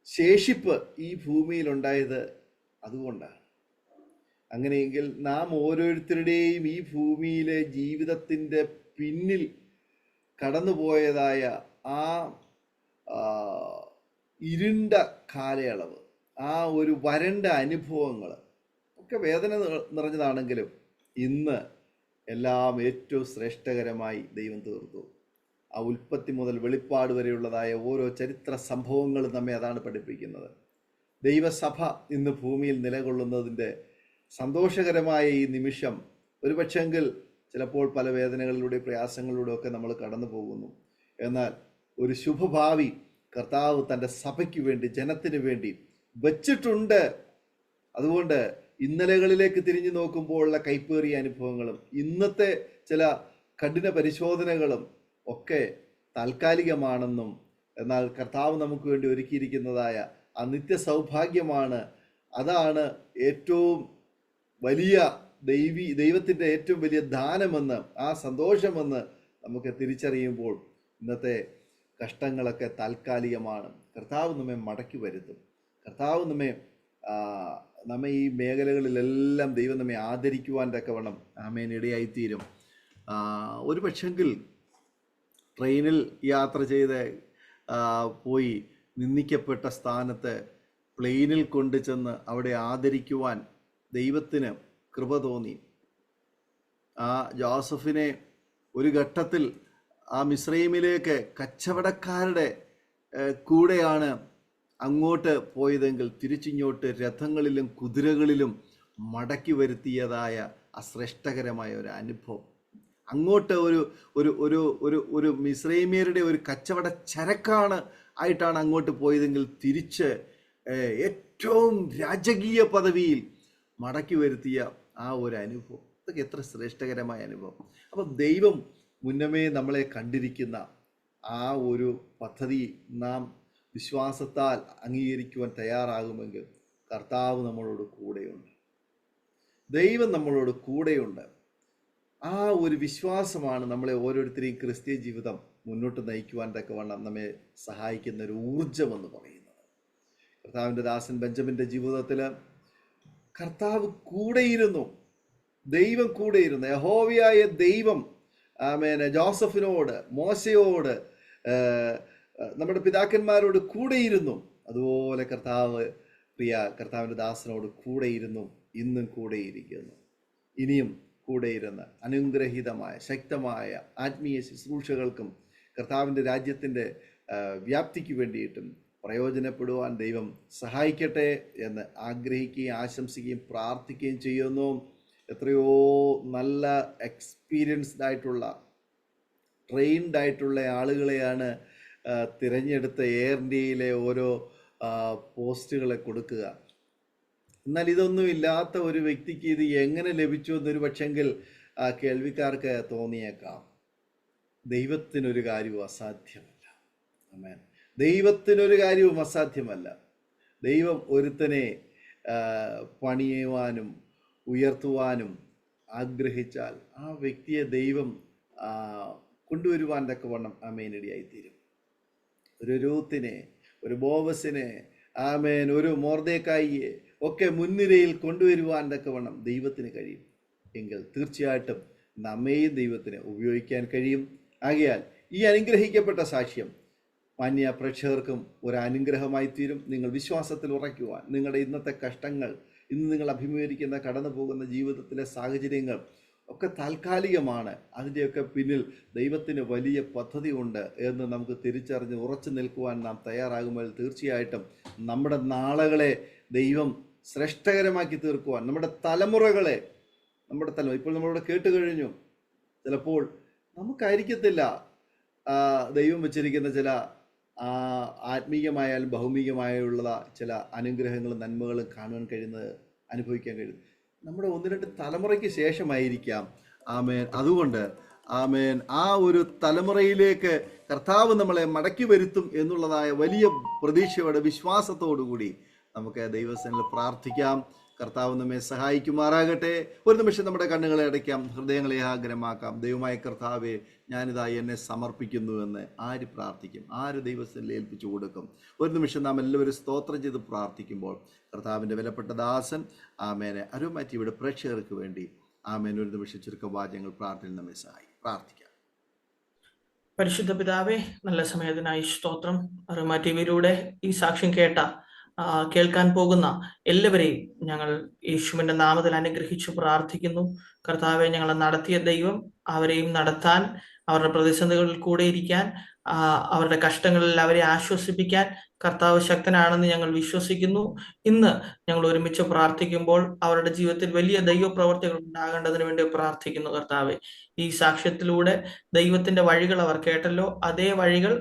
ശേഷിപ്പ് ഈ ഭൂമിയിൽ ഉണ്ടായത് അതുകൊണ്ടാണ്. അങ്ങനെയെങ്കിൽ നാം ഓരോരുത്തരുടെയും ഈ ഭൂമിയിലെ ജീവിതത്തിൻ്റെ പിന്നിൽ കടന്നുപോയതായ ആ ഇരുണ്ട കാലയളവ്, ആ ഒരു വരണ്ട അനുഭവങ്ങൾ ഒക്കെ വേദന നിറഞ്ഞതാണെങ്കിലും ഇന്ന് എല്ലാം ഏറ്റവും ശ്രേഷ്ഠകരമായി ദൈവം തീർത്തു. ആ ഉൽപ്പത്തി മുതൽ വെളിപ്പാട് വരെയുള്ളതായ ഓരോ ചരിത്ര സംഭവങ്ങളും നമ്മെ അതാണ് പഠിപ്പിക്കുന്നത്. ദൈവസഭ ഇന്ന് ഭൂമിയിൽ നിലകൊള്ളുന്നതിൻ്റെ സന്തോഷകരമായ ഈ നിമിഷം ഒരുപക്ഷെങ്കിൽ ചിലപ്പോൾ പല വേദനകളിലൂടെ പ്രയാസങ്ങളിലൂടെ ഒക്കെ നമ്മൾ കടന്നു പോകുന്നു. എന്നാൽ ഒരു ശുഭഭാവി കർത്താവ് തൻ്റെ സഭയ്ക്ക് വേണ്ടി, ജനത്തിന് വേണ്ടി വച്ചിട്ടുണ്ട്. അതുകൊണ്ട് ഇന്നലകളിലേക്ക് തിരിഞ്ഞു നോക്കുമ്പോഴുള്ള കൈപ്പേറിയ അനുഭവങ്ങളും ഇന്നത്തെ ചില കഠിന പരിശോധനകളും ഒക്കെ താൽക്കാലികമാണെന്നും, എന്നാൽ കർത്താവ് നമുക്ക് വേണ്ടി ഒരുക്കിയിരിക്കുന്നതായ ആ നിത്യ സൗഭാഗ്യമാണ്, അതാണ് ഏറ്റവും വലിയ ദൈവത്തിൻ്റെ ഏറ്റവും വലിയ ദാനമെന്ന്, ആ സന്തോഷമെന്ന് നമുക്ക് തിരിച്ചറിയുമ്പോൾ ഇന്നത്തെ കഷ്ടങ്ങളൊക്കെ താൽക്കാലികമാണ്. കർത്താവ് നമ്മെ മടക്കി വരുത്തും. കർത്താവ് നമ്മെ ഈ മേഖലകളിലെല്ലാം ദൈവം നമ്മെ ആദരിക്കുവാൻ തക്കവണ്ണം ആമേൻ ഇടയായിത്തീരും. ഒരു പക്ഷെങ്കിൽ ട്രെയിനിൽ യാത്ര ചെയ്ത് പോയി നിന്ദിക്കപ്പെട്ട സ്ഥാനത്ത് പ്ലെയിനിൽ കൊണ്ടു ചെന്ന് അവിടെ ആദരിക്കുവാൻ ദൈവത്തിന് കൃപ തോന്നി. ആ ജോസഫിനെ ഒരു ഘട്ടത്തിൽ ആ മിസ്രൈമിലേക്ക് കച്ചവടക്കാരുടെ കൂടെയാണ് അങ്ങോട്ട് പോയതെങ്കിൽ തിരിച്ചിങ്ങോട്ട് രഥങ്ങളിലും കുതിരകളിലും മടക്കി വരുത്തിയതായ അശ്രേഷ്ഠകരമായ ഒരു അനുഭവം. അങ്ങോട്ട് ഒരു മിസ്രൈമ്യരുടെ ഒരു കച്ചവട ചരക്കാണ് ആയിട്ടാണ് അങ്ങോട്ട് പോയതെങ്കിൽ തിരിച്ച് ഏറ്റവും രാജകീയ പദവിയിൽ മടക്കി വരുത്തിയ ആ ഒരു അനുഭവം, ഇതൊക്കെ എത്ര ശ്രേഷ്ഠകരമായ അനുഭവം. അപ്പം ദൈവം മുന്നമേ നമ്മളെ കണ്ടിരിക്കുന്ന ആ ഒരു പദ്ധതി നാം വിശ്വാസത്താൽ അംഗീകരിക്കുവാൻ തയ്യാറാകുമെങ്കിൽ കർത്താവ് നമ്മളോട് കൂടെയുണ്ട്, ദൈവം നമ്മളോട് കൂടെയുണ്ട്. ആ ഒരു വിശ്വാസമാണ് നമ്മളെ ഓരോരുത്തരെയും ക്രിസ്തീയ ജീവിതം മുന്നോട്ട് നയിക്കുവാൻ തക്കവണ്ണം നമ്മെ സഹായിക്കുന്ന ഒരു ഊർജമെന്ന് പറയുന്നത്. കർത്താവിൻ്റെ ദാസൻ ബെഞ്ചമിൻ്റെ ജീവിതത്തിൽ കർത്താവ് കൂടെയിരുന്നു, ദൈവം കൂടെയിരുന്നു. യഹോവയായ ദൈവം ജോസഫിനോട്, മോശയോട്, നമ്മുടെ പിതാക്കന്മാരോട് കൂടെയിരുന്നു. അതുപോലെ കർത്താവിൻ്റെ ദാസനോട് കൂടെയിരുന്നു, ഇന്നും കൂടെയിരിക്കുന്നു. ഇനിയും കൂടെയിരുന്ന് അനുഗ്രഹീതമായ ശക്തമായ ആത്മീയ ശുശ്രൂഷകൾക്കും കർത്താവിൻ്റെ രാജ്യത്തിൻ്റെ വ്യാപ്തിക്ക് വേണ്ടിയിട്ടും പ്രയോജനപ്പെടുവാൻ ദൈവം സഹായിക്കട്ടെ എന്ന് ആഗ്രഹിക്കുകയും ആശംസിക്കുകയും പ്രാർത്ഥിക്കുകയും ചെയ്യുന്നു. എത്രയോ നല്ല എക്സ്പീരിയൻസ്ഡ് ആയിട്ടുള്ള, ട്രെയിൻഡ് ആയിട്ടുള്ള ആളുകളെയാണ് തിരഞ്ഞെടുത്ത എയർ ഇന്ത്യയിലെ ഓരോ പോസ്റ്റുകളെ കൊടുക്കുക. എന്നാൽ ഇതൊന്നും ഇല്ലാത്ത ഒരു വ്യക്തിക്ക് ഇത് എങ്ങനെ ലഭിച്ചു എന്നൊരു പക്ഷെങ്കിൽ കേൾവിക്കാർക്ക് തോന്നിയേക്കാം. ദൈവത്തിനൊരു കാര്യവും അസാധ്യമല്ല. ആമേൻ. ദൈവത്തിനൊരു കാര്യവും അസാധ്യമല്ല. ദൈവം ഒരുത്തനെ പണിയുവാനും ഉയർത്തുവാനും ആഗ്രഹിച്ചാൽ ആ വ്യക്തിയെ ദൈവം കൊണ്ടുവരുവാൻ തക്കവണ്ണം ആമേനിടയായിത്തീരും. ഒരു രൂത്തിനെ, ഒരു ബോവസിനെ, ആമേൻ, ഒരു മൊർദെഖായിയെ ഒക്കെ മുൻനിരയിൽ കൊണ്ടുവരുവാൻ തക്കവണ്ണം ദൈവത്തിന് കഴിയും. എങ്കിൽ തീർച്ചയായിട്ടും നമ്മെയും ദൈവത്തിന് ഉപയോഗിക്കാൻ കഴിയും. ആകയാൽ ഈ അനുഗ്രഹിക്കപ്പെട്ട സാക്ഷ്യം മാന്യ പ്രേക്ഷകർക്കും ഒരു അനുഗ്രഹമായി തീരും. നിങ്ങൾ വിശ്വാസത്തിൽ ഉറയ്ക്കുവാൻ, നിങ്ങളുടെ ഇന്നത്തെ കഷ്ടങ്ങൾ, ഇന്ന് നിങ്ങൾ അഭിമുഖീകരിക്കുന്ന കടന്നു പോകുന്ന ജീവിതത്തിലെ സാഹചര്യങ്ങൾ ഒക്കെ താൽക്കാലികമാണ്. അതിൻ്റെയൊക്കെ പിന്നിൽ ദൈവത്തിന് വലിയ പദ്ധതി ഉണ്ട് എന്ന് നമുക്ക് തിരിച്ചറിഞ്ഞ് ഉറച്ചു നിൽക്കുവാൻ നാം തയ്യാറാകുമ്പോൾ തീർച്ചയായിട്ടും നമ്മുടെ നാളുകളെ ദൈവം ശ്രേഷ്ഠകരമാക്കി തീർക്കുവാൻ, നമ്മുടെ തലമുറകളെ, ഇപ്പോൾ നമ്മളിവിടെ കേട്ട് കഴിഞ്ഞു, ചിലപ്പോൾ നമുക്കായിരിക്കത്തില്ല ദൈവം വെച്ചിരിക്കുന്ന ചില ആത്മീയമായാലും ഭൗമികമായുള്ള ചില അനുഗ്രഹങ്ങളും നന്മകളും കാണുവാൻ കഴിയുന്നത്, അനുഭവിക്കാൻ കഴിയുന്നത് നമ്മുടെ 1-2 തലമുറയ്ക്ക് ശേഷമായിരിക്കാം. ആമേൻ. അതുകൊണ്ട് ആമേൻ, ആ ഒരു തലമുറയിലേക്ക് കർത്താവ് നമ്മളെ മടക്കി വരുത്തും എന്നുള്ളതായ വലിയ പ്രതീക്ഷയോടെ വിശ്വാസത്തോടു കൂടി നമുക്ക് ദൈവസന്നിധിയിൽ പ്രാർത്ഥിക്കാം. കർത്താവ് നമ്മെ സഹായിക്കുമാറാകട്ടെ. ഒരു നിമിഷം നമ്മുടെ കണ്ണുകളെ അടയ്ക്കാം, ഹൃദയങ്ങളെ ആഗ്രഹമാക്കാം. ദൈവമായ കർത്താവെ, ഞാനിതാ എന്നെ സമർപ്പിക്കുന്നു എന്ന് ആര് പ്രാർത്ഥിക്കും? ആര് ദൈവസന്നിധിയിൽ ഏൽപ്പിച്ചു കൊടുക്കും? ഒരു നിമിഷം നാം എല്ലാവരും സ്തോത്രം ചെയ്ത് പ്രാർത്ഥിക്കുമ്പോൾ കർത്താവിൻ്റെ വിലപ്പെട്ട ദാസൻ ആമേനെ അരോമ ടിവിയുടെ പ്രേക്ഷകർക്ക് വേണ്ടി ആമേൻ ഒരു നിമിഷം ചുരുക്കം വാചകങ്ങൾ പ്രാർത്ഥന നമ്മെ സഹായിക്കും. പ്രാർത്ഥിക്കാം. പരിശുദ്ധ പിതാവേ, നല്ല സമയത്തിനായി സ്തോത്രം. അരുമ ടിവിയിലൂടെ ഈ സാക്ഷ്യം കേൾക്കാൻ പോകുന്ന എല്ലാവരെയും ഞങ്ങൾ യേശുവിന്റെ നാമത്തിൽ അനുഗ്രഹിച്ചു പ്രാർത്ഥിക്കുന്നു. കർത്താവെ, ഞങ്ങളെ നടത്തിയ ദൈവം അവരെയും നടത്താൻ, അവരുടെ പ്രതിസന്ധികളിൽ കൂടെ ഇരിക്കാൻ, അവരുടെ കഷ്ടങ്ങളിൽ അവരെ ആശ്വസിപ്പിക്കാൻ കർത്താവ് ശക്തനാണെന്ന് ഞങ്ങൾ വിശ്വസിക്കുന്നു. ഇന്ന് ഞങ്ങൾ ഒരുമിച്ച് പ്രാർത്ഥിക്കുമ്പോൾ അവരുടെ ജീവിതത്തിൽ വലിയ ദൈവപ്രവർത്തികൾ ഉണ്ടാകേണ്ടതിന് വേണ്ടി പ്രാർത്ഥിക്കുന്നു. കർത്താവെ, ഈ സാക്ഷ്യത്തിലൂടെ ദൈവത്തിന്റെ വഴികൾ അവർ കേട്ടല്ലോ. അതേ വഴികൾ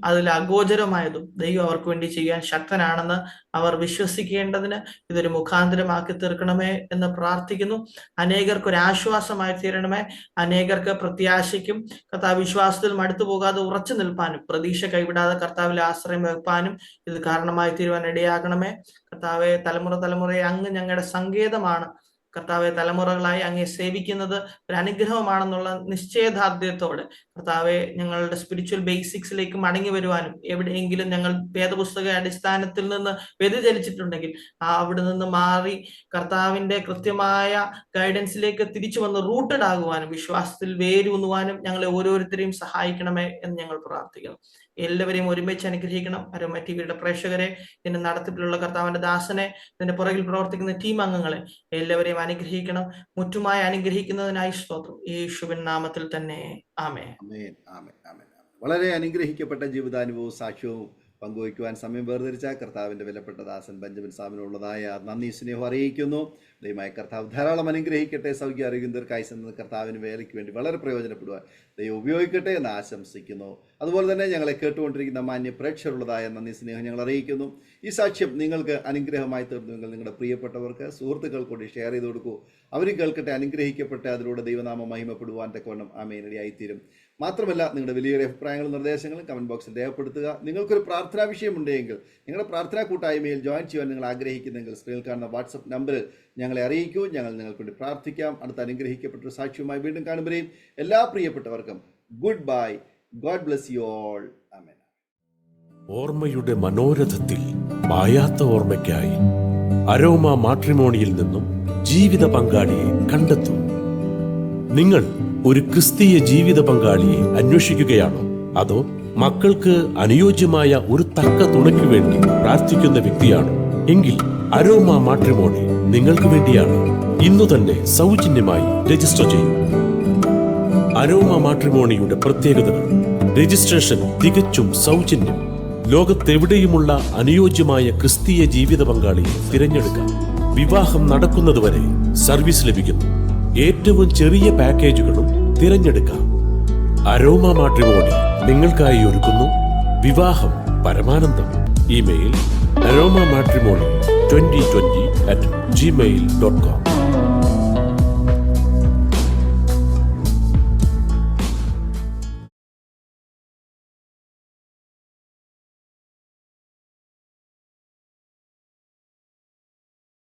അതിൽ അഗോചരമായതും ദൈവം അവർക്ക് വേണ്ടി ചെയ്യാൻ ശക്തനാണെന്ന് അവർ വിശ്വസിക്കേണ്ടതിന് ഇതൊരു മുഖാന്തരമാക്കി തീർക്കണമേ എന്ന് പ്രാർത്ഥിക്കുന്നു. അനേകർക്ക് ഒരു ആശ്വാസമായി തീരണമേ. അനേകർക്ക് പ്രത്യാശയ്ക്കും കർത്താവ് വിശ്വാസത്തിൽ മടുത്തു പോകാതെ ഉറച്ചു നിൽപ്പാനും പ്രതീക്ഷ കൈവിടാതെ കർത്താവിൽ ആശ്രയം വെപ്പാനും ഇത് കാരണമായി തീരുവാൻ ഇടയാകണമേ. കർത്താവെ, തലമുറയെ അങ്ങ് ഞങ്ങളുടെ സങ്കേതമാണ്. കർത്താവെ, തലമുറകളായി അങ്ങേ സേവിക്കുന്നത് ഒരു അനുഗ്രഹമാണെന്നുള്ള നിശ്ചയദാർഢ്യത്തോടെ കർത്താവെ, ഞങ്ങളുടെ സ്പിരിച്വൽ ബേസിക്സിലേക്ക് മടങ്ങി വരുവാനും, എവിടെയെങ്കിലും ഞങ്ങൾ വേദപുസ്തക അടിസ്ഥാനത്തിൽ നിന്ന് വ്യതിചലിച്ചിട്ടുണ്ടെങ്കിൽ അവിടെ നിന്ന് മാറി കർത്താവിന്റെ കൃത്യമായ ഗൈഡൻസിലേക്ക് തിരിച്ചു വന്ന് റൂട്ടഡ് ആകുവാനും വിശ്വാസത്തിൽ വേരൂന്നുവാനും ഞങ്ങളെ ഓരോരുത്തരെയും സഹായിക്കണമേ എന്ന് ഞങ്ങൾ പ്രാർത്ഥിക്കുന്നു. എല്ലാവരെയും ഒരുമിച്ച് അനുഗ്രഹിക്കണം. അരോമ ടിവിയുടെ പ്രേക്ഷകരെ, ഇതിന്റെ നടത്തിപ്പിലുള്ള കർത്താവിന്റെ ദാസനെ, ഇതിന്റെ പുറകിൽ പ്രവർത്തിക്കുന്ന ടീം അംഗങ്ങളെ എല്ലാവരെയും അനുഗ്രഹിക്കണം. മുറ്റുമായി അനുഗ്രഹിക്കുന്നതിനായി സ്തോത്രം. യേശുവിൻ നാമത്തിൽ തന്നെ ആമേൻ. ആമേൻ, ആമേൻ, ആമേൻ. വളരെ അനുഗ്രഹിക്കപ്പെട്ട ജീവിതാനുഭവവും സാക്ഷ്യവും പങ്കുവയ്ക്കുവാൻ സമയം വേർതിരിച്ച കർത്താവിൻ്റെ വിലപ്പെട്ട ദാസൻ ബെഞ്ചമിൻ സാമിനുള്ളതായ നന്ദി സ്നേഹം അറിയിക്കുന്നു. ദൈവമായ കർത്താവ് ധാരാളം അനുഗ്രഹിക്കട്ടെ. സൗഖ്യ ആരോഗ്യം ദീർഘായുസ്സ് എന്ന കർത്താവിന് വേലയ്ക്ക് വേണ്ടി വളരെ പ്രയോജനപ്പെടുവാൻ ദൈവം ഉപയോഗിക്കട്ടെ എന്ന് ആശംസിക്കുന്നു. അതുപോലെ തന്നെ ഞങ്ങളെ കേട്ടുകൊണ്ടിരിക്കുന്ന മാന്യ പ്രേക്ഷകരുള്ളതായ നന്ദി സ്നേഹം ഞങ്ങൾ അറിയിക്കുന്നു. ഈ സാക്ഷ്യം നിങ്ങൾക്ക് അനുഗ്രഹമായി തീർന്നുവെങ്കിൽ നിങ്ങളുടെ പ്രിയപ്പെട്ടവർക്ക്, സുഹൃത്തുക്കൾ കൂടി ഷെയർ ചെയ്ത് കൊടുക്കൂ. അവരും കേൾക്കട്ടെ, അനുഗ്രഹിക്കട്ടെ. അതിലൂടെ ദൈവനാമം മഹിമപ്പെടുവാൻ തക്കവണ്ണം ആമേൻ ഇടയായിത്തീരും. മാത്രമല്ല, നിങ്ങളുടെ വലിയൊരു അഭിപ്രായങ്ങളും നിർദ്ദേശങ്ങളും കമൻറ്റ് ബോക്സിൽ രേഖപ്പെടുത്തുക. നിങ്ങൾക്കൊരു പ്രാർത്ഥനാ വിഷയമുണ്ടെങ്കിൽ, നിങ്ങളുടെ പ്രാർത്ഥനാ കൂട്ടായ്മയിൽ ജോയിൻ ചെയ്യാൻ നിങ്ങൾ ആഗ്രഹിക്കുന്നെങ്കിൽ സ്ക്രീനിൽ കാണുന്ന വാട്സപ്പ് നമ്പറിൽ ഞങ്ങളെ അറിയിക്കൂ. ഞങ്ങൾ നിങ്ങൾക്ക് വേണ്ടി പ്രാർത്ഥിക്കാം. അടുത്ത അനുഗ്രഹിക്കപ്പെട്ട സാക്ഷ്യവുമായി വീണ്ടും കാണുമ്പോഴേയും എല്ലാ പ്രിയപ്പെട്ടവർക്കും goodbye. God bless you all. ആമേൻ. ഓർമ്മയുടെ മനോരഥത്തിൽ മായാത്ത ഓർമ്മയ്ക്കായി അരോമ മാട്രിമോണിയിൽ നിന്നും ജീവിത പങ്കാളിയെ കണ്ടെത്തൂ. നിങ്ങൾ ഒരു ക്രിസ്തീയ ജീവിത പങ്കാളിയെ അന്വേഷിക്കുകയാണോ? അതോ മക്കൾക്ക് അനുയോജ്യമായ ഒരു തക്ക തുണയ്ക്ക് വേണ്ടി പ്രാർത്ഥിക്കുന്ന വ്യക്തിയാണോ? എങ്കിൽ അരോമ മാട്രിമോണി നിങ്ങൾക്ക് വേണ്ടിയാണ്. ഇന്നു തന്നെ സൗജന്യമായി രജിസ്റ്റർ ചെയ്യൂ. അരോമ മാട്രിമോണിയുടെ പ്രത്യേകതകൾ: രജിസ്ട്രേഷൻ തികച്ചും സൗജന്യം. ലോകത്തെവിടെയുമുള്ള അനുയോജ്യമായ ക്രിസ്തീയ ജീവിത പങ്കാളിയെ തിരഞ്ഞെടുക്കാം. വിവാഹം നടക്കുന്നതുവരെ സർവീസ് ലഭിക്കുന്നു. ഏറ്റവും ചെറിയ പാക്കേജുകളും തിരഞ്ഞെടുക്കാം. അരോമ മാട്രിമോണി നിങ്ങൾക്കായി ഒരുക്കുന്നു വിവാഹം പരമാനന്ദം. Email aroma matrimony2020@gmail.com